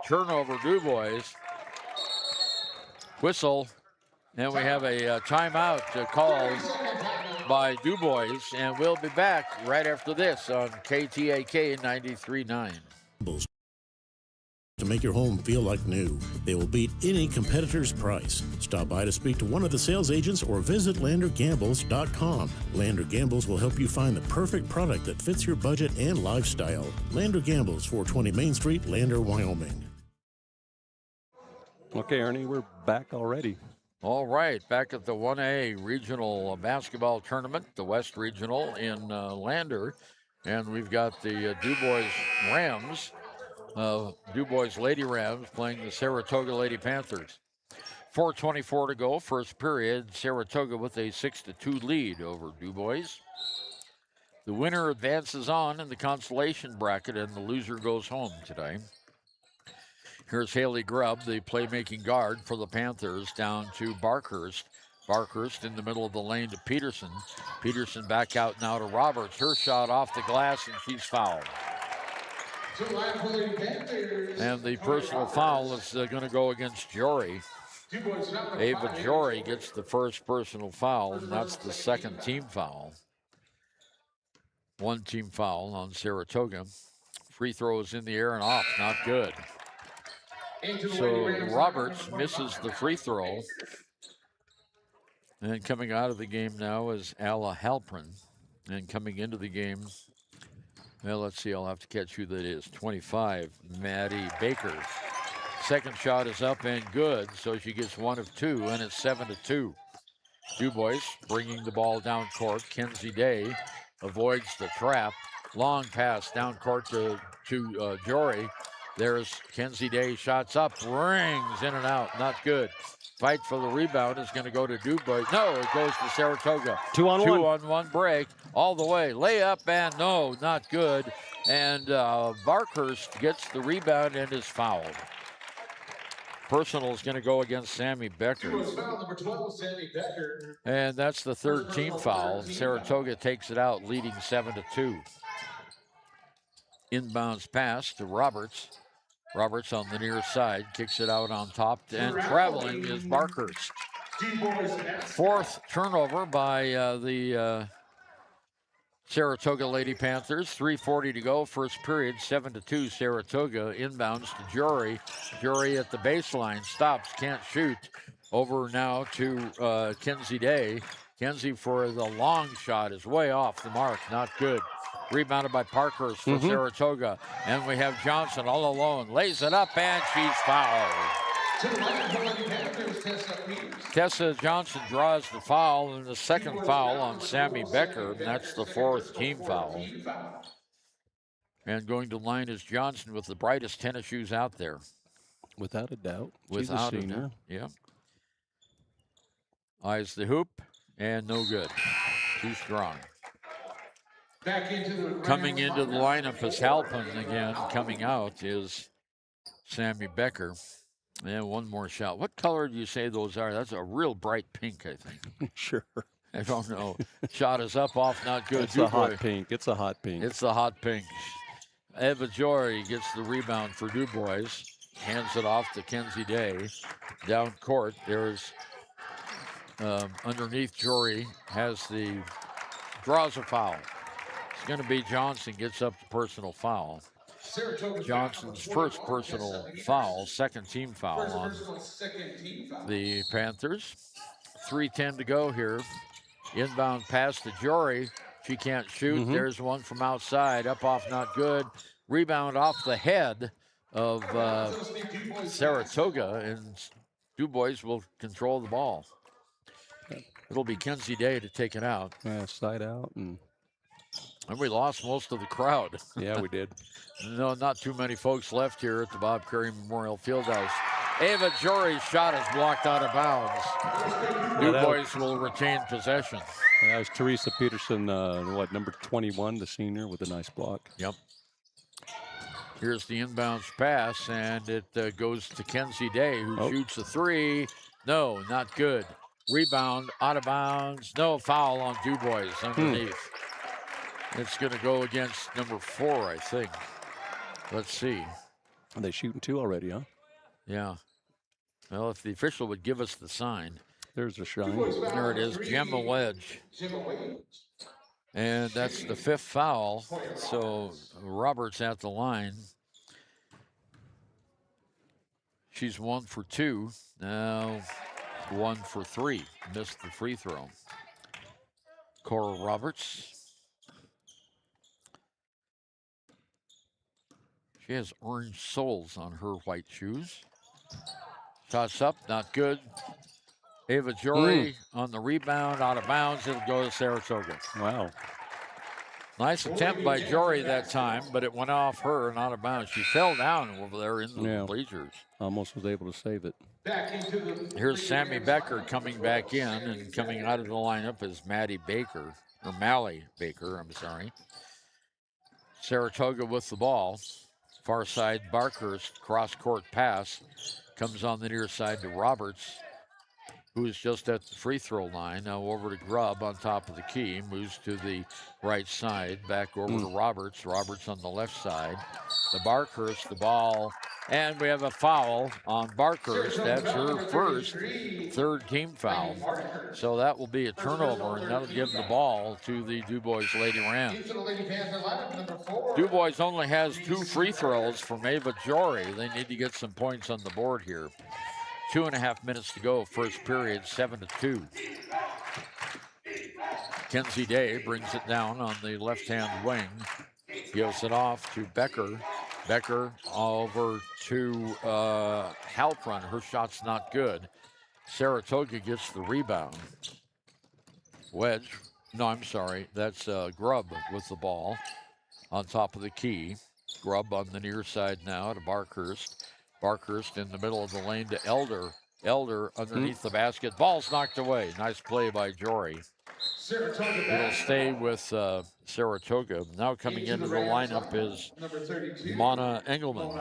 Turnover, Dubois. Whistle, and we have a timeout called by Dubois, and we'll be back right after this on KTAK 93.9. To make your home feel like new. They will beat any competitor's price. Stop by to speak to one of the sales agents or visit LanderGambles.com. Lander Gambles will help you find the perfect product that fits your budget and lifestyle. Lander Gambles, 420 Main Street, Lander, Wyoming. Okay, Ernie, we're back already. All right, back at the 1A Regional Basketball Tournament, the West Regional in Lander. And we've got the Dubois Rams. Dubois Lady Rams playing the Saratoga Lady Panthers. 4:24 to go, first period. Saratoga with a 6-2 lead over Dubois. The winner advances on in the consolation bracket, and the loser goes home today. Here's Haley Grubb, the playmaking guard for the Panthers, down to Barkhurst. Barkhurst in the middle of the lane to Peterson. Peterson back out now to Roberts. Her shot off the glass, and she's fouled. And the personal foul is going to go against Jory. Ava Jory gets the first personal foul, and that's the second team foul. One team foul on Saratoga. Free throw is in the air and off, not good. So Roberts misses the free throw. And coming out of the game now is Alla Halprin. And coming into the game Well, let's see. I'll have to catch who that is. 25, Maddie Baker. Second shot is up and good, so she gets 1 of 2, and it's 7-2. Dubois bringing the ball down court. Kenzie Day avoids the trap. Long pass down court to Jory. There's Kenzie Day. Shots up, rings in and out. Not good. Fight for the rebound is going to go to Dubois. No, it goes to Saratoga. 2-on-1. 2-on-1 break all the way. Layup and no, not good. And Barkhurst gets the rebound and is fouled. Personal is going to go against Sammy Becker. Number 12, Sammy Becker. And that's the third team foul. Saratoga takes it out, leading 7-2. Inbounds pass to Roberts. Roberts on the near side, kicks it out on top, and traveling is Barkhurst. Fourth turnover by the Saratoga Lady Panthers. 3:40 to go, first period, 7-2 Saratoga. Inbounds to Jory. Jory at the baseline, stops, can't shoot. Over now to Kenzie Day. Kenzie for the long shot is way off the mark, not good. Rebounded by Parkhurst for Saratoga. And we have Johnson all alone. Lays it up, and she's fouled. Tessa Johnson draws the foul, and the second foul on Sammy Becker, and that's the fourth team foul. And going to line is Johnson with the brightest tennis shoes out there. Without a doubt. Without a doubt, yeah. Eyes the hoop, and no good. Too strong. Coming into the lineup is Halpin again. Coming out is Sammy Becker. And one more shot. What color do you say those are? That's a real bright pink, I think. Sure. I don't know. Shot is up, off, not good. It's a hot pink. It's a hot pink. It's the hot pink. Eva Jory gets the rebound for Dubois. Hands it off to Kenzie Day. Down court, there's underneath Jory draws a foul. It's going to be Johnson, gets up to personal foul. Johnson's first personal foul, second team foul on the Panthers. 3:10 to go here. Inbound pass to Jory. She can't shoot. There's one from outside. Up off, not good. Rebound off the head of Saratoga, and Dubois will control the ball. It'll be Kenzie Day to take it out. Side out. And we lost most of the crowd. Yeah, we did. No, not too many folks left here at the Bob Curry Memorial Fieldhouse. Ava Jory's shot is blocked out of bounds. Dubois will retain possession. That was Teresa Peterson, number 21, the senior, with a nice block. Yep. Here's the inbounds pass, and it goes to Kenzie Day, who shoots a three. No, not good. Rebound, out of bounds. No, foul on Dubois underneath. It's going to go against number 4, I think. Let's see. Are they shooting 2 already, huh? Yeah. Well, if the official would give us the sign. There's a shine. There it is, Gemma Wedge. And that's the 5th foul. So Roberts at the line. She's 1 for 2. Now 1 for 3. Missed the free throw. Cora Roberts. She has orange soles on her white shoes. Shots up, not good. Ava Jory on the rebound, out of bounds. It'll go to Saratoga. Wow. Nice attempt by Jory that time, but it went off her and out of bounds. She fell down over there in the bleachers. Almost was able to save it. Here's Sammy Becker coming back in, and coming out of the lineup is Mally Baker, I'm sorry. Saratoga with the ball. Far side, Barkhurst, cross-court pass. Comes on the near side to Roberts, who's just at the free throw line. Now over to Grubb on top of the key. Moves to the right side. Back over to Roberts. Roberts on the left side. The Barkhurst, the ball. And we have a foul on Barkhurst. That's her first third team foul. So that will be a turnover, and that'll give the ball to the Dubois Lady Rams. Dubois only has 2 free throws from Ava Jory. They need to get some points on the board here. 2.5 minutes to go, first period, 7-2. Kenzie Day brings it down on the left-hand wing. Gives it off to Becker. Becker over to Halpern. Her shot's not good. Saratoga gets the rebound. Wedge. No, I'm sorry. That's Grubb with the ball on top of the key. Grubb on the near side now to Barkhurst. Barkhurst in the middle of the lane to Elder. Elder underneath the basket. Ball's knocked away. Nice play by Jory. It'll stay with Saratoga. Now coming into the lineup is Mana Engelman.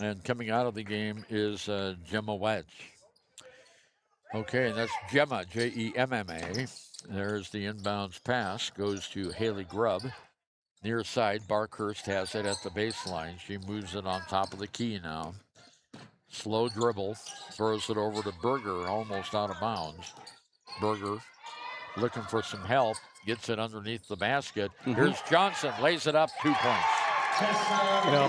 And coming out of the game is Gemma Wedge. Okay, and that's Gemma, Jemma. There's the inbounds pass. Goes to Haley Grubb. Near side, Barkhurst has it at the baseline. She moves it on top of the key now. Slow dribble. Throws it over to Berger, almost out of bounds. Berger looking for some help. Gets it underneath the basket. Here's Johnson. Lays it up. 2 points. You know,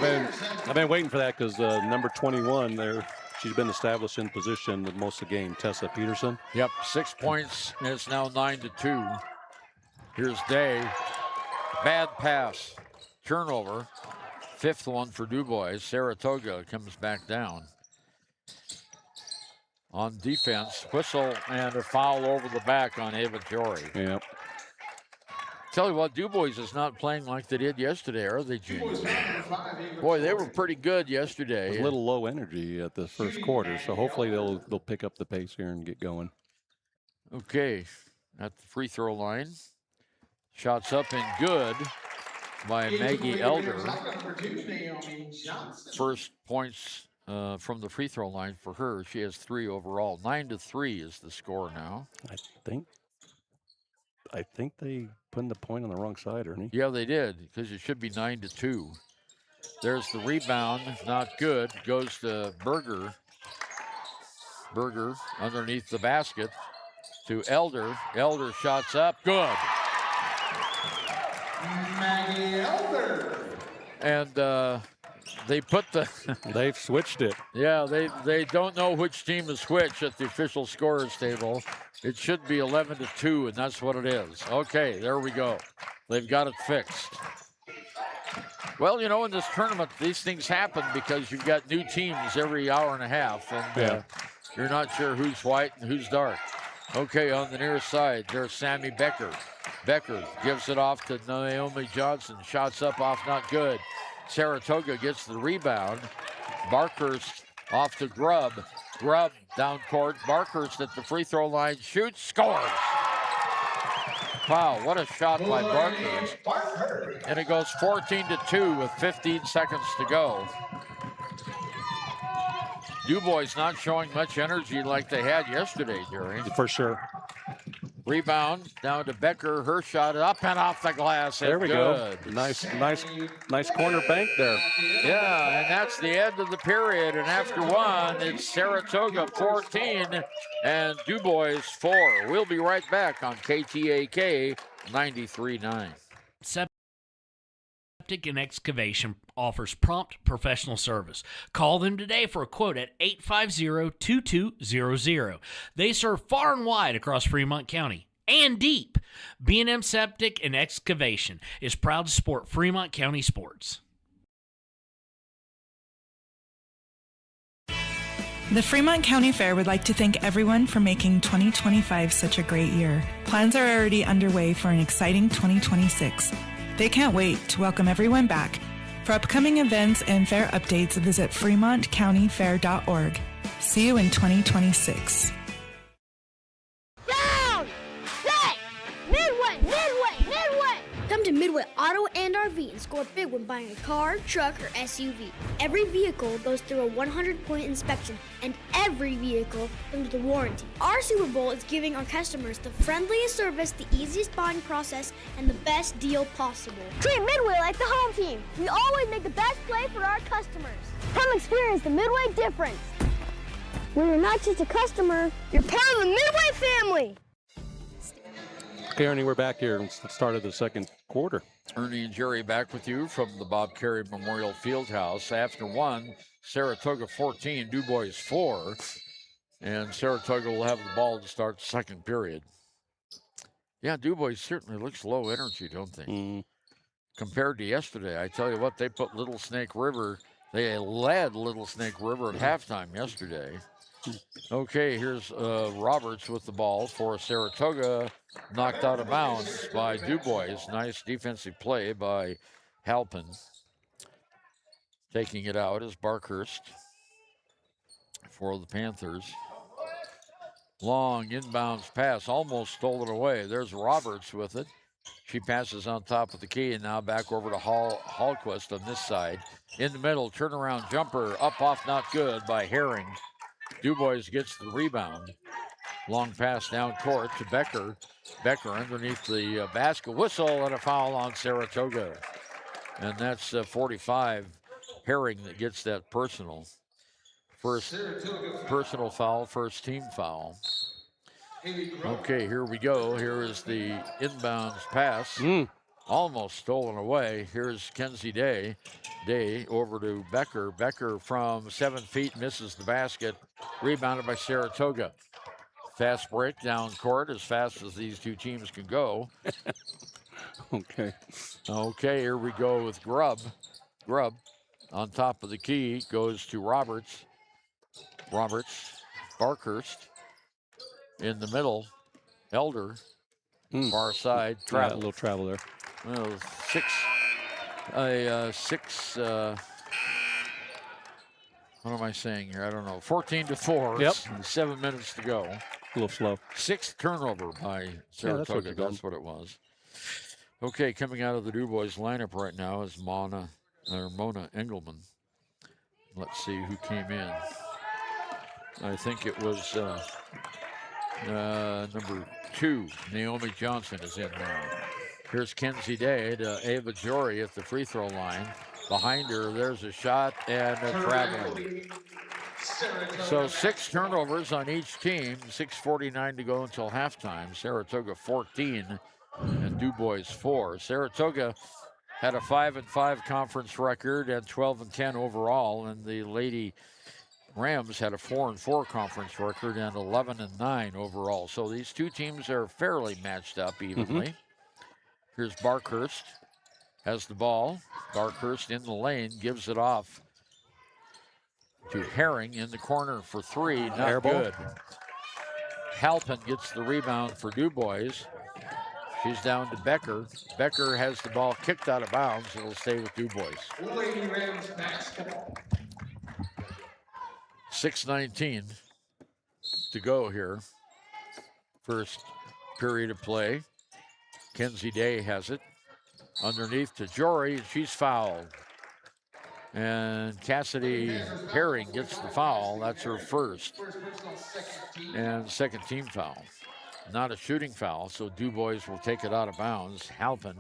I've been waiting for that because number 21 there, she's been established in position most of the game, Tessa Peterson. Yep, 6 points, and it's now 9-2. Here's Day. Bad pass. Turnover. 5th one for Dubois. Saratoga comes back down. On defense, whistle and a foul over the back on Ava Jory. Yep. Tell you what, Dubois is not playing like they did yesterday, are they, Gene? Boy, they were pretty good yesterday. It was a little low energy at the first quarter, so hopefully they'll pick up the pace here and get going. Okay, at the free throw line. Shots up and good by Maggie Elder. First points from the free throw line for her. She has 3 overall. 9-3 is the score now. I think they put the point on the wrong side, Ernie. Yeah, they did, because it should be 9-2. There's the rebound, not good. Goes to Berger. Berger underneath the basket to Elder. Elder shots up, good. Maggie Elder. And they put the... They've switched it. Yeah, they don't know which team to switch at the official scorers table. It should be 11-2, and that's what it is. Okay, there we go. They've got it fixed. Well, you know, in this tournament, these things happen because you've got new teams every hour and a half, and you're not sure who's white and who's dark. Okay, on the near side, there's Sammy Becker. Becker gives it off to Naomi Johnson. Shots up off, not good. Saratoga gets the rebound. Barkhurst off to Grubb. Grubb down court. Barkhurst at the free throw line. Shoots, scores. Wow, what a shot by Barkhurst. And it goes 14-2 with 15 seconds to go. Dubois not showing much energy like they had yesterday, Jerry. For sure. Rebound down to Becker. Her shot up and off the glass. There we go. Nice corner bank there. Yeah, and that's the end of the period. And after one, it's Saratoga 14 and Dubois 4. We'll be right back on KTAK 93.9. Septic and Excavation offers prompt professional service. Call them today for a quote at 850-2200. They serve far and wide across Fremont County and deep. B&M Septic and Excavation is proud to support Fremont County sports. The Fremont County Fair would like to thank everyone for making 2025 such a great year. Plans are already underway for an exciting 2026. They can't wait to welcome everyone back. For upcoming events and fair updates, visit fremontcountyfair.org. See you in 2026. Down! Set! Midway! Midway! Midway! Come to Midway Auto and RV and score big when buying a car, truck, or SUV. Every vehicle goes through a 100-point inspection, and every vehicle comes with a warranty. Our Super Bowl is giving our customers the friendliest service, the easiest buying process, and the best deal possible. Treat Midway like the home team. We always make the best play for our customers. Come experience the Midway difference. Where you're not just a customer, you're part of the Midway family. Okay, Ernie, we're back here. It's the start of the second quarter. Ernie and Jerry back with you from the Bob Carey Memorial Fieldhouse. After one, Saratoga 14, Dubois 4. And Saratoga will have the ball to start the second period. Yeah, Dubois certainly looks low energy, don't they? compared to yesterday. I tell you what, they put Little Snake River, they led Little Snake River at halftime yesterday. Okay, here's Roberts with the ball for Saratoga, knocked out of bounds by Dubois. Nice defensive play by Halpin. Taking it out is Barkhurst for the Panthers. Long inbounds pass, almost stolen away. There's Roberts with it. She passes on top of the key, and now back over to Hallquist on this side. In the middle, turnaround jumper, up off, not good by Herring. Dubois gets the rebound. Long pass down court to Becker. Becker underneath the basket. Whistle and a foul on Saratoga. And that's 45. Herring that gets that personal. First personal foul, first team foul. Okay, here we go. Here is the inbounds pass. Almost stolen away. Here's Kenzie Day. Day over to Becker. Becker from 7 feet misses the basket. Rebounded by Saratoga. Fast break down court as fast as these two teams can go. Okay. Okay, here we go with Grubb. Grubb on top of the key goes to Roberts. Roberts. Barkhurst in the middle. Elder. Far side. Travel. Yeah, a little travel there. Well, what am I saying here? I don't know. 14-4. Yep. 7 minutes to go. A little slow. 6th turnover by Saratoga. Yeah, that's what it was. Okay, coming out of the Dubois lineup right now is Mona Engelman. Let's see who came in. I think it was number 2. Naomi Johnson is in now. Here's Kenzie Day to Ava Jory at the free throw line. Behind her, there's a shot and a travel. So 6 turnovers on each team. 6:49 to go until halftime. Saratoga 14 and Dubois 4. Saratoga had a 5-5 conference record and 12-10 overall, and the Lady Rams had a 4-4 conference record and 11-9 overall. So these two teams are fairly matched up evenly. Here's Barkhurst, has the ball. Barkhurst in the lane, gives it off to Herring in the corner for 3, not good. Halpin gets the rebound for Dubois. She's down to Becker. Becker has the ball kicked out of bounds. It'll stay with Dubois. 6:19 to go here. First period of play. Kenzie Day has it. Underneath to Jory. She's fouled. And Cassidy Herring gets the foul. That's her first. And second team foul. Not a shooting foul, so Dubois will take it out of bounds. Halpin.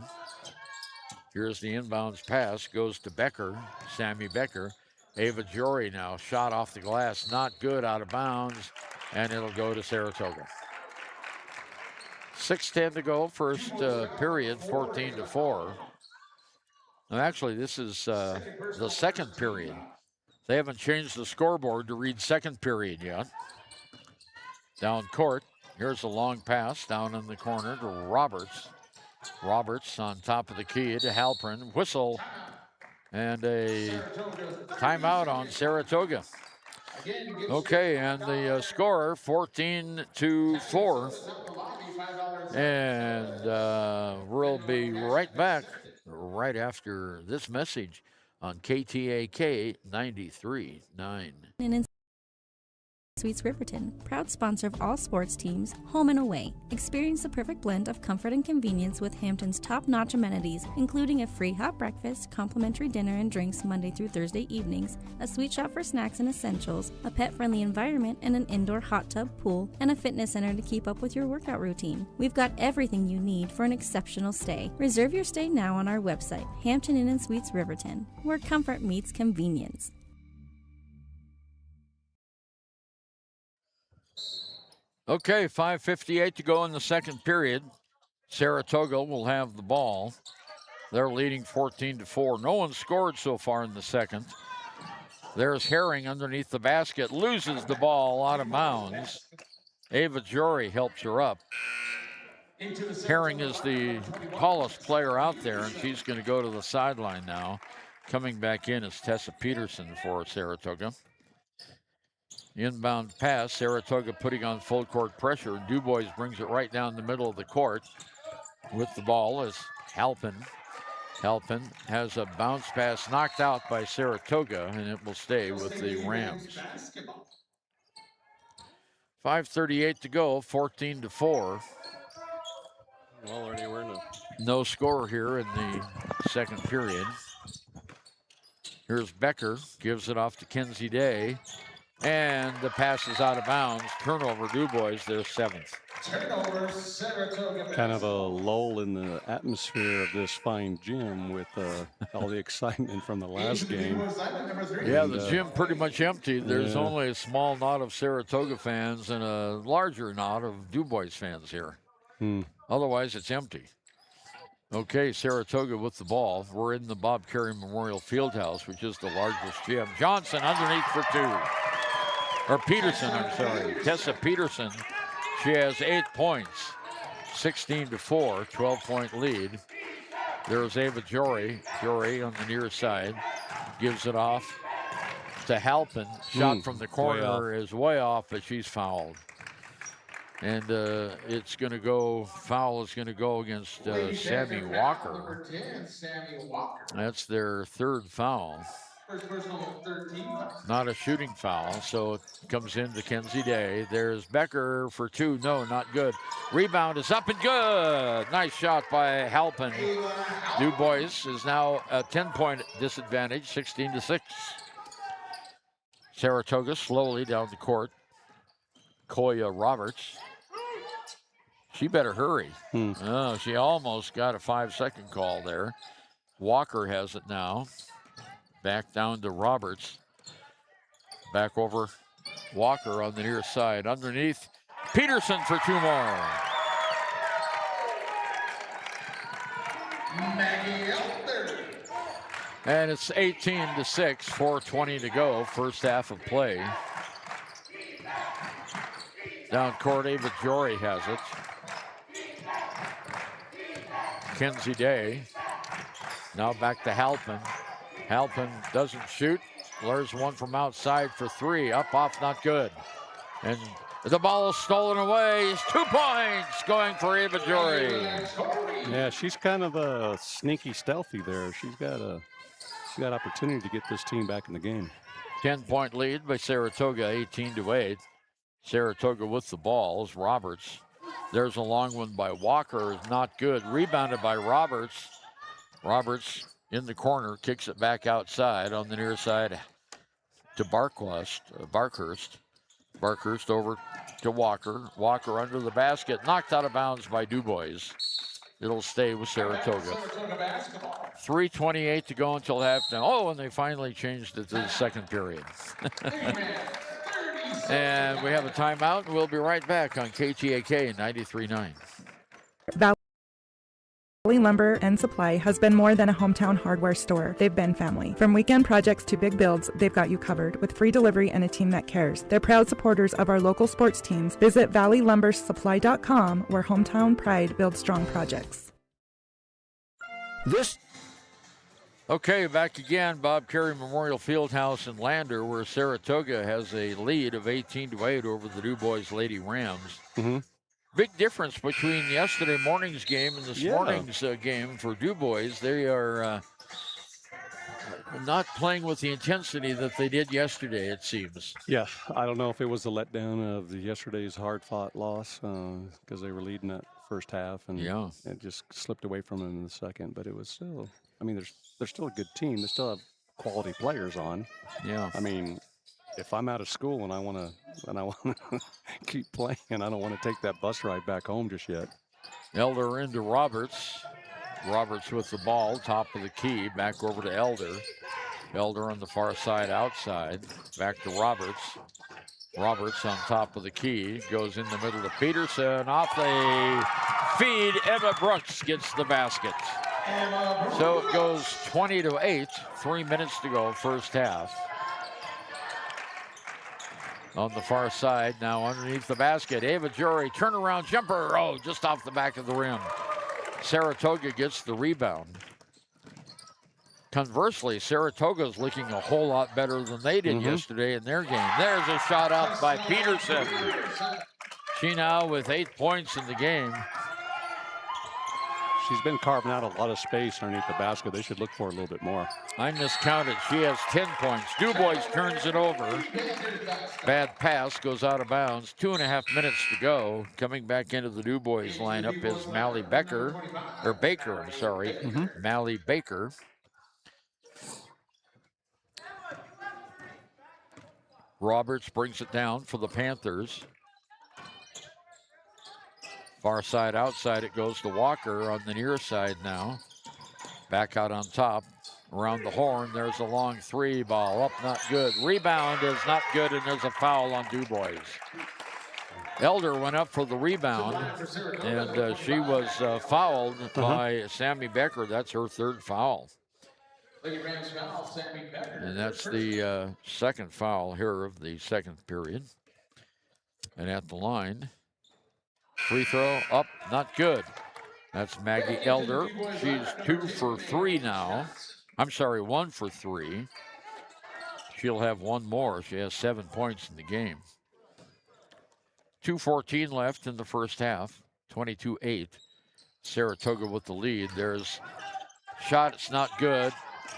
Here's the inbounds pass. Goes to Becker. Sammy Becker. Ava Jory now. Shot off the glass. Not good, out of bounds. And it'll go to Saratoga. 6:10 to go. First period, 14-4. Now, actually, this is the second period. They haven't changed the scoreboard to read second period yet. Down court. Here's a long pass down in the corner to Roberts. Roberts on top of the key to Halpern. Whistle and a timeout on Saratoga. Okay, and the score 14-4. And we'll be right back right after this message on KTAK 93.9. Suites Riverton, proud sponsor of all sports teams, home and away. Experience the perfect blend of comfort and convenience with Hampton's top-notch amenities, including a free hot breakfast, complimentary dinner and drinks Monday through Thursday evenings, a sweet shop for snacks and essentials, a pet-friendly environment and an indoor hot tub pool, and a fitness center to keep up with your workout routine. We've got everything you need for an exceptional stay. Reserve your stay now on our website, Hampton Inn & Suites Riverton, where comfort meets convenience. Okay, 5:58 to go in the second period. Saratoga will have the ball. They're leading 14-4. No one scored so far in the second. There's Herring underneath the basket, loses the ball out of bounds. Ava Jory helps her up. Herring is the tallest player out there, and she's going to go to the sideline now. Coming back in is Tessa Peterson for Saratoga. Inbound pass, Saratoga putting on full court pressure. Dubois brings it right down the middle of the court. With the ball is Halpin. Halpin has a bounce pass knocked out by Saratoga, and it will stay with the Rams. 5:38 to go, 14-4. Well, Ernie, we're in a... No score here in the second period. Here's Becker, gives it off to Kenzie Day, and the pass is out of bounds. Turnover, Dubois, their 7th. Turnover, Saratoga. Kind of a lull in the atmosphere of this fine gym with all the excitement from the last game. Yeah, the gym pretty much empty. There's only a small knot of Saratoga fans and a larger knot of Dubois fans here. Otherwise, it's empty. Okay, Saratoga with the ball. We're in the Bob Carey Memorial Fieldhouse, which is the largest gym. Johnson underneath for 2. Or Peterson, I'm sorry. Tessa Peterson. She has 8 points. 16-4, 12-point lead. There's Ava Jory. Jory on the near side. Gives it off to Halpin. Shot from the corner is way off, but she's fouled. And it's going to go, foul is going to go against Sammy Walker. Number 10, Sammy Walker. That's their 3rd foul. First personal 13. Not a shooting foul, so it comes into Kenzie Day. There's Becker for 2. No, not good. Rebound is up and good. Nice shot by Halpin. Dubois is now a 10-point disadvantage, 16-6. Saratoga slowly down the court. Koya Roberts. She better hurry. Oh, she almost got a 5-second call there. Walker has it now. Back down to Roberts. Back over Walker on the near side. Underneath, Peterson for 2 more. Maggie Elder. And it's 18-6, 4:20 to go, first half of play. Down court, Ava Jory has it. Kenzie Day. Now back to Halpin. Halpin doesn't shoot. There's one from outside for 3. Up, off, not good. And the ball is stolen away. 2 points going for Ava Jory. Yeah, she's kind of a sneaky stealthy there. She's got opportunity to get this team back in the game. 10-point lead by Saratoga, 18-8. Saratoga with the ball is Roberts. There's a long one by Walker, is not good. Rebounded by Roberts. Roberts in the corner, kicks it back outside on the near side to Barkhurst. Barkhurst over to Walker. Walker under the basket, knocked out of bounds by Dubois. It'll stay with Saratoga. 3:28 to go until halftime. Oh, and they finally changed it to the second period. And we have a timeout, and we'll be right back on KTAK 93.9. Valley Lumber and Supply has been more than a hometown hardware store. They've been family. From weekend projects to big builds, they've got you covered with free delivery and a team that cares. They're proud supporters of our local sports teams. Visit valleylumbersupply.com, where hometown pride builds strong projects. Okay, back again, Bob Carey Memorial Fieldhouse in Lander, where Saratoga has a lead of 18-8 over the Dubois Lady Rams. Big difference between yesterday morning's game and this morning's game for Dubois. They are not playing with the intensity that they did yesterday, it seems. Yeah, I don't know if it was the letdown of yesterday's hard-fought loss because they were leading that first half, and it just slipped away from them in the second. But it was still, I mean, they're still a good team. They still have quality players on. Yeah. I mean, if I'm out of school and I want to keep playing, I don't want to take that bus ride back home just yet. Elder into Roberts. Roberts with the ball, top of the key, back over to Elder. Elder on the far side outside, back to Roberts. Roberts on top of the key, goes in the middle to Peterson. Off the feed, Emma Brooks gets the basket. So it goes 20-8, 3 minutes to go, first half. on the far side. Now underneath the basket, Ava Jury, turnaround jumper. Oh, just off the back of the rim. Saratoga gets the rebound. Conversely, Saratoga's looking a whole lot better than they did yesterday in their game. There's a shot up by Peterson. She now with 8 points in the game. She's been carving out a lot of space underneath the basket. They should look for a little bit more. I miscounted. She has 10 points. Dubois turns it over. Bad pass goes out of bounds. 2.5 minutes to go. Coming back into the Dubois lineup is Mally Baker. Mally Baker. Roberts brings it down for the Panthers. Far side, outside, it goes to Walker on the near side now. Back out on top. Around the horn, there's a long three ball. Up, not good. Rebound is not good, and there's a foul on Dubois. Elder went up for the rebound, and she was fouled by Sammy Becker. That's her third foul. And that's the second foul here of the second period. And at the line, free throw up, not good. That's Maggie Elder. She's 2 for 3 now. I'm sorry, 1 for 3. She'll have one more. She has 7 points in the game. 2:14 left in the first half. 22-8. Saratoga with the lead. There's shot, it's not good.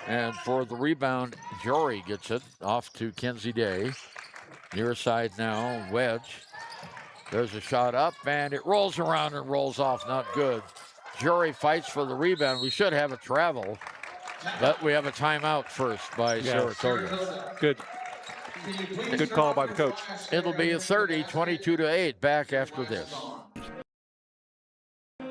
And for the rebound, Jory gets it off to Kenzie Day. Near side now, wedge. There's a shot up, and it rolls around and rolls off, not good. Jory fights for the rebound. We should have a travel, but we have a timeout first by Saratoga. Good call by the coach. It'll be a 30, 22-8, back after this.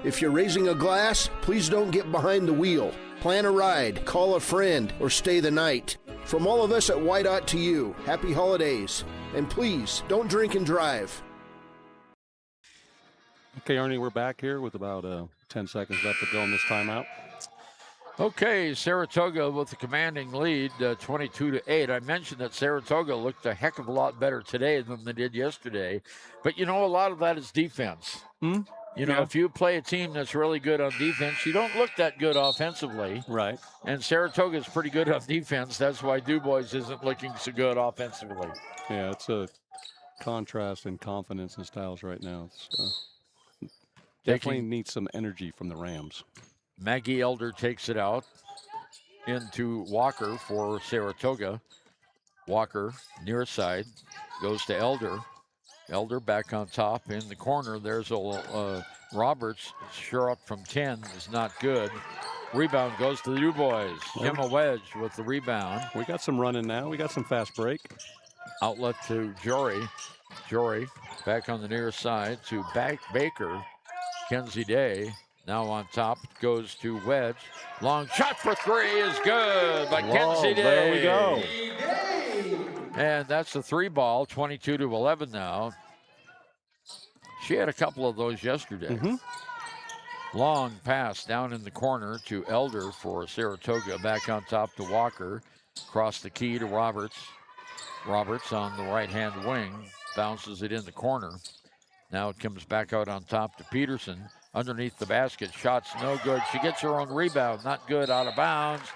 If you're raising a glass, please don't get behind the wheel. Plan a ride, call a friend, or stay the night. From all of us at White Dot to you, happy holidays. And please, don't drink and drive. Okay, Ernie, we're back here with about 10 seconds left to go in this timeout. Okay, Saratoga with the commanding lead, 22-8. I mentioned that Saratoga looked a heck of a lot better today than they did yesterday. But, you know, a lot of that is defense. You know, if you play a team that's really good on defense, you don't look that good offensively. Right. And Saratoga's pretty good on defense. That's why Dubois isn't looking so good offensively. Yeah, it's a contrast in confidence and styles right now. It's, definitely needs some energy from the Rams. Maggie Elder takes it out into Walker for Saratoga. Walker, near side, goes to Elder. Elder back on top in the corner. There's a Roberts, sure up from 10, is not good. Rebound goes to the Dubois. Gemma Wedge with the rebound. We got some running now. We got some fast break. Outlet to Jory. Jory back on the near side to Baker. Kenzie Day now on top, goes to Wedge. Long shot for three is good by Kenzie Day. There we go. And that's the 3 ball, 22-11 now. She had a couple of those yesterday. Long pass down in the corner to Elder for Saratoga. Back on top to Walker. Across the key to Roberts. Roberts on the right-hand wing. Bounces it in the corner. Now it comes back out on top to Peterson. Underneath the basket. Shots no good. She gets her own rebound. Not good, out of bounds.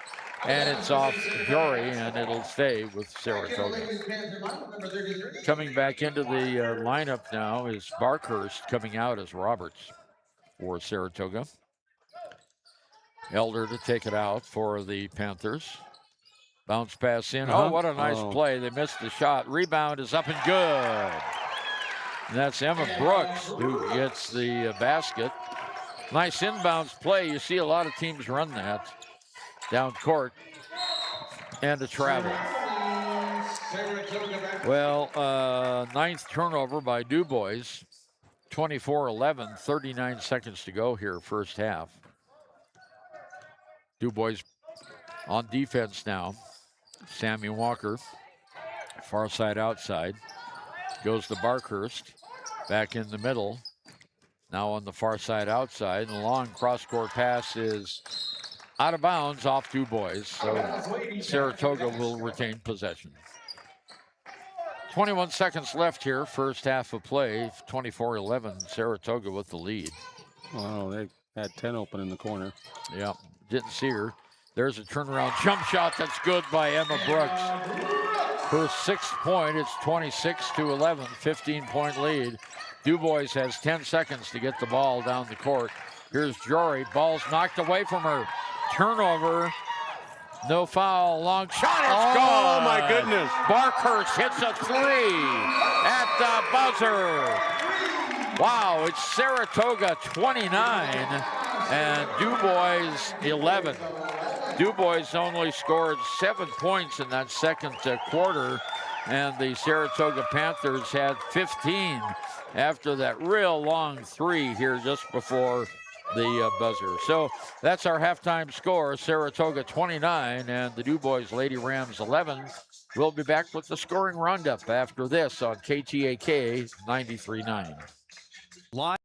And it's off Jory, and it'll stay with Saratoga. Coming back into the lineup now is Barkhurst. Coming out as Roberts for Saratoga. Elder to take it out for the Panthers. Bounce pass in. Oh, what a nice play. They missed the shot. Rebound is up and good. And that's Emma Brooks who gets the basket. Nice inbounds play. You see a lot of teams run that down court. And a travel. Well, 9th turnover by Dubois. 24-11, 39 seconds to go here, first half. Dubois on defense now. Sammy Walker, far side outside. Goes to Barkhurst, back in the middle. Now on the far side outside, and the long cross-court pass is out of bounds off Dubois, so Saratoga will retain possession. 21 seconds left here, first half of play, 24-11, Saratoga with the lead. Wow, they had 10 open in the corner. Yeah, didn't see her. There's a turnaround jump shot that's good by Emma Brooks. Her 6th point, it's 26-11, 15-point lead. Dubois has 10 seconds to get the ball down the court. Here's Jory, ball's knocked away from her. Turnover, no foul, long shot, it's gone. Oh my goodness. Barkhurst hits a 3 at the buzzer. Wow, it's Saratoga 29 and Dubois 11. Dubois only scored 7 points in that second quarter, and the Saratoga Panthers had 15 after that real long 3 here just before the buzzer. So that's our halftime score, Saratoga 29 and the Dubois Lady Rams 11. We'll be back with the scoring roundup after this on KTAK 93.9. Live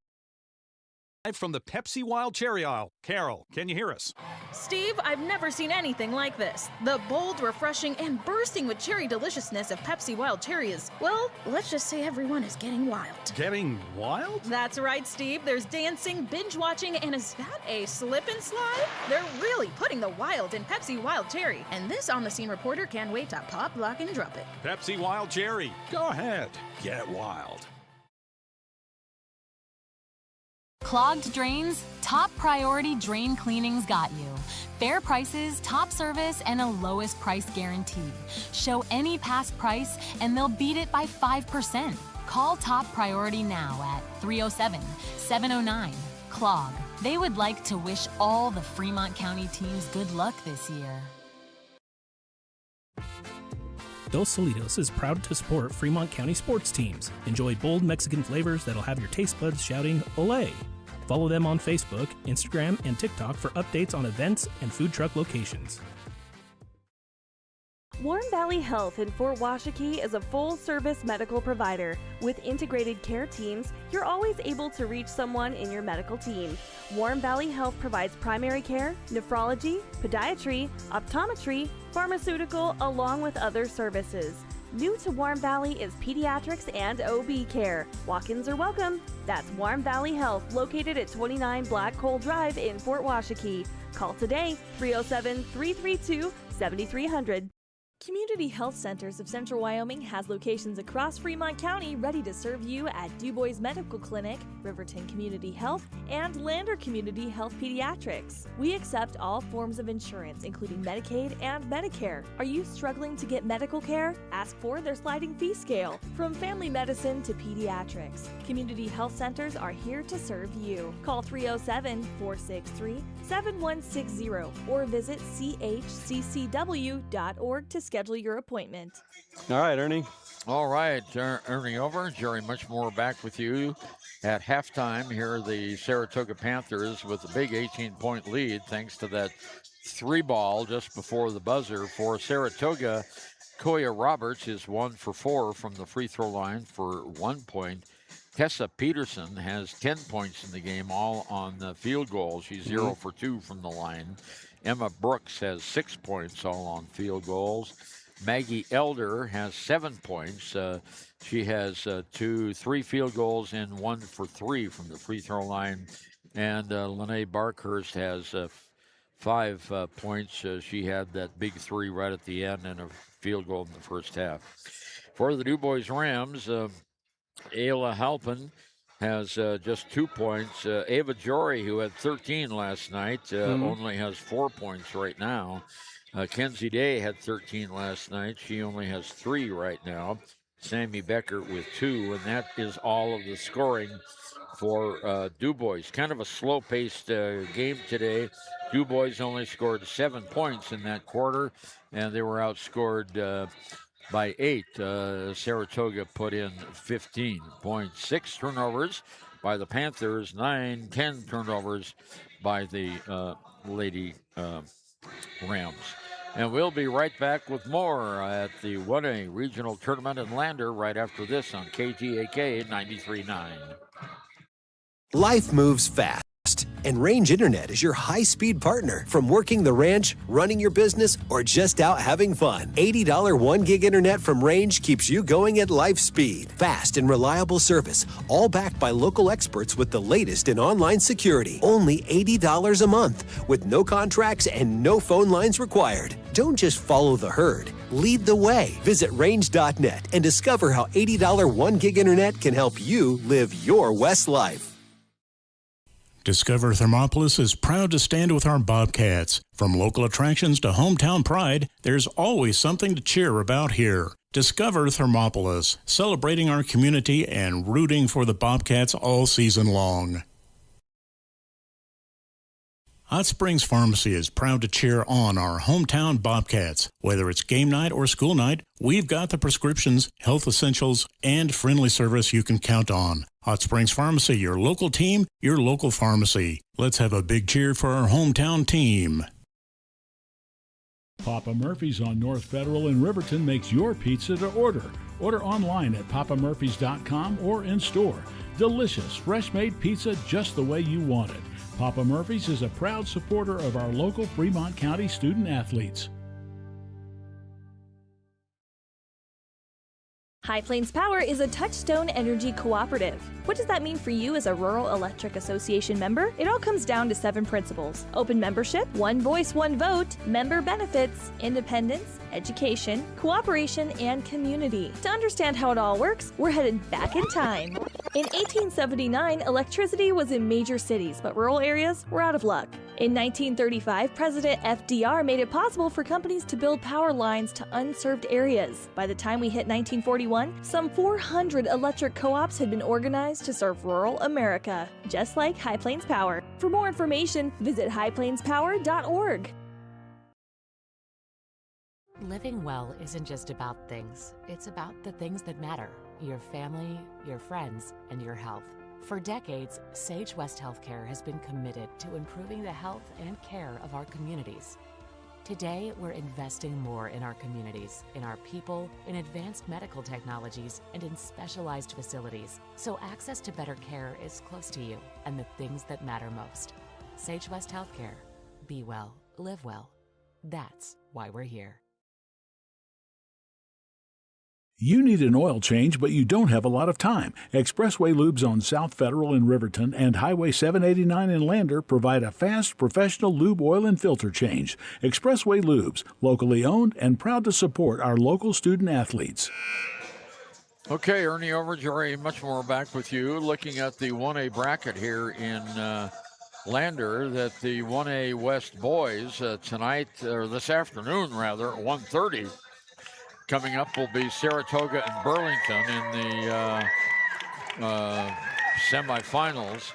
from the Pepsi Wild Cherry aisle. Carol, can you hear us? Steve, I've never seen anything like this. The bold, refreshing, and bursting with cherry deliciousness of Pepsi Wild Cherry is, well, let's just say everyone is getting wild. Getting wild? That's right, Steve. There's dancing, binge-watching, and is that a slip and slide? They're really putting the wild in Pepsi Wild Cherry, and this on-the-scene reporter can't wait to pop, lock, and drop it. Pepsi Wild Cherry. Go ahead. Get wild. Clogged drains? Top Priority Drain Cleaning's got you. Fair prices, top service, and a lowest price guarantee. Show any past price, and they'll beat it by 5%. Call Top Priority now at 307-709-CLOG. They would like to wish all the Fremont County teams good luck this year. Dos Solitos is proud to support Fremont County sports teams. Enjoy bold Mexican flavors that'll have your taste buds shouting "Olé!" Follow them on Facebook, Instagram, and TikTok for updates on events and food truck locations. Warm Valley Health in Fort Washakie is a full-service medical provider. With integrated care teams, you're always able to reach someone in your medical team. Warm Valley Health provides primary care, nephrology, podiatry, optometry, pharmaceutical, along with other services. New to Warm Valley is pediatrics and OB care. Walk-ins are welcome. That's Warm Valley Health, located at 29 Black Coal Drive in Fort Washakie. Call today, 307-332-7300. Community Health Centers of Central Wyoming has locations across Fremont County ready to serve you at Dubois Medical Clinic, Riverton Community Health, and Lander Community Health Pediatrics. We accept all forms of insurance, including Medicaid and Medicare. Are you struggling to get medical care? Ask for their sliding fee scale. From family medicine to pediatrics, Community Health Centers are here to serve you. Call 307-463-7160 or visit chccw.org to schedule your appointment. All right, Ernie. All right, Ernie over. Jerry much more back with you at halftime. Here are the Saratoga Panthers with a big 18-point lead thanks to that 3-ball just before the buzzer for Saratoga. Koya Roberts is 1 for 4 from the free throw line for 1 point. Tessa Peterson has 10 points in the game, all on the field goal. She's 0 for 2 from the line. Emma Brooks has 6 points, all on field goals. Maggie Elder has 7 points. She has 3 field goals and 1 for 3 from the free throw line. And Lene Barkhurst has 5 points. She had that big 3 right at the end and a field goal in the first half. For the Dubois Rams, Ayla Halpin has just 2 points. Ava Jory, who had 13 last night, only has 4 points right now. Kenzie Day had 13 last night. She only has 3 right now. Sammy Becker with 2, and that is all of the scoring for Dubois. Kind of a slow-paced game today. Dubois only scored 7 points in that quarter, and they were outscored by 8. Saratoga put in 15 points. 6 turnovers by the Panthers, 9-10 turnovers by the Lady Rams. And we'll be right back with more at the 1A Regional Tournament in Lander right after this on KTAK 93.9. Life moves fast, And Range Internet is your high-speed partner. From working the ranch, running your business, or just out having fun. $80 1 gig internet from Range keeps you going at life speed. Fast and reliable service, all backed by local experts with the latest in online security. Only $80 a month, with no contracts and no phone lines required. Don't just follow the herd. Lead the way. Visit range.net and discover how $80 1 gig internet can help you live your West life. Discover Thermopolis is proud to stand with our Bobcats. From local attractions to hometown pride, there's always something to cheer about here. Discover Thermopolis, celebrating our community and rooting for the Bobcats all season long. Hot Springs Pharmacy is proud to cheer on our hometown Bobcats. Whether it's game night or school night, we've got the prescriptions, health essentials, and friendly service you can count on. Hot Springs Pharmacy, your local team, your local pharmacy. Let's have a big cheer for our hometown team. Papa Murphy's on North Federal in Riverton makes your pizza to order. Order online at papamurphys.com or in store. Delicious, fresh-made pizza just the way you want it. Papa Murphy's is a proud supporter of our local Fremont County student athletes. High Plains Power is a Touchstone Energy cooperative. What does that mean for you as a Rural Electric Association member? It all comes down to 7 principles: open membership, one voice, one vote, member benefits, independence, education, cooperation, and community. To understand how it all works, we're headed back in time. In 1879, electricity was in major cities, but rural areas were out of luck. In 1935, President FDR made it possible for companies to build power lines to unserved areas. By the time we hit 1941, some 400 electric co-ops had been organized to serve rural America, just like High Plains Power. For more information, visit highplainspower.org. Living well isn't just about things. It's about the things that matter: your family, your friends, and your health. For decades, Sage West Healthcare has been committed to improving the health and care of our communities. Today, we're investing more in our communities, in our people, in advanced medical technologies, and in specialized facilities, so access to better care is close to you and the things that matter most. Sage West Healthcare. Be well, live well. That's why we're here. You need an oil change, but you don't have a lot of time. Expressway Lubes on South Federal in Riverton and Highway 789 in Lander provide a fast, professional lube, oil, and filter change. Expressway Lubes, locally owned and proud to support our local student athletes. Okay, Ernie Overjoy, much more back with you. Looking at the 1A bracket here in Lander, that the 1A West boys tonight, or this afternoon rather, at 1:30. Coming up will be Saratoga and Burlington in the semifinals.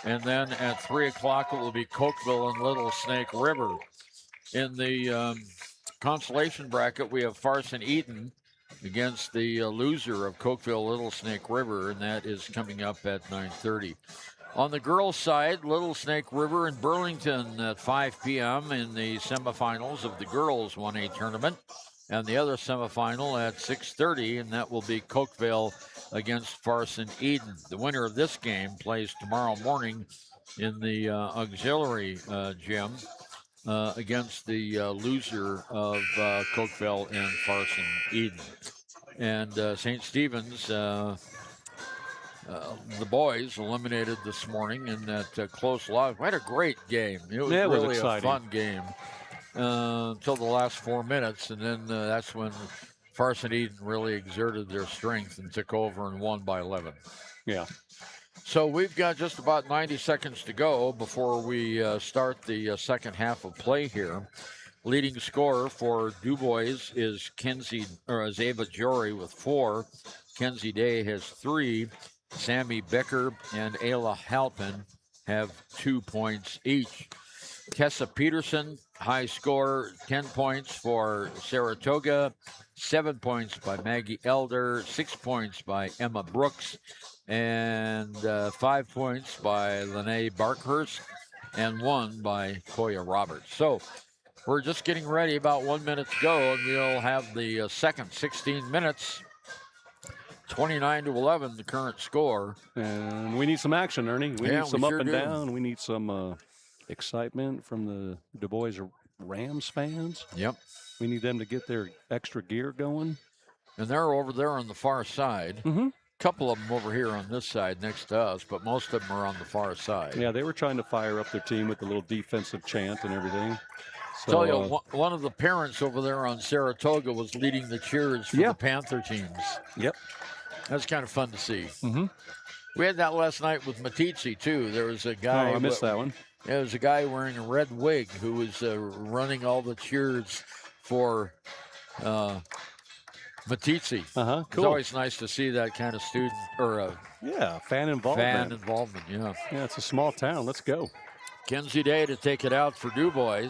And then at 3 o'clock, it will be Cokeville and Little Snake River. In the consolation bracket, we have Farson Eaton against the loser of Cokeville Little Snake River, and that is coming up at 9:30. On the girls' side, Little Snake River and Burlington at 5 p.m. in the semifinals of the girls 1A tournament. And the other semifinal at 6:30, and that will be Cokeville against Farson Eden. The winner of this game plays tomorrow morning in the auxiliary gym against the loser of Cokeville and Farson Eden. And St. Stephen's, the boys eliminated this morning in that close loss. We had a great game. It was really a fun game. Until the last 4 minutes, and then that's when Farson Eden really exerted their strength and took over and won by 11. Yeah. So we've got just about 90 seconds to go before we start the second half of play here. Leading scorer for Dubois is Ava Jory with 4. Kenzie Day has 3. Sammy Becker and Ayla Halpin have 2 points each. Tessa Peterson, high scorer, 10 points for Saratoga, 7 points by Maggie Elder, 6 points by Emma Brooks, and 5 points by Lene Barkhurst, and 1 by Koya Roberts. So we're just getting ready, about 1 minute to go, and we'll have the second 16 minutes 29-11, the current score. And we need some action, Ernie. We Yeah, need some we up sure and do. down. We need some excitement from the Dubois Rams fans. Yep. We need them to get their extra gear going. And they're over there on the far side. Mm-hmm. Couple of them over here on this side next to us, but most of them are on the far side. Yeah, they were trying to fire up their team with the little defensive chant and everything. So, Tell you, one of the parents over there on Saratoga was leading the cheers for the Panther teams. Yep. That's kind of fun to see. Mm-hmm. We had that last night with Matizzi, too. There was a guy. Oh, I missed that one. There was a guy wearing a red wig who was running all the cheers for Matizzi. Cool. It's always nice to see that kind of student or fan involvement. Fan involvement, yeah. Yeah, it's a small town. Let's go. Kenzie Day to take it out for Dubois.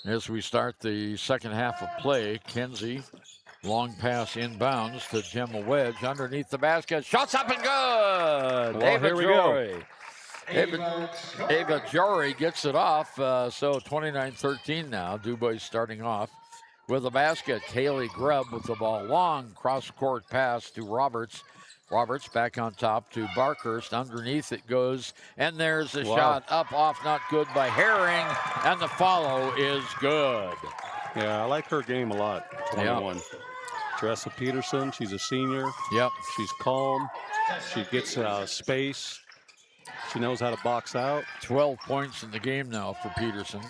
As we start the second half of play, Kenzie, long pass inbounds to Gemma Wedge underneath the basket. Shots up and good. Well, here we go. Ava Jory gets it off. So 29-13 now. Dubois starting off with a basket. Kaylee Grubb with the ball. Long cross-court pass to Roberts. Roberts back on top to Barkhurst. Underneath it goes, and there's a shot up, off, not good by Herring, and the follow is good. Yeah, I like her game a lot. 21. Teresa Peterson, she's a senior. Yep. She's calm. She gets space. She knows how to box out. 12 points in the game now for Peterson.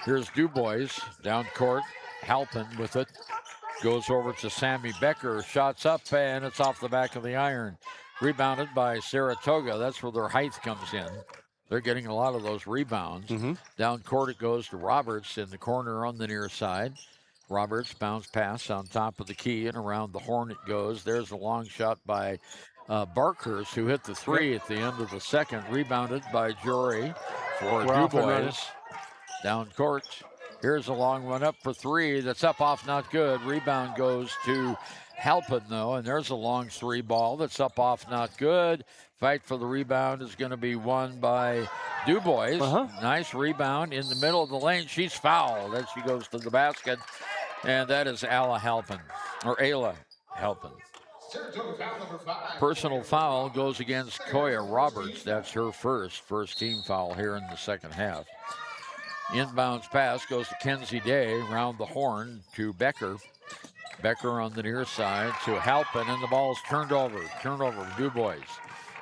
Here's Dubois down court. Halpin with it. Goes over to Sammy Becker. Shots up, and it's off the back of the iron. Rebounded by Saratoga. That's where their height comes in. They're getting a lot of those rebounds. Down court it goes to Roberts in the corner on the near side. Roberts bounce pass on top of the key, and around the horn it goes. There's a long shot by Barkhurst, who hit the three at the end of the second. Rebounded by Jory for Dubois. Down court. Here's a long one up for three. That's up, off, not good. Rebound goes to Halpin, though, and there's a long three ball that's up, off, not good. Fight for the rebound is going to be won by Dubois. Nice rebound in the middle of the lane. She's fouled as she goes to the basket, and that is Ayla Halpin. Personal foul goes against Koya Roberts. That's her first team foul here in the second half. Inbounds pass goes to Kenzie Day, round the horn to Becker. Becker on the near side to Halpin, and the ball's turned over. Turnover, Dubois.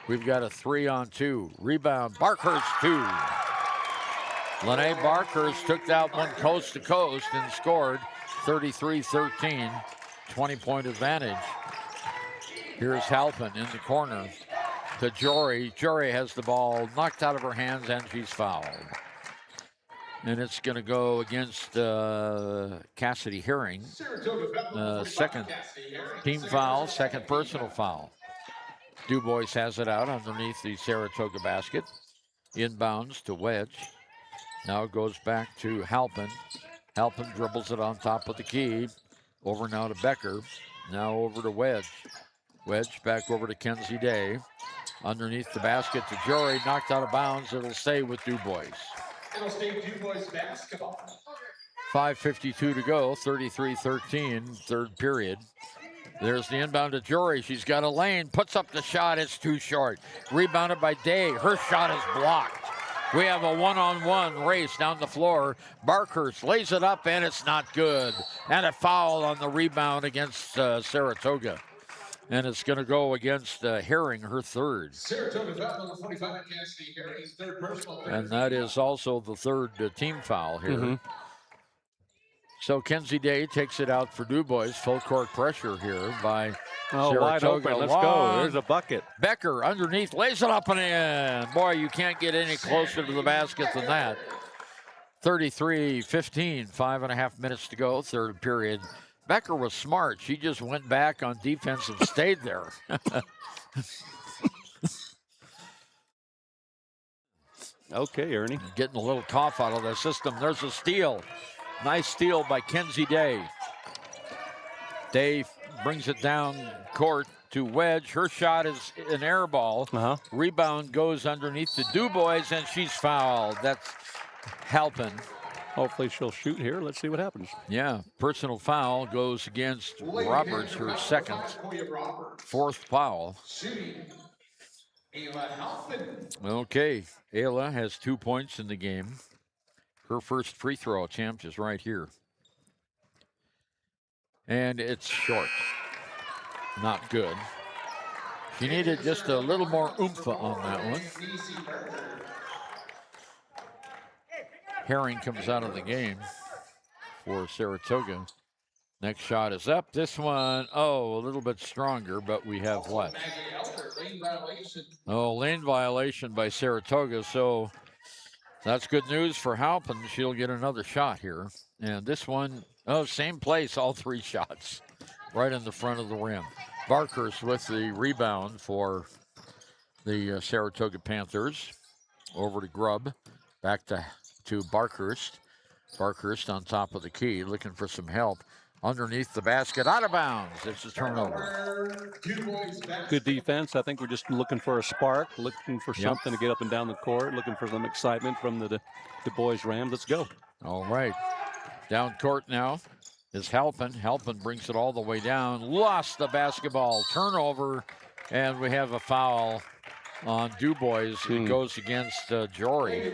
We've got a 3-on-2. Rebound, Barkhurst 2. Lene Barkhurst took that one coast to coast and scored 33-13. 20-point advantage. Here's Halpin in the corner to Jory. Jory has the ball knocked out of her hands, and she's fouled. And it's going to go against Cassidy Herring. Second team foul, second personal foul. Dubois has it out underneath the Saratoga basket. Inbounds to Wedge. Now it goes back to Halpin. Halpin dribbles it on top of the key. Over now to Becker. Now over to Wedge. Wedge back over to Kenzie Day. Underneath the basket to Jory. Knocked out of bounds. It'll stay with Dubois. It'll stay Dubois basketball. 5:52 to go, 33-13, third period. There's the inbound to Jory. She's got a lane, puts up the shot. It's too short. Rebounded by Day. Her shot is blocked. We have a one-on-one race down the floor. Barkhurst lays it up, and it's not good. And a foul on the rebound against Saratoga. And it's going to go against Herring, her third. Saratoga foul number 45, Cassidy Herring's third personal. And that is also the third team foul here. So Kenzie Day takes it out for Dubois. Full court pressure here by Saratoga. Wide open. Let's go. There's a bucket. Becker underneath, lays it up and in. Boy, you can't get any closer to the basket than that. 33-15, 5.5 minutes to go, third period. Becker was smart. She just went back on defense and stayed there. Okay, Ernie. Getting a little cough out of the system. There's a steal. Nice steal by Kenzie Day. Day brings it down court to Wedge. Her shot is an air ball. Rebound goes underneath to Dubois, and she's fouled. That's Halpin. hopefully she'll shoot here. Let's see what happens. Yeah, personal foul goes against Roberts, her second. Fourth foul. Okay, Ayla has 2 points in the game. Her first free throw attempt is right here. And it's short. Not good. She needed just a little more oomph on that one. Herring comes out of the game for Saratoga. Next shot is up. This one, a little bit stronger, but we have what? Lane violation by Saratoga. So that's good news for Halpin. She'll get another shot here. And this one, same place, all 3 shots. Right in the front of the rim. Barkhurst with the rebound for the Saratoga Panthers. Over to Grubb. Back to Barkhurst. Barkhurst on top of the key, looking for some help. Underneath the basket, out of bounds. It's a turnover. Good defense. I think we're just looking for a spark, looking for something to get up and down the court, looking for some excitement from the Dubois Rams. Let's go. All right. Down court now is Halpin. Halpin brings it all the way down. Lost the basketball. Turnover. And we have a foul on Dubois. It goes against Jory.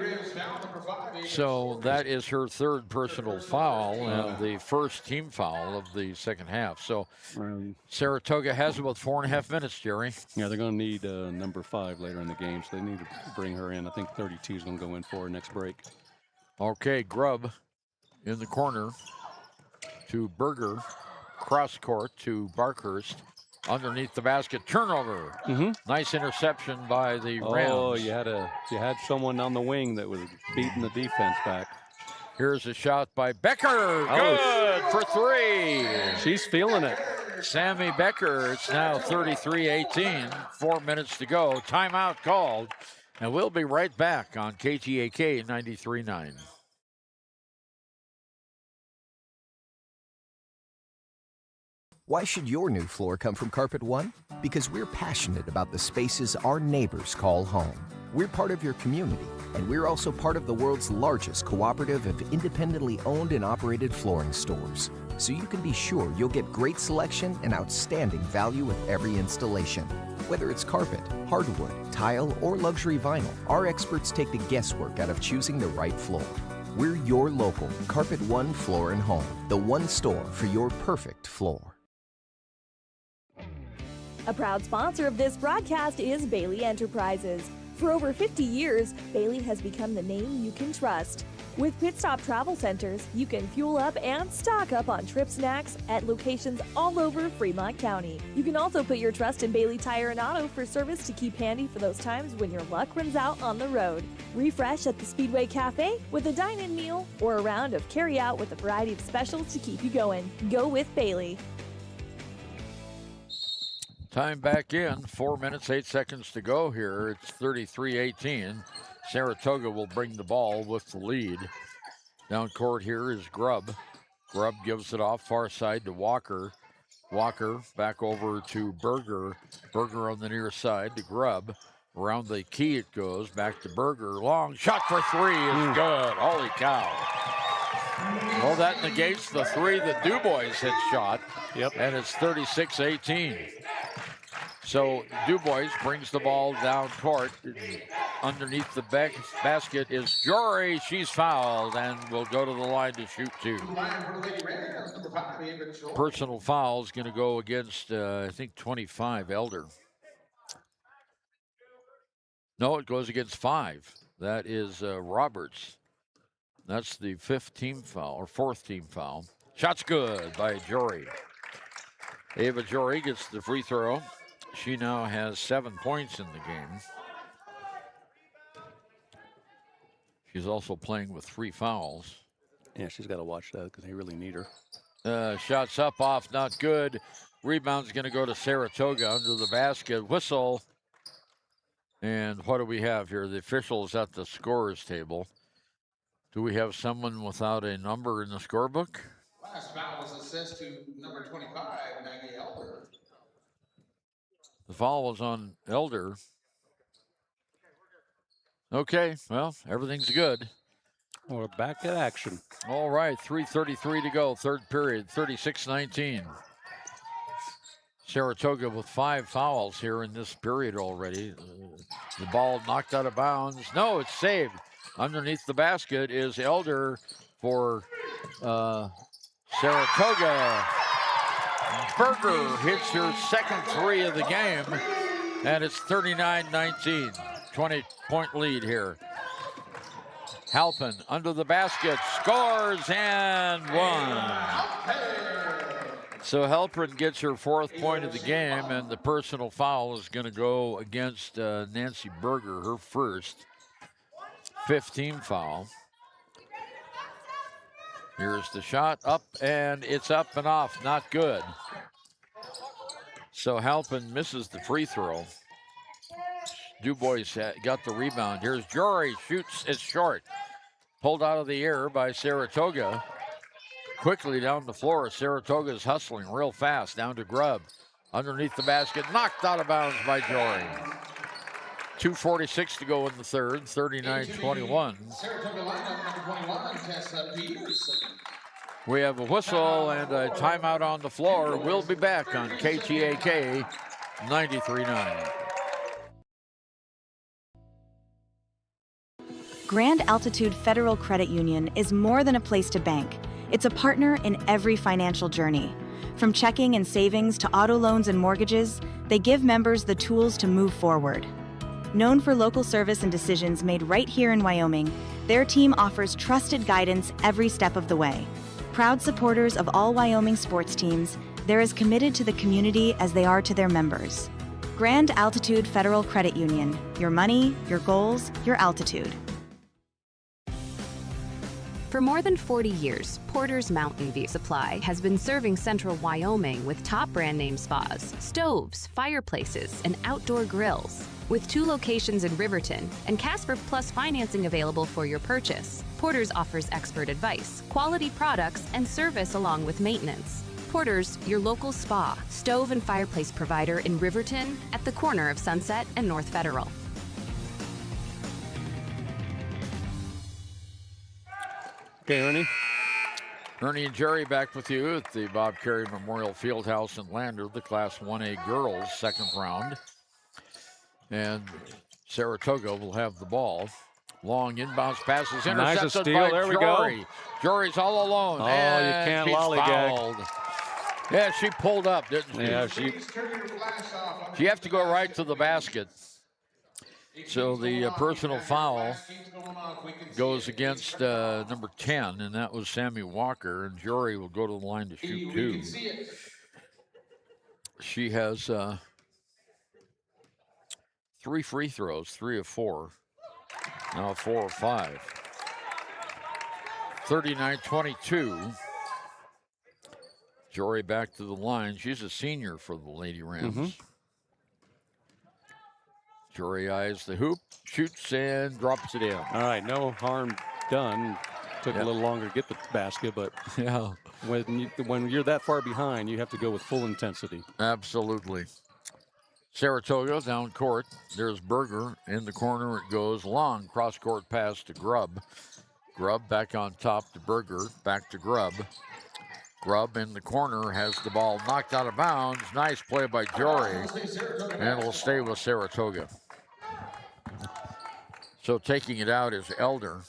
So that is her third personal foul and the first team foul of the second half. So Saratoga has about 4.5 minutes, Jerry. Yeah, they're going to need number 5 later in the game, so they need to bring her in. I think 32 is going to go in for her next break. Okay, Grubb in the corner to Berger. Cross court to Barkhurst. Underneath the basket, turnover. Nice interception by the Rams. Oh, you had someone on the wing that was beating the defense back. Here's a shot by Becker. Good for 3. She's feeling it. Sammy Becker. It's now 33-18. 4 minutes to go. Timeout called. And we'll be right back on KTAK 93.9. Why should your new floor come from Carpet One? Because we're passionate about the spaces our neighbors call home. We're part of your community, and we're also part of the world's largest cooperative of independently owned and operated flooring stores. So you can be sure you'll get great selection and outstanding value with every installation. Whether it's carpet, hardwood, tile, or luxury vinyl, our experts take the guesswork out of choosing the right floor. We're your local Carpet One Floor and Home, the one store for your perfect floor. A proud sponsor of this broadcast is Bailey Enterprises. For over 50 years, Bailey has become the name you can trust. With Pit Stop Travel Centers, you can fuel up and stock up on trip snacks at locations all over Fremont County. You can also put your trust in Bailey Tire and Auto for service to keep handy for those times when your luck runs out on the road. Refresh at the Speedway Cafe with a dine-in meal or a round of carry-out with a variety of specials to keep you going. Go with Bailey. Time back in. 4 minutes, 8 seconds to go here. It's 33-18. Saratoga will bring the ball with the lead. Down court here is Grubb. Grubb gives it off far side to Walker. Walker back over to Berger. Berger on the near side to Grubb. Around the key it goes. Back to Berger. Long shot for 3 is good. Holy cow. Well, that negates the 3 that Dubois hit shot. And it's 36-18. So Dubois brings the ball down court. Underneath the basket is Jory. She's fouled and will go to the line to shoot 2. Personal foul is going to go against, I think, 25, Elder. No, it goes against 5. That is Roberts. That's the 5th team foul, or 4th team foul. Shot's good by Jory. Ava Jory gets the free throw. She now has 7 points in the game. She's also playing with 3 fouls. Yeah, she's got to watch that because they really need her. Shots up, off, not good. Rebound's going to go to Saratoga under the basket. Whistle. And what do we have here? The officials at the scorer's table. Do we have someone without a number in the scorebook? Last foul was assessed to number 25, Maggie Elder. The foul was on Elder. Okay, well, everything's good. We're back at action. All right, 3:33 to go, third period, 36-19. Saratoga with 5 fouls here in this period already. The ball knocked out of bounds. No, it's saved. Underneath the basket is Elder for Saratoga. Berger hits her second 3 of the game, and it's 39-19. 20-point lead here. Halpin under the basket, scores and one. So Halpin gets her 4th point of the game, and the personal foul is going to go against Nancy Berger, her first 15 foul. Here's the shot, up, and it's up and off, not good. So Halpin misses the free throw. Dubois got the rebound. Here's Jory, shoots, it's short. Pulled out of the air by Saratoga. Quickly down the floor, Saratoga's hustling real fast, down to Grubb. Underneath the basket, knocked out of bounds by Jory. 2:46 to go in the third, 39-21. We have a whistle and a timeout on the floor. We'll be back on KTAK 93.9. Grand Altitude Federal Credit Union is more than a place to bank. It's a partner in every financial journey. From checking and savings to auto loans and mortgages, they give members the tools to move forward. Known for local service and decisions made right here in Wyoming, their team offers trusted guidance every step of the way. Proud supporters of all Wyoming sports teams, they're as committed to the community as they are to their members. Grand Altitude Federal Credit Union. Your money, your goals, your altitude. For more than 40 years, Porter's Mountain View Supply has been serving central Wyoming with top brand name spas, stoves, fireplaces, and outdoor grills. With 2 locations in Riverton and Casper Plus financing available for your purchase, Porter's offers expert advice, quality products, and service along with maintenance. Porter's, your local spa, stove, and fireplace provider in Riverton at the corner of Sunset and North Federal. Okay, Ernie. Ernie and Jerry back with you at the Bob Carey Memorial Fieldhouse in Lander, the Class 1A girls second round. And Saratoga will have the ball. Long inbounds passes intercepted nice steal. by There we Jory. go. Jory's all alone. Oh, and you can't she's lollygag. fouled. Yeah, she pulled up, didn't she? Yeah, You have to go right to the basket. So the personal foul goes against number 10, and that was Sammy Walker, and Jory will go to the line to shoot 2. She has 3 free throws, 3 of 4, now 4 of 5. 39-22. Jory back to the line. She's a senior for the Lady Rams. Mm-hmm. Jory eyes the hoop, shoots, and drops it in. All right, no harm done. Took a little longer to get the basket, but yeah, when you're that far behind, you have to go with full intensity. Absolutely. Saratoga down court. There's Berger in the corner. It goes long cross-court pass to Grubb. Grubb back on top to Berger. Back to Grubb. Grubb in the corner has the ball knocked out of bounds. Nice play by Jory, and it'll stay with Saratoga. So taking it out is Elder.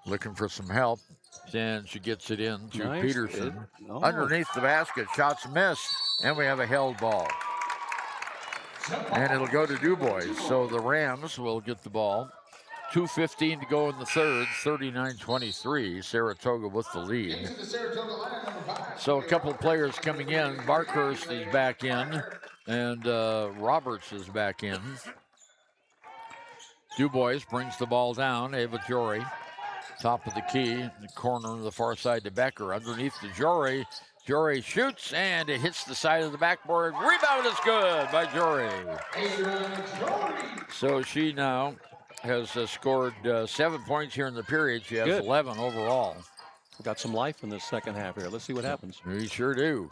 Looking for some help. Then she gets it in to Nice. Peterson. Underneath the basket, shots missed, and we have a held ball. And it'll go to Dubois. So the Rams will get the ball. 2:15 to go in the third, 39-23. Saratoga with the lead. So a couple of players coming in. Barkhurst is back in, and Roberts is back in. Dubois brings the ball down. Ava Jory, top of the key, in the corner on the far side to Becker. Underneath to Jory. Jory shoots, and it hits the side of the backboard. Rebound is good by Jory. So she now has scored 7 points here in the period. She has 11 overall. Got some life in this second half here. Let's see what happens. We sure do.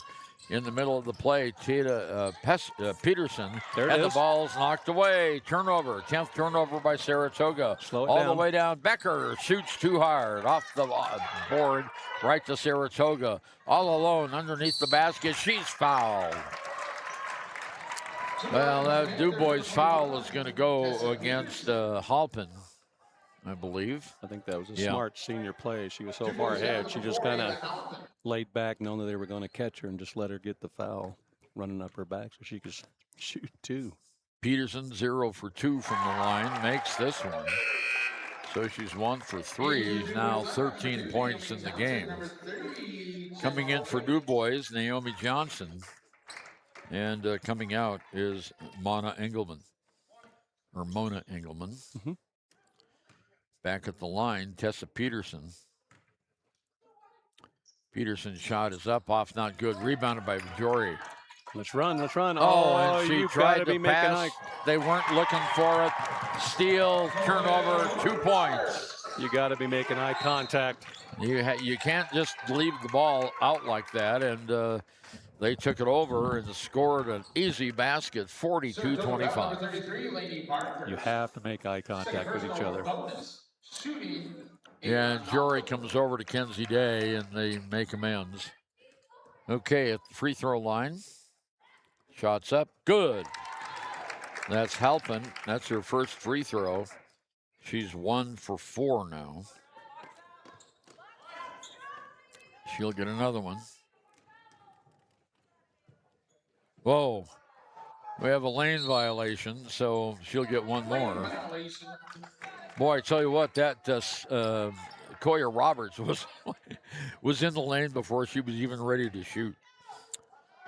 In the middle of the play, Peterson There it had is. the balls knocked away. Turnover, 10th turnover by Saratoga. Slow it all down. the way down. Becker shoots too hard off the board, right to Saratoga. All alone underneath the basket. She's fouled. Well, that Dubois foul is going to go against Halpin, I believe. I think that was a smart senior play. She was so far ahead. She just kind of laid back knowing that they were going to catch her and just let her get the foul running up her back so she could shoot two. Peterson 0 for 2 from the line, makes this one. So she's 1 for 3, now 13 points in the game. Coming in for Dubois, Naomi Johnson. And coming out is Mona Engelman. Mm-hmm. Back at the line, Tessa Peterson. Peterson's shot is up, off, not good. Rebounded by Jory. Let's run. Oh, and she tried to pass. Eye. They weren't looking for it. Steal, turnover, 2 points. You got to be making eye contact. You can't just leave the ball out like that. And they took it over and scored an easy basket, 42-25. You have to make eye contact with each other. And Jory comes over to Kenzie Day, and they make amends. Okay, at the free throw line. Shots up, good. That's Halpin. That's her first free throw. She's 1 for 4 now. She'll get another one. Whoa. We have a lane violation, so she'll get one more. Boy, I tell you what, that Koya Roberts was in the lane before she was even ready to shoot.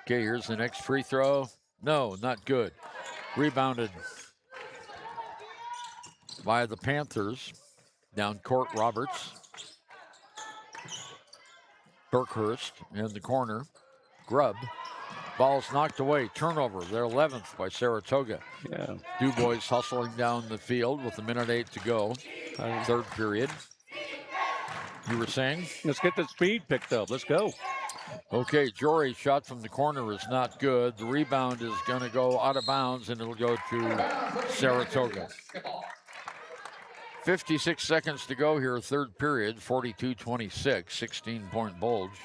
Okay, here's the next free throw. No, not good. Rebounded by the Panthers. Down court, Roberts. Burkhurst in the corner. Grubb. Ball's knocked away. Turnover. They're 11th by Saratoga. Yeah. Dubois hustling down the field with 1:08 to go. Third period. You were saying? Let's get the speed picked up. Let's go. Okay, Jory's shot from the corner is not good. The rebound is going to go out of bounds, and it'll go to Saratoga. 56 seconds to go here, third period, 42-26, 16-point bulge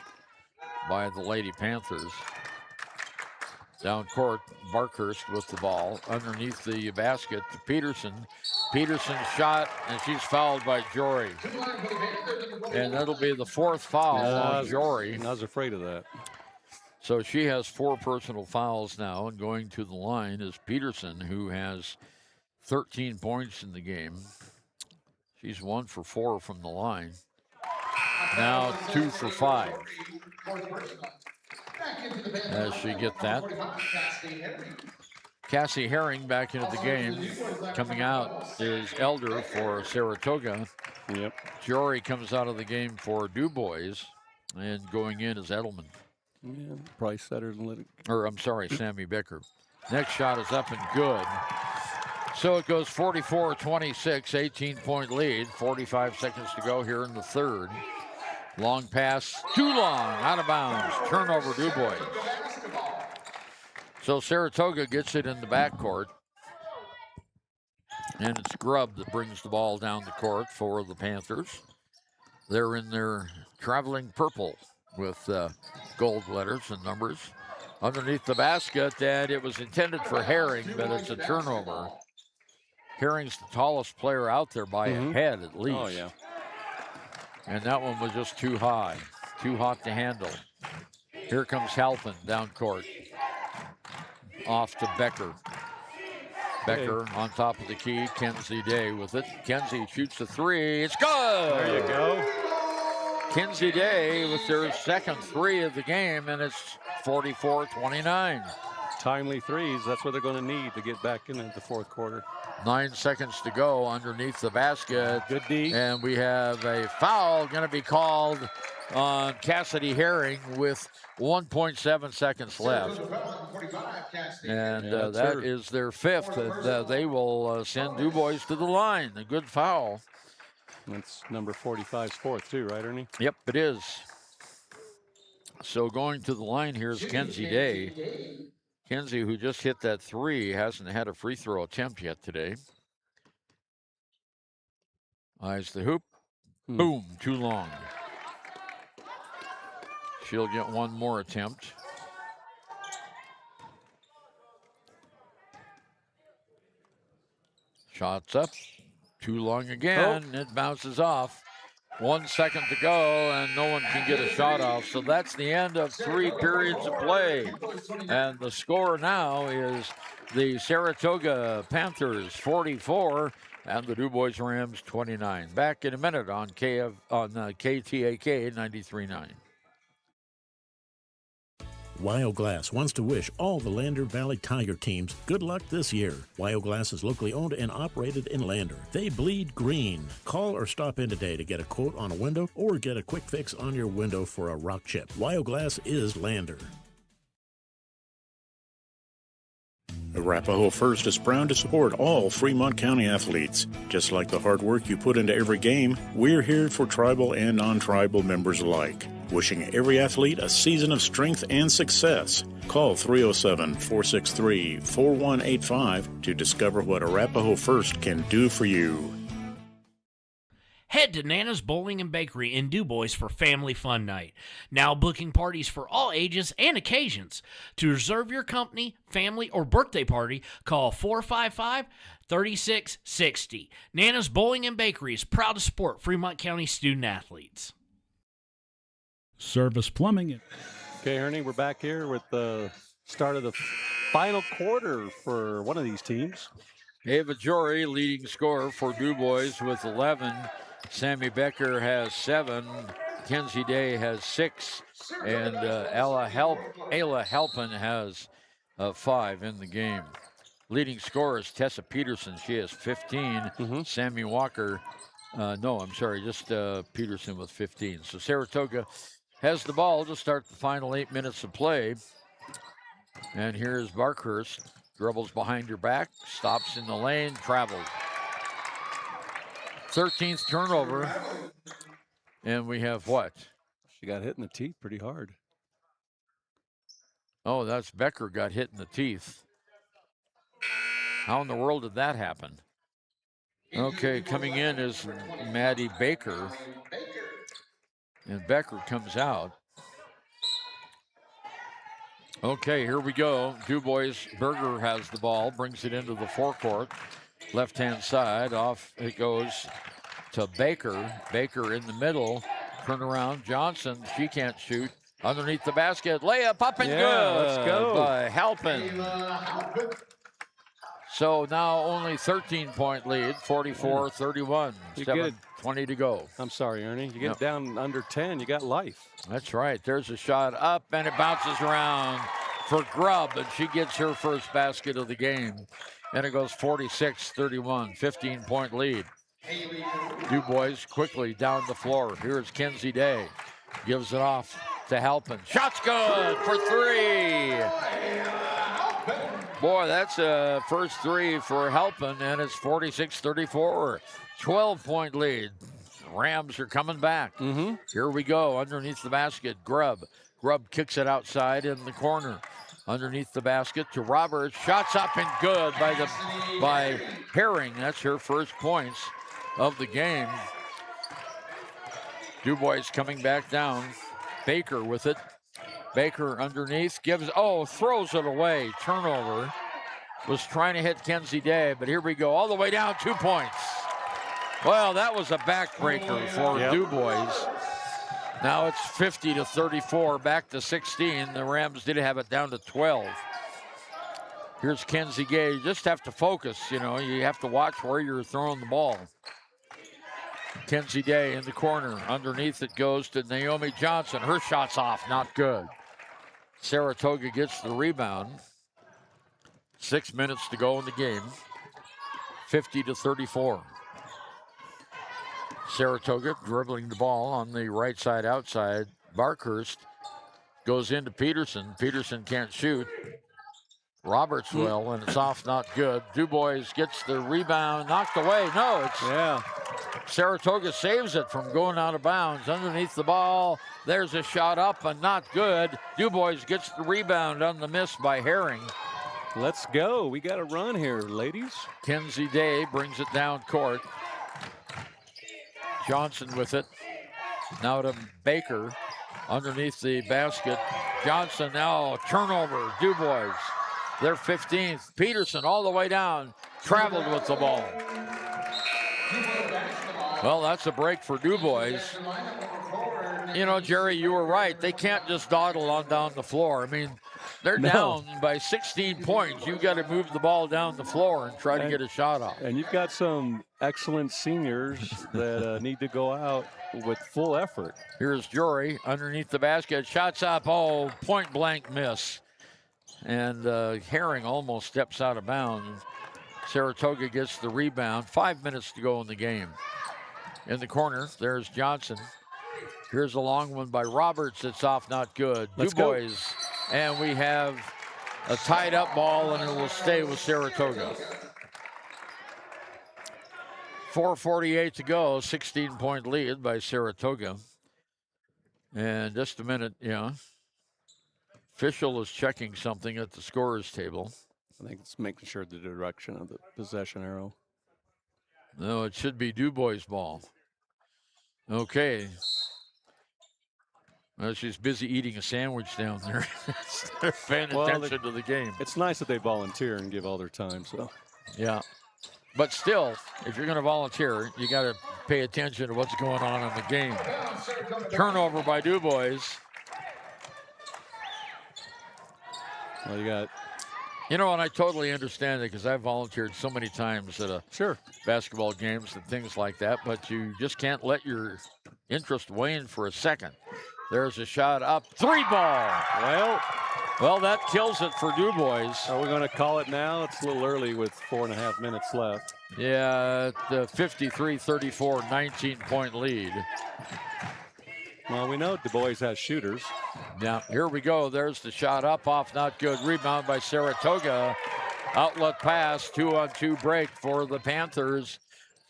by the Lady Panthers. Down court, Barkhurst with the ball underneath the basket to Peterson. Peterson's shot, and she's fouled by Jory. And that'll be the fourth foul on Jory. I was afraid of that. So she has 4 personal fouls now, and going to the line is Peterson, who has 13 points in the game. She's 1 for 4 from the line. Now 2 for 5. As she get that. Cassie Herring back into the game. Coming out is Elder for Saratoga. Yep. Jory comes out of the game for Dubois. And going in is Edelman. Yeah, Price Setter. Sammy Becker. Next shot is up and good. So it goes 44-26, 18-point lead. 45 seconds to go here in the third. Long pass, too long, out of bounds. Turnover, Dubois. So Saratoga gets it in the backcourt. And it's Grubb that brings the ball down the court for the Panthers. They're in their traveling purple with gold letters and numbers. Underneath the basket, and it was intended for Herring, but it's a turnover. Herring's the tallest player out there by a head at least. Oh, yeah. And that one was just too high, too hot to handle. Here comes Halpin down court. Off to Becker. Becker on top of the key. Kenzie Day with it. Kenzie shoots a 3. It's good. There you go. Kenzie Day with their second 3 of the game, and it's 44-29. Timely threes. That's what they're going to need to get back into the fourth quarter. 9 seconds to go underneath the basket. Good D. And we have a foul going to be called on Cassidy Herring with 1.7 seconds left. And that is their 5th. And they will send Dubois to the line. A good foul. That's number 45's fourth too, right, Ernie? Yep, it is. So going to the line here is Kenzie Day. Kenzie, who just hit that three, hasn't had a free throw attempt yet today. Eyes the hoop. Boom, too long. She'll get one more attempt. Shots up. Too long again. Oh. It bounces off. 1 second to go, and no one can get a shot off. So that's the end of 3 periods of play. And the score now is the Saratoga Panthers 44 and the Dubois Rams 29. Back in a minute on KTAK 93.9. Wyoglass wants to wish all the Lander Valley Tiger teams good luck this year. Wyoglass is locally owned and operated in Lander. They bleed green. Call or stop in today to get a quote on a window or get a quick fix on your window for a rock chip. Wyoglass is Lander. Arapahoe First is proud to support all Fremont County athletes. Just like the hard work you put into every game, we're here for tribal and non-tribal members alike. Wishing every athlete a season of strength and success. Call 307-463-4185 to discover what Arapahoe First can do for you. Head to Nana's Bowling and Bakery in Dubois for Family Fun Night. Now booking parties for all ages and occasions. To reserve your company, family, or birthday party, call 455-3660. Nana's Bowling and Bakery is proud to support Fremont County student athletes. Service Plumbing. Okay, Ernie, we're back here with the start of the final quarter for one of these teams. Ava Jory, leading scorer for Dubois with 11. Sammy Becker has 7. Kenzie Day has 6. And Ayla Halpin has 5 in the game. Leading scorer is Tessa Peterson. She has 15. Sammy Walker, just Peterson with 15. So Saratoga has the ball to start the final 8 minutes of play. And here's Barkhurst. Dribbles behind her back, stops in the lane, travels. 13th turnover. And we have what? She got hit in the teeth pretty hard. Oh, that's Becker got hit in the teeth. How in the world did that happen? Okay, coming in is Maddie Baker. And Becker comes out. Okay, here we go. Dubois Berger has the ball, brings it into the forecourt. Left-hand side, off it goes to Baker. Baker in the middle, turn around, Johnson, she can't shoot. Underneath the basket, layup up and good. Let's go. By Halpin. So now only 13-point lead, 44-31. 7:20 to go. I'm sorry, Ernie. You get it down under 10, you got life. That's right. There's a shot up, and it bounces around for Grubb, and she gets her first basket of the game. And it goes 46-31, 15-point lead. Dubois quickly down the floor. Here's Kenzie Day. Gives it off to Halpin. Shot's good for 3. Boy, that's a first 3 for Halpin, and it's 46-34. 12-point lead. Rams are coming back. Here we go. Underneath the basket, Grubb. Grubb kicks it outside in the corner. Underneath the basket to Roberts. Shots up and good by Herring. That's her first points of the game. Dubois coming back down. Baker with it. Baker underneath, throws it away. Turnover. Was trying to hit Kenzie Day, but here we go. All the way down, 2 points. Well, that was a backbreaker for Dubois. Now it's 50-34, back to 16. The Rams did have it down to 12. Here's Kenzie Day. You just have to focus, you have to watch where you're throwing the ball. Kenzie Day in the corner. Underneath it goes to Naomi Johnson. Her shot's off, not good. Saratoga gets the rebound. 6 minutes to go in the game. 50-34. Saratoga dribbling the ball on the right side outside. Barkhurst goes into Peterson. Peterson can't shoot. Roberts will, and it's off, not good. Dubois gets the rebound, knocked away. No, it's Saratoga saves it from going out of bounds. Underneath the ball, there's a shot up and not good. Dubois gets the rebound on the miss by Herring. Let's go. We got a run here, ladies. Kenzie Day brings it down court. Johnson with it. Now to Baker underneath the basket. Johnson now turnover. Dubois, their 15th. Peterson all the way down. Traveled with the ball. Well, that's a break for Dubois. You know, Jerry, you were right. They can't just dawdle on down the floor. I mean, they're down by 16 points. You've got to move the ball down the floor and try to get a shot off. And you've got some excellent seniors that need to go out with full effort. Here's Jory underneath the basket. Shots up. Oh, point blank miss. And Herring almost steps out of bounds. Saratoga gets the rebound. 5 minutes to go in the game. In the corner, there's Johnson. Here's a long one by Roberts. It's off, not good. Dubois. And we have a tied up ball, and it will stay with Saratoga. 4:48 to go, 16-point lead by Saratoga. And just a minute, Official is checking something at the scorer's table. I think it's making sure the direction of the possession arrow. No, it should be Dubois' ball. Okay. Well, she's busy eating a sandwich down there. They're paying attention to the game. It's nice that they volunteer and give all their time. So, yeah. But still, if you're going to volunteer, you got to pay attention to what's going on in the game. Turnover by Dubois. Well, you got... You know, and I totally understand it because I've volunteered so many times at basketball games and things like that, but you just can't let your interest wane for a second. There's a shot up. 3 ball. Well, that kills it for Dubois. Are we going to call it now? It's a little early with 4.5 minutes left. Yeah, the 53-34, 19-point lead. Well, we know Dubois has shooters. Yeah, here we go. There's the shot up, off, not good. Rebound by Saratoga. Outlet pass, 2-on-2 break for the Panthers.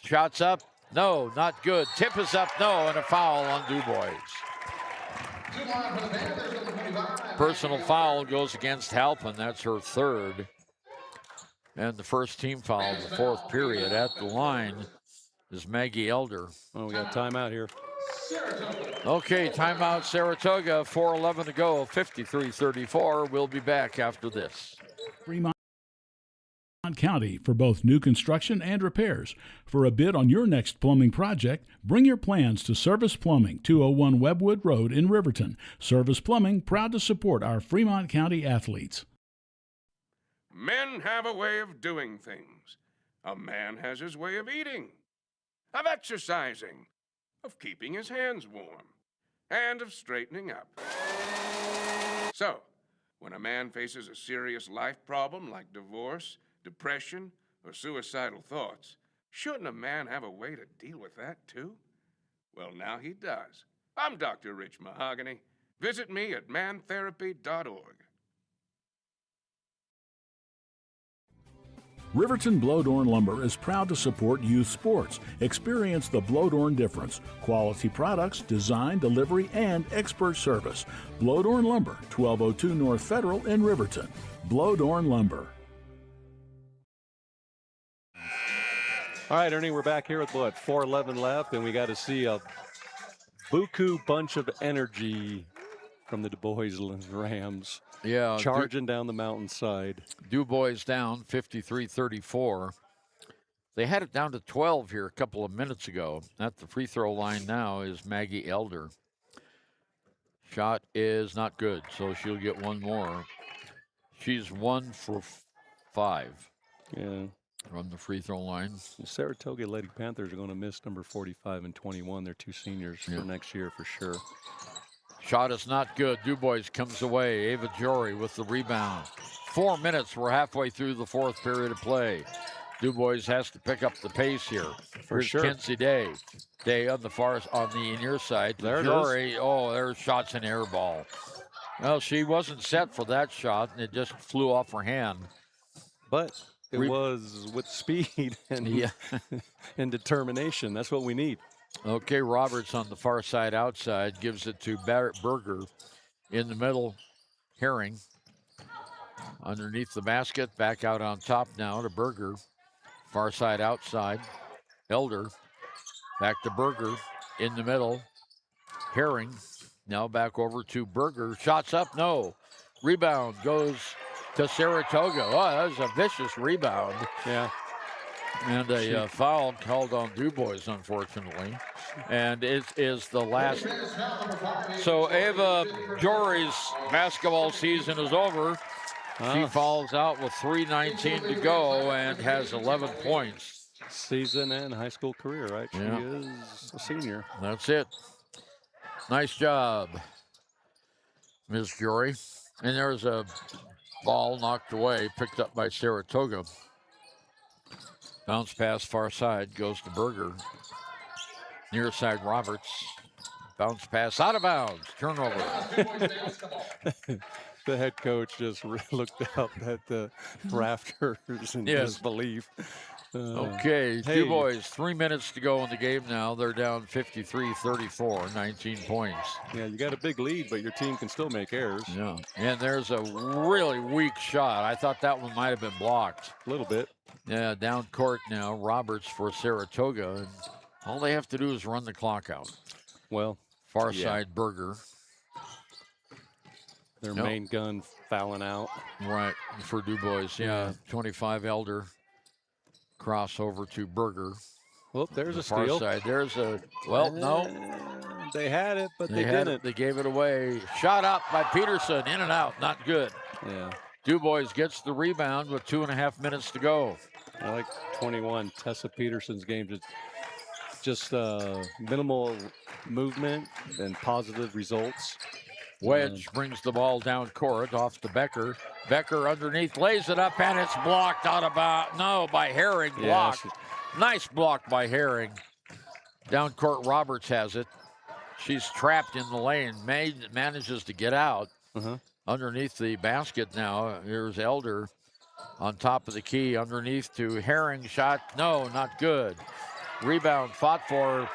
Shots up, no, not good. Tip is up, no, and a foul on Dubois. Personal foul goes against Halpin. That's her third. And the first team foul of the fourth period at the line is Maggie Elder. Oh, we got timeout here. Okay, timeout Saratoga. 4:11 to go, 53-34. We'll be back after this. Fremont County for both new construction and repairs. For a bid on your next plumbing project, bring your plans to Service Plumbing, 201 Webwood Road in Riverton. Service Plumbing, proud to support our Fremont County athletes. Men have a way of doing things. A man has his way of eating, of exercising, of keeping his hands warm, and of straightening up. So, when a man faces a serious life problem like divorce, depression, or suicidal thoughts, shouldn't a man have a way to deal with that too? Well, now he does. I'm Dr. Rich Mahogany. Visit me at mantherapy.org. Riverton Blodorn Lumber is proud to support youth sports. Experience the Blodorn difference. Quality products, design, delivery, and expert service. Blodorn Lumber, 1202 North Federal in Riverton. Blodorn Lumber. All right, Ernie, we're back here with 4:11 left, and we got to see a buku bunch of energy from the Dubois Rams. Yeah, charging down the mountainside. Dubois down 53-34. They had it down to 12 here a couple of minutes ago. At the free throw line now is Maggie Elder. Shot is not good, so she'll get one more. She's 1 for 5. Yeah. From the free throw line. The Saratoga Lady Panthers are going to miss number 45 and 21. They're 2 seniors for next year for sure. Shot is not good. Dubois comes away. Ava Jory with the rebound. 4 minutes. We're halfway through the fourth period of play. Dubois has to pick up the pace here. For sure. Kenzie Day. Day on the near side. There Jory. Oh, there's shots and air ball. Well, she wasn't set for that shot, and it just flew off her hand. But It was with speed and, and determination. That's what we need. Okay, Roberts on the far side outside gives it to Berger in the middle. Herring underneath the basket, back out on top now to Berger. Far side outside. Elder back to Berger in the middle. Herring now back over to Berger. Shots up, no. Rebound goes to Saratoga. Oh, that was a vicious rebound. Yeah. And a foul called on Dubois, unfortunately. And it is the last. So Ava Jory's basketball season is over. She falls out with 3:19 to go and has 11 points. Season and high school career, right? She is a senior. That's it. Nice job, Ms. Jory. And there's a ball knocked away, picked up by Saratoga. Bounce pass far side goes to Berger. Near side Roberts. Bounce pass out of bounds. Turnover. The head coach just looked up at the rafters in disbelief. Okay, Dubois, 3 minutes to go in the game now. They're down 53-34, 19 points. Yeah, you got a big lead, but your team can still make errors. Yeah, and there's a really weak shot. I thought that one might have been blocked. A little bit. Yeah, down court now. Roberts for Saratoga. And all they have to do is run the clock out. Well, far side Berger. Their main gun fouling out. Right, for Dubois. Yeah, 25 Elder. Cross over to Berger. Well, there's a far steal. Side. There's a, well, no. They had it, but they didn't. They gave it away. Shot up by Peterson, in and out, not good. Yeah. Dubois gets the rebound with 2.5 minutes to go. I like 21, Tessa Peterson's game. Just minimal movement and positive results. Wedge brings the ball down court off to Becker. Becker underneath lays it up, and it's blocked out of bounds. No, by Herring. Blocked. Nice block by Herring. Down court, Roberts has it. She's trapped in the lane. Manages to get out. Underneath the basket now. Here's Elder on top of the key. Underneath to Herring. Shot. No, not good. Rebound fought for.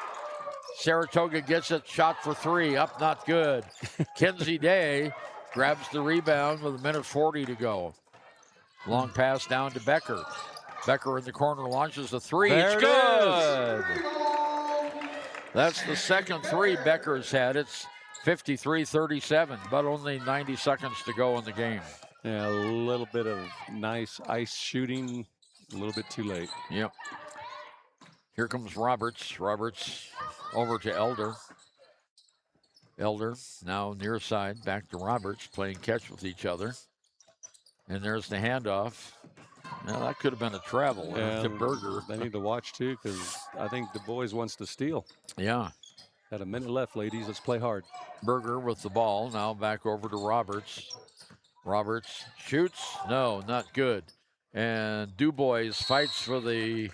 Saratoga gets it, shot for three, up not good. Kenzie Day grabs the rebound with 1:40 to go. Long pass down to Becker. Becker in the corner launches a three. It's good. That's the second three Becker's had. It's 53-37, but only 90 seconds to go in the game. Yeah, a little bit of nice ice shooting, a little bit too late. Yep. Here comes Roberts. Roberts over to Elder. Elder now near side, back to Roberts, playing catch with each other. And there's the handoff. Now that could have been a travel to Berger. They need to watch too, because I think Dubois wants to steal. Yeah. Got a minute left, ladies. Let's play hard. Berger with the ball. Now back over to Roberts. Roberts shoots. No, not good. And Dubois fights for the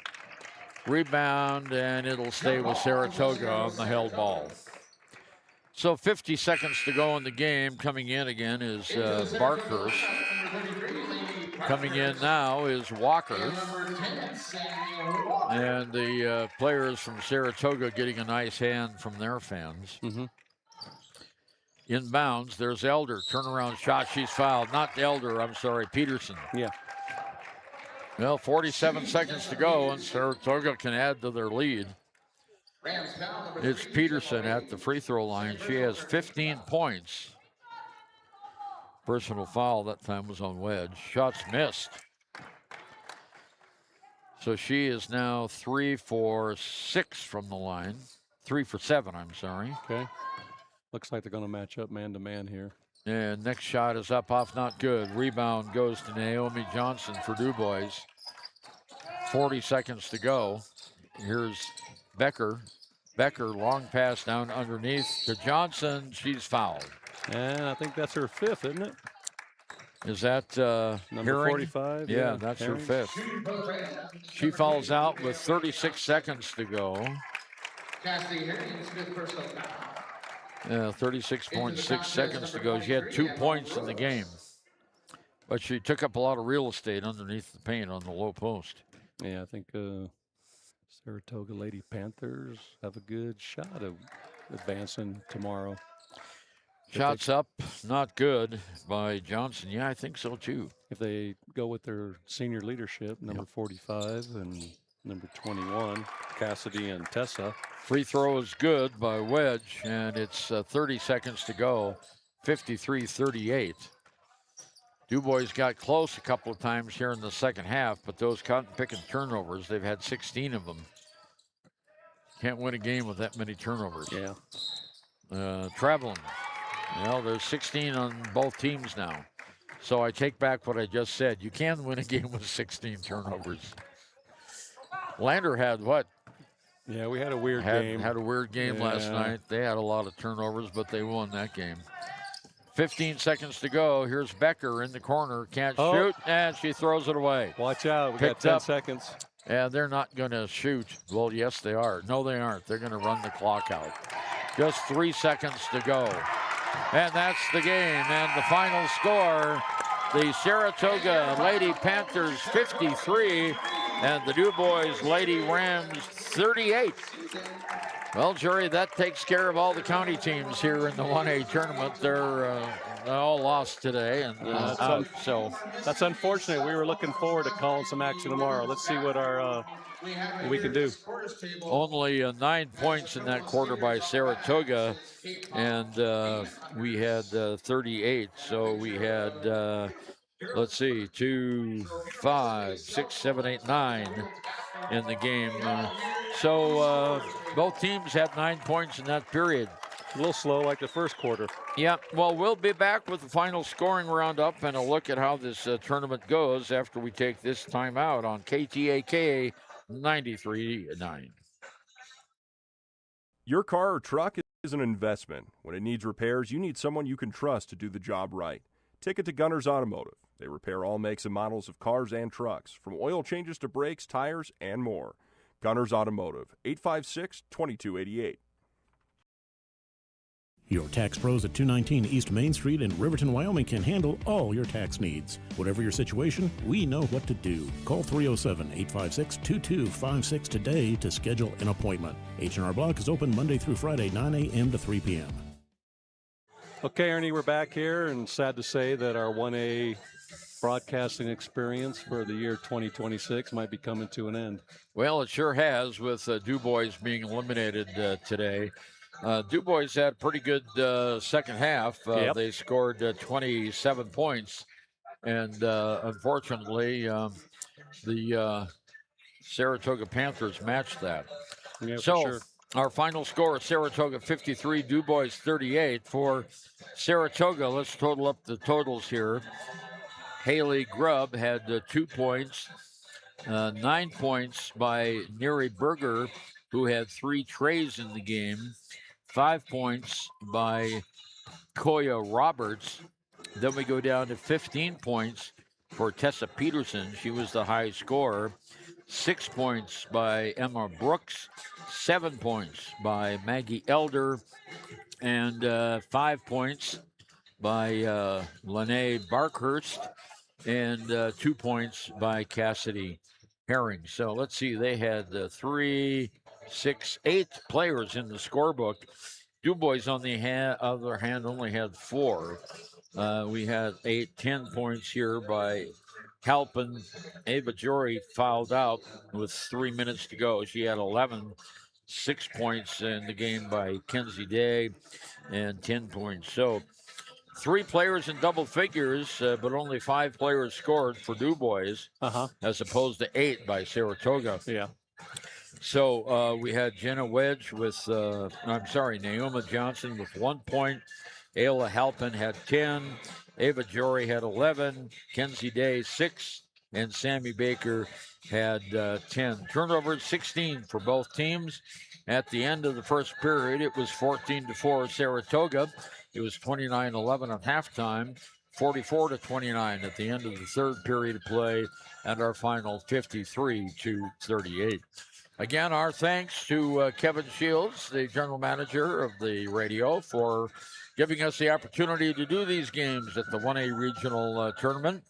rebound, and it'll stay with Saratoga on the held ball. So 50 seconds to go in the game. Coming in again is Barkhurst. Coming in now is Walker. And the players from Saratoga getting a nice hand from their fans. Inbounds, there's Elder. Turnaround shot, she's fouled. Not Elder, I'm sorry, Peterson. Yeah. Well, 47 seconds to go, and Saratoga can add to their lead. It's Peterson at the free throw line. She has 15 points. Personal foul that time was on Wedge. Shots missed. So she is now 3 for 6 from the line. 3 for 7, I'm sorry. Okay. Looks like they're going to match up man-to-man here. And next shot is up off, not good. Rebound goes to Naomi Johnson for Dubois. 40 seconds to go. Here's Becker. Becker, long pass down underneath to Johnson. She's fouled. And I think that's her fifth, isn't it? Is that number Herring? 45? Yeah, that's Herring. her fifth. She falls out with 36 seconds to go. 36.6 seconds to go. She had 2 points in the game. But she took up a lot of real estate underneath the paint on the low post. Yeah, I think Saratoga Lady Panthers have a good shot of advancing tomorrow. Shots up, not good by Johnson. Yeah, I think so too. If they go with their senior leadership, number 45 and number 21, Cassidy and Tessa. Free throw is good by Wedge, and it's 30 seconds to go, 53-38. Dubois got close a couple of times here in the second half, but those cotton-picking turnovers, they've had 16 of them. Can't win a game with that many turnovers. Yeah. Traveling. Well, there's 16 on both teams now. So I take back what I just said. You can win a game with 16 turnovers. Lander had what? Yeah, we had a weird game. Had a weird game last night. They had a lot of turnovers, but they won that game. 15 seconds to go. Here's Becker in the corner. Can't shoot, and she throws it away. Watch out. We Picked got 10 up. seconds. And they're not going to shoot. Well, yes, they are. No, they aren't. They're going to run the clock out. Just 3 seconds to go. And that's the game. And the final score, the Saratoga Lady Panthers 53 and the Dubois Lady Rams 38. Well, Jerry, that takes care of all the county teams here in the 1A tournament. They're all lost today, and so that's unfortunate. We were looking forward to calling some action tomorrow. Let's see what we can do. Only 9 points in that quarter by Saratoga, and we had 38. So we had, let's see, 2, 5, 6, 7, 8, 9 in the game. So both teams had 9 points in that period. A little slow like the first quarter. Yeah, well, we'll be back with the final scoring roundup and a look at how this tournament goes after we take this time out on KTAK 93.9. Your car or truck is an investment. When it needs repairs, you need someone you can trust to do the job right. Take it to Gunner's Automotive. They repair all makes and models of cars and trucks, from oil changes to brakes, tires, and more. Gunner's Automotive, 856-2288. Your tax pros at 219 East Main Street in Riverton, Wyoming can handle all your tax needs. Whatever your situation, we know what to do. Call 307-856-2256 today to schedule an appointment. H&R Block is open Monday through Friday, 9 a.m. to 3 p.m. Okay, Ernie, we're back here, and sad to say that our 1A broadcasting experience for the year 2026 might be coming to an end. Well, it sure has, with Dubois being eliminated today. Dubois had a pretty good second half. They scored 27 points, and unfortunately, the Saratoga Panthers matched that. Yeah, so, for sure. Our final score is Saratoga 53, Dubois 38. For Saratoga, let's total up the totals here. Haley Grubb had 2 points, 9 points by Neri Berger, who had 3 trays in the game, 5 points by Koya Roberts. Then we go down to 15 points for Tessa Peterson. She was the high scorer. 6 points by Emma Brooks, 7 points by Maggie Elder, and 5 points by Lene Barkhurst, and 2 points by Cassidy Herring. So let's see, they had 3, 6, 8 players in the scorebook. Dubois, on the other hand, only had 4. We had 8, 10 points here by Halpin. Ava Jory fouled out with 3 minutes to go. She had 11, 6 points in the game by Kenzie Day, and 10 points. So 3 players in double figures, but only 5 players scored for Dubois, as opposed to 8 by Saratoga. Yeah. So we had Jenna Wedge with, Naoma Johnson with 1 point. Ayla Halpin had 10. Ava Jory had 11. Kenzie Day 6. And Sammy Baker had 10. Turnovers 16 for both teams. At the end of the first period, it was 14-4 Saratoga. It was 29-11 at halftime, 44-29 at the end of the third period of play, and our final 53-38. Again, our thanks to Kevin Shields, the general manager of the radio, for giving us the opportunity to do these games at the 1A regional tournament.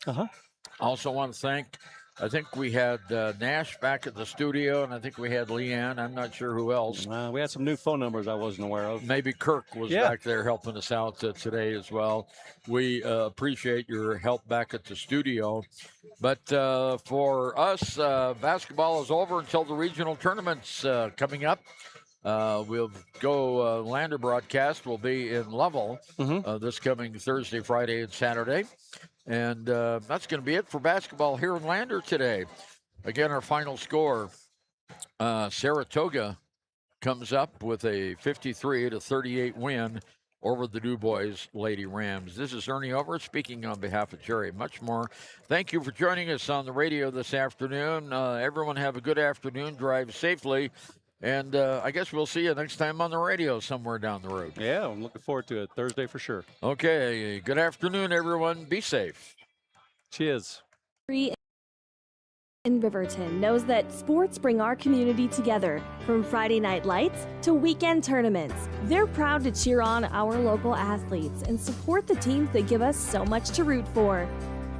Also want to thank, I think we had Nash back at the studio, and I think we had Leanne. I'm not sure who else. We had some new phone numbers I wasn't aware of. Maybe Kirk was back there helping us out today as well. We appreciate your help back at the studio. But for us, basketball is over until the regional tournaments coming up. We'll go, Lander broadcast will be in Lovell this coming Thursday, Friday, and Saturday. And that's going to be it for basketball here in Lander today. Again, our final score, Saratoga comes up with a 53-38 win over the Dubois Lady Rams. This is Ernie Over speaking on behalf of Jerry. Much more. Thank you for joining us on the radio this afternoon. Everyone have a good afternoon. Drive safely. And I guess we'll see you next time on the radio somewhere down the road. Yeah, I'm looking forward to it. Thursday for sure. Okay. Good afternoon, everyone. Be safe. Cheers. In Riverton knows that sports bring our community together, from Friday night lights to weekend tournaments. They're proud to cheer on our local athletes and support the teams that give us so much to root for.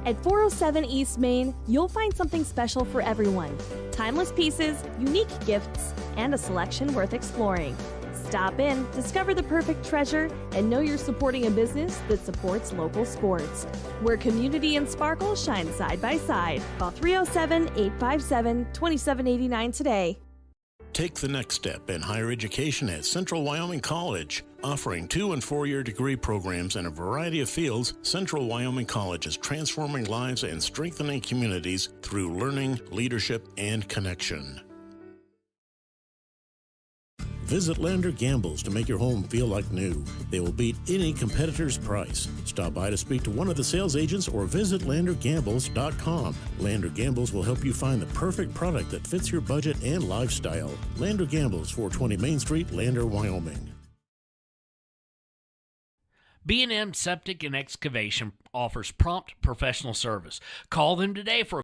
At 407 East Main, you'll find something special for everyone. Timeless pieces, unique gifts, and a selection worth exploring. Stop in, discover the perfect treasure, and know you're supporting a business that supports local sports. Where community and sparkle shine side by side. Call 307-857-2789 today. Take the next step in higher education at Central Wyoming College. Offering 2- and 4-year degree programs in a variety of fields, Central Wyoming College is transforming lives and strengthening communities through learning, leadership, and connection. Visit Lander Gambles to make your home feel like new. They will beat any competitor's price. Stop by to speak to one of the sales agents or visit LanderGambles.com. Lander Gambles will help you find the perfect product that fits your budget and lifestyle. Lander Gambles, 420 Main Street, Lander, Wyoming. B&M Septic and Excavation offers prompt professional service. Call them today for